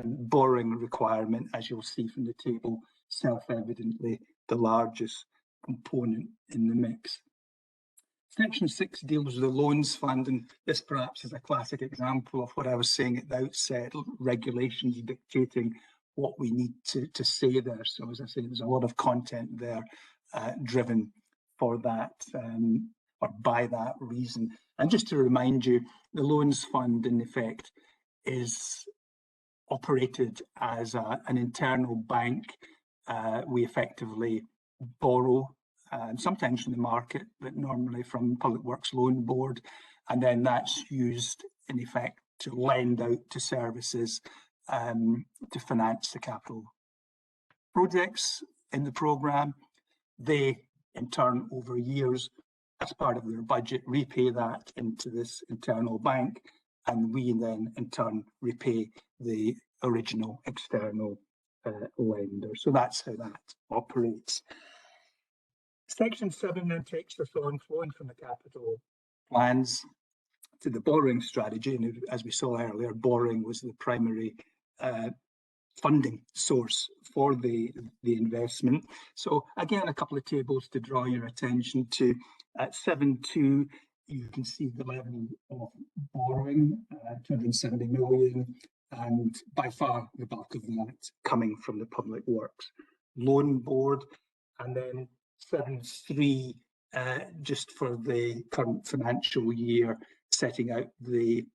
Borrowing requirement, as you'll see from the table, self-evidently the largest component in the mix. Section 6 deals with the loans fund, and this perhaps is a classic example of what I was saying at the outset, regulations dictating what we need to say there. So as I say, there's a lot of content there driven for that or by that reason. And just to remind you, the loans fund in effect is operated as an internal bank. We effectively borrow, sometimes from the market, but normally from Public Works Loan Board, and then that's used in effect to lend out to services to finance the capital projects in the programme. They, in turn, over years, as part of their budget, repay that into this internal bank, and we then, in turn, repay the original external lender. So that's how that operates. Section 7 then takes us on, flowing from the capital plans to the borrowing strategy. And as we saw earlier, borrowing was the primary funding source for the investment. So again, a couple of tables to draw your attention to. At 7.2, you can see the level of borrowing, 270 million, and by far the bulk of that coming from the Public Works Loan Board. And then 7.3, just for the current financial year, setting out the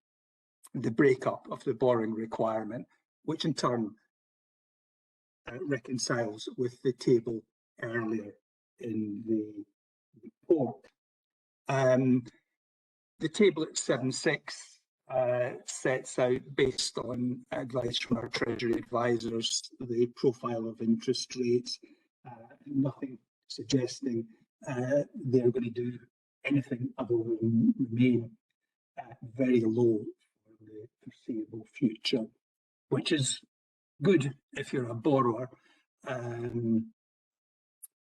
breakup of the borrowing requirement, which in turn reconciles with the table earlier in the report. The table at 7.6 sets out, based on advice from our Treasury advisors, the profile of interest rates. Nothing suggesting they're going to do anything other than remain very low for the foreseeable future, which is good if you're a borrower,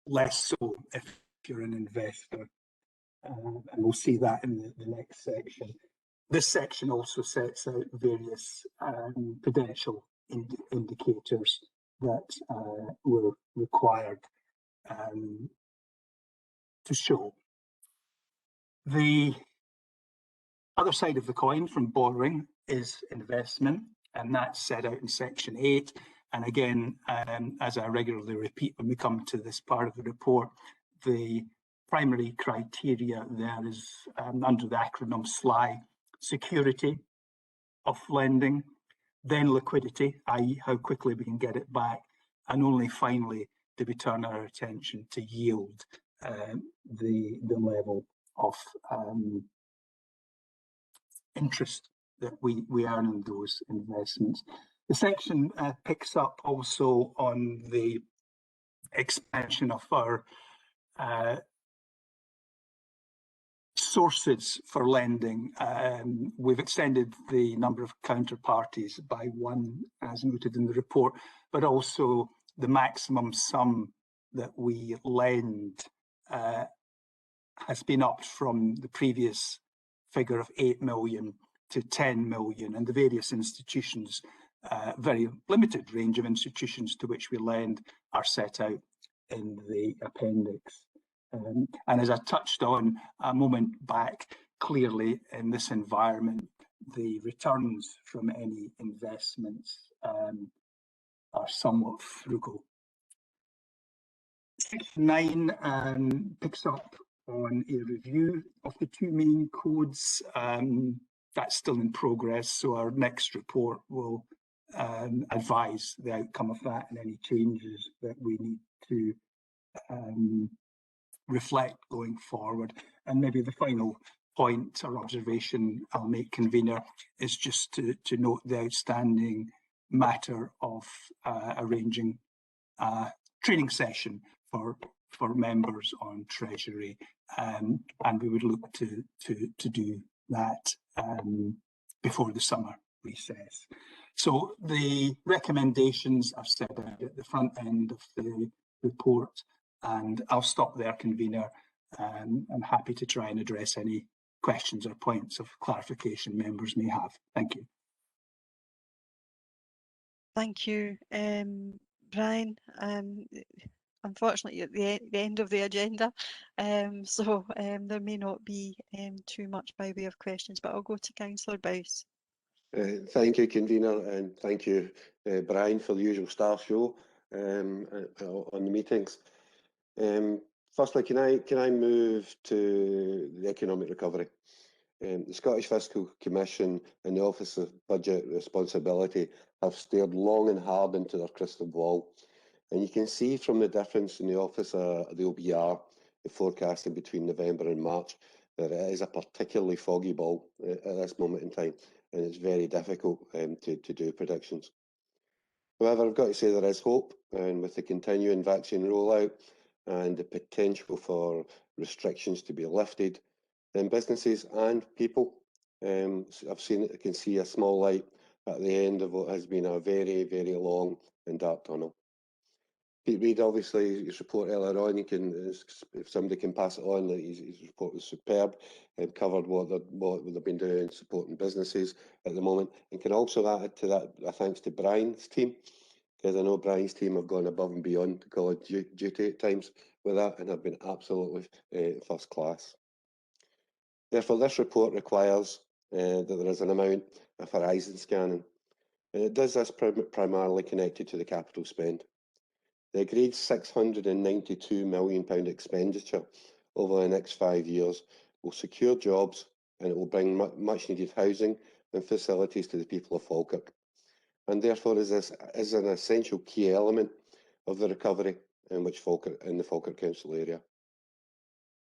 less so if you're an investor. And we'll see that in the next section. This section also sets out various prudential indicators that were required to show. The other side of the coin from borrowing is investment, and that's set out in section 8. And again, as I regularly repeat when we come to this part of the report, the primary criteria there is under the acronym SLI, security of lending, then liquidity, i.e. how quickly we can get it back, and only finally do we turn our attention to yield, the level of interest that we earn on those investments. The section picks up also on the expansion of our sources for lending. We've extended the number of counterparties by 1, as noted in the report, but also the maximum sum that we lend has been upped from the previous figure of 8 million to 10 million, and the various institutions, very limited range of institutions to which we lend, are set out in the appendix. And as I touched on a moment back, clearly in this environment, the returns from any investments are somewhat frugal. Section 9 picks up on a review of the two main codes. That's still in progress, so our next report will advise the outcome of that and any changes that we need to reflect going forward. And maybe the final point or observation I'll make, convener, is just to note the outstanding matter of arranging a training session for members on Treasury, and we would look to do that before the summer recess. So the recommendations are set out at the front end of the report, and I'll stop there, convener. I'm happy to try and address any questions or points of clarification members may have. Thank you. Thank you, Brian. Unfortunately, at the end of the agenda, so there may not be too much by way of questions, but I'll go to Councillor Bowes. Thank you, convener, and thank you, Brian, for the usual star show on the meetings. Firstly, can I move to the economic recovery? The Scottish Fiscal Commission and the Office of Budget Responsibility have stared long and hard into their crystal ball, and you can see from the difference in the Office of the OBR, the forecasting between November and March, that it is a particularly foggy ball at this moment in time, and it's very difficult to do predictions. However, I've got to say there is hope, and with the continuing vaccine rollout and the potential for restrictions to be lifted, then businesses and people can see a small light at the end of what has been a very, very long and dark tunnel. Pete Reid, obviously, his report earlier on, if somebody can pass it on, that his report was superb and covered what they've been doing supporting businesses at the moment, and can also add to that a thanks to Brian's team, because I know Brian's team have gone above and beyond Call of Duty at times with that and have been absolutely first class. Therefore, this report requires that there is an amount of horizon scanning, and it does this primarily connected to the capital spend. The agreed £692 million expenditure over the next 5 years will secure jobs, and it will bring much needed housing and facilities to the people of Falkirk, and therefore is an essential key element of the recovery in the Falkirk Council area.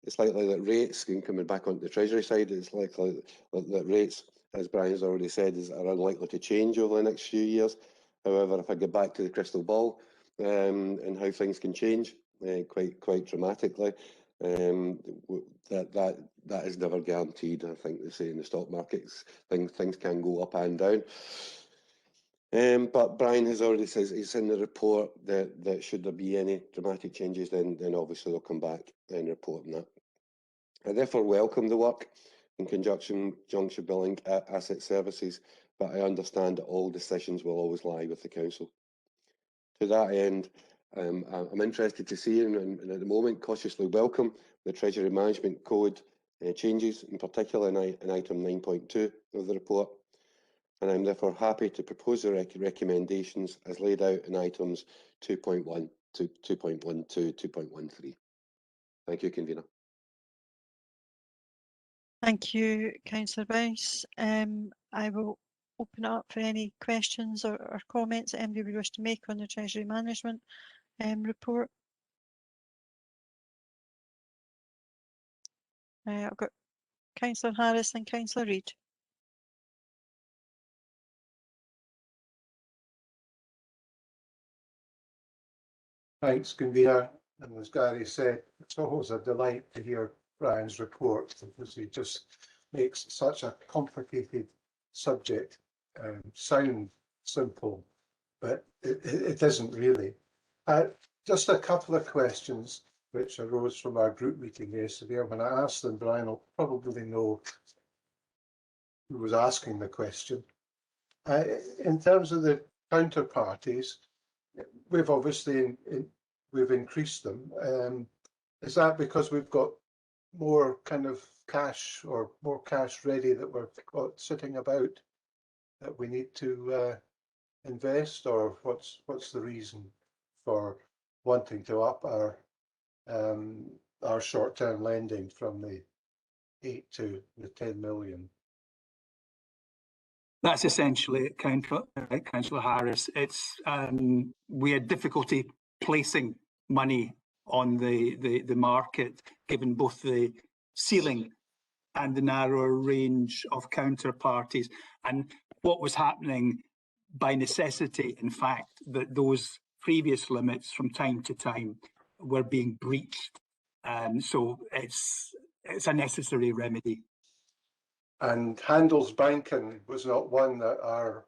It's likely that rates, coming back onto the Treasury side, it's likely that rates, as Brian's already said, are unlikely to change over the next few years. However, if I get back to the crystal ball and how things can change quite dramatically, that is never guaranteed. I think they say in the stock markets, things can go up and down. But Brian has already said it's in the report that should there be any dramatic changes, then obviously they'll come back and report on that. I therefore welcome the work in conjunction with Billing Asset Services, but I understand that all decisions will always lie with the council. To that end, I'm interested to see, and at the moment cautiously welcome, the Treasury Management Code changes, in particular in item 9.2 of the report. And I'm therefore happy to propose the recommendations as laid out in items 2.1 to 2.12, 2.13. Thank you, convener. Thank you, Councillor Bowes. I will open up for any questions or comments that anybody would wish to make on the Treasury Management report. I've got Councillor Harris and Councillor Reid. Thanks, convener. And as Gary said, it's always a delight to hear Brian's report, because he just makes such a complicated subject sound simple, but it isn't really. Just a couple of questions which arose from our group meeting yesterday. When I asked them, Brian will probably know was asking the question. In terms of the counterparties, we've obviously we've increased them. Is that because we've got more kind of cash or more cash ready that we're got sitting about that we need to invest, or what's the reason for wanting to up our short-term lending from the 8 to the 10 million? That's essentially it, Councillor Harris. It's we had difficulty placing money on the market, given both the ceiling and the narrower range of counterparties, and what was happening by necessity, in fact, that those previous limits from time to time were being breached. So it's a necessary remedy. And Handelsbanken was not one that our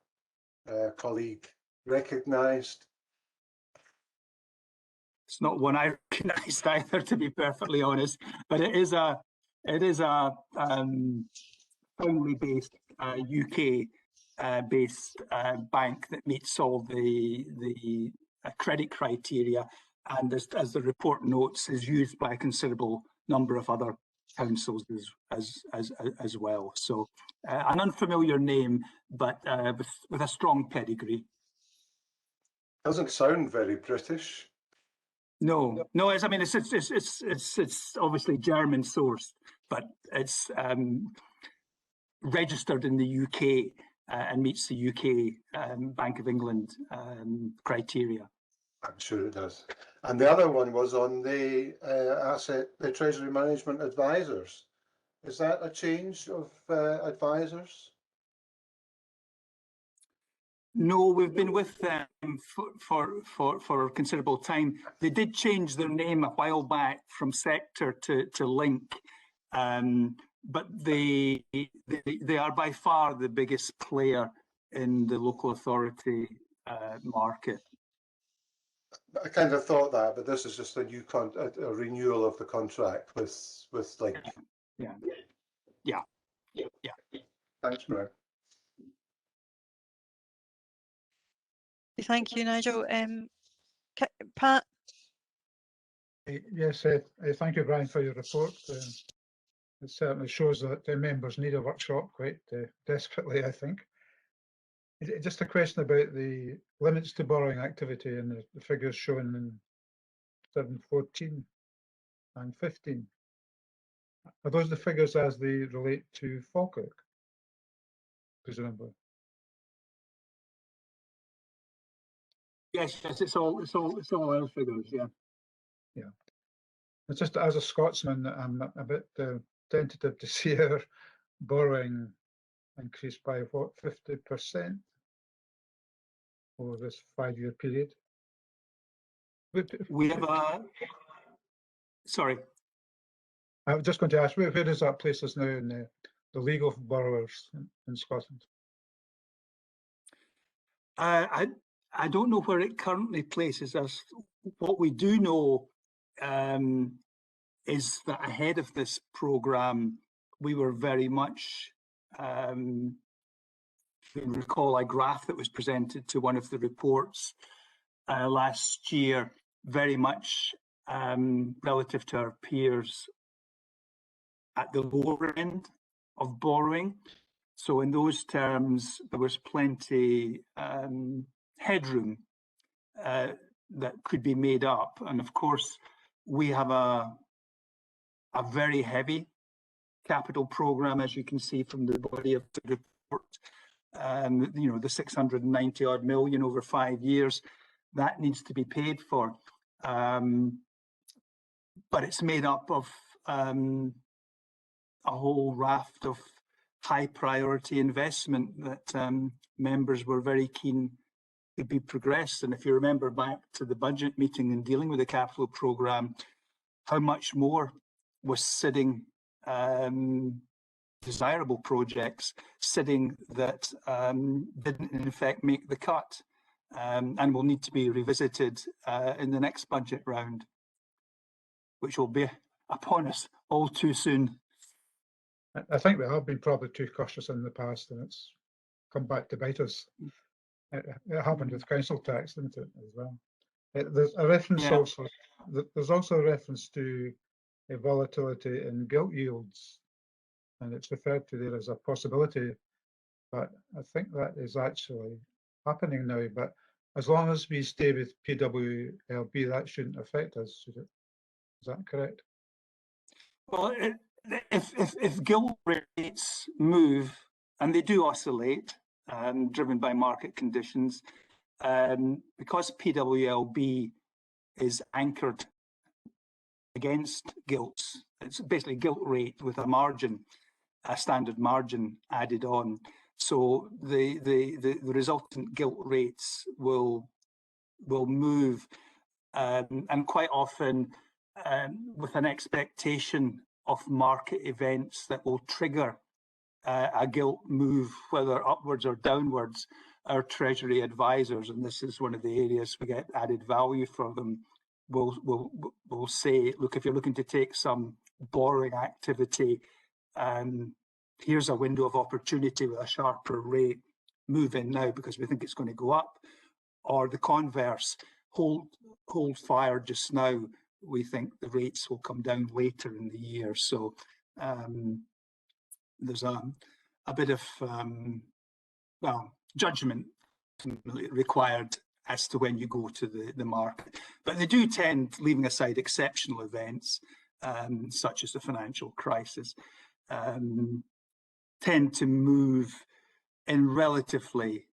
colleague recognised. It's not one I recognised either, to be perfectly honest. But it is a family based UK based bank that meets all the credit criteria, and as the report notes, is used by a considerable number of other councils as well. So an unfamiliar name, but with a strong pedigree. Doesn't sound very British. No, I mean it's obviously German sourced, but it's registered in the UK and meets the UK Bank of England criteria. I'm sure it does. And the other one was on the the Treasury Management Advisors. Is that a change of advisors? No, we've been with them for a considerable time. They did change their name a while back from Sector to Link, but they are by far the biggest player in the local authority market. I kind of thought that, but this is just a new a renewal of the contract with Link. Yeah. Thanks, Brian. Thank you, Nigel. Pat? Yes, thank you, Brian, for your report. It certainly shows that the members need a workshop quite desperately, I think. Just a question about the limits to borrowing activity and the figures shown in 714 and 15. Are those the figures as they relate to Falkirk, presumably? Yes, it's all our figures, yeah. Yeah. It's just as a Scotsman, I'm a bit tentative to see our borrowing increase by what, 50% over this 5-year period. We have sorry. I was just going to ask, where does that place us now in the League of Borrowers in Scotland? I don't know where it currently places us. What we do know is that ahead of this programme, we were very much, you recall a graph that was presented to one of the reports last year, very much relative to our peers at the lower end of borrowing. So in those terms, there was plenty headroom that could be made up. And of course, we have a very heavy capital programme, as you can see from the body of the report. You know, the 690 odd million over 5 years, that needs to be paid for. But it's made up of a whole raft of high priority investment that members were very keen to be progressed. And if you remember back to the budget meeting and dealing with the capital programme, how much more was sitting, desirable projects sitting that didn't in effect make the cut, and will need to be revisited in the next budget round, which will be upon us all too soon. I think we have been probably too cautious in the past, and it's come back to bite us. It happened with council tax, didn't it, as well? There's a reference Yeah. also. There's also a reference to a volatility in gilt yields, and it's referred to there as a possibility. But I think that is actually happening now. But as long as we stay with PWLB, that shouldn't affect us, should it? Is that correct? Well, if gilt rates move, and they do oscillate, driven by market conditions, because PWLB is anchored against gilts, it's basically gilt rate with a margin, a standard margin added on. So the resultant gilt rates will move, and quite often with an expectation of market events that will trigger a gilt move, whether upwards or downwards. Our Treasury advisors, and this is one of the areas we get added value from them, will say, look, if you're looking to take some borrowing activity, here's a window of opportunity with a sharper rate, move in now because we think it's going to go up, or the converse, hold fire just now, we think the rates will come down later in the year. So there's a bit of judgment required as to when you go to the market. But they do tend, leaving aside exceptional events such as the financial crisis, tend to move in relatively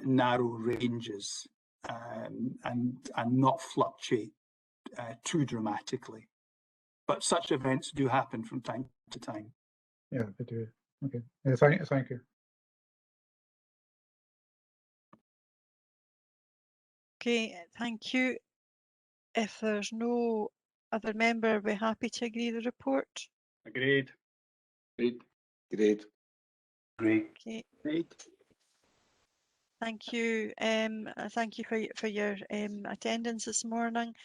narrow ranges and not fluctuate too dramatically. But such events do happen from time to time. Yeah, they do. Okay. Yeah, thank you. Okay, thank you. If there's no other member, we're happy to agree the report. Agreed. Agreed. Agreed. Great. Okay, Great. thank you. Thank you for your attendance this morning.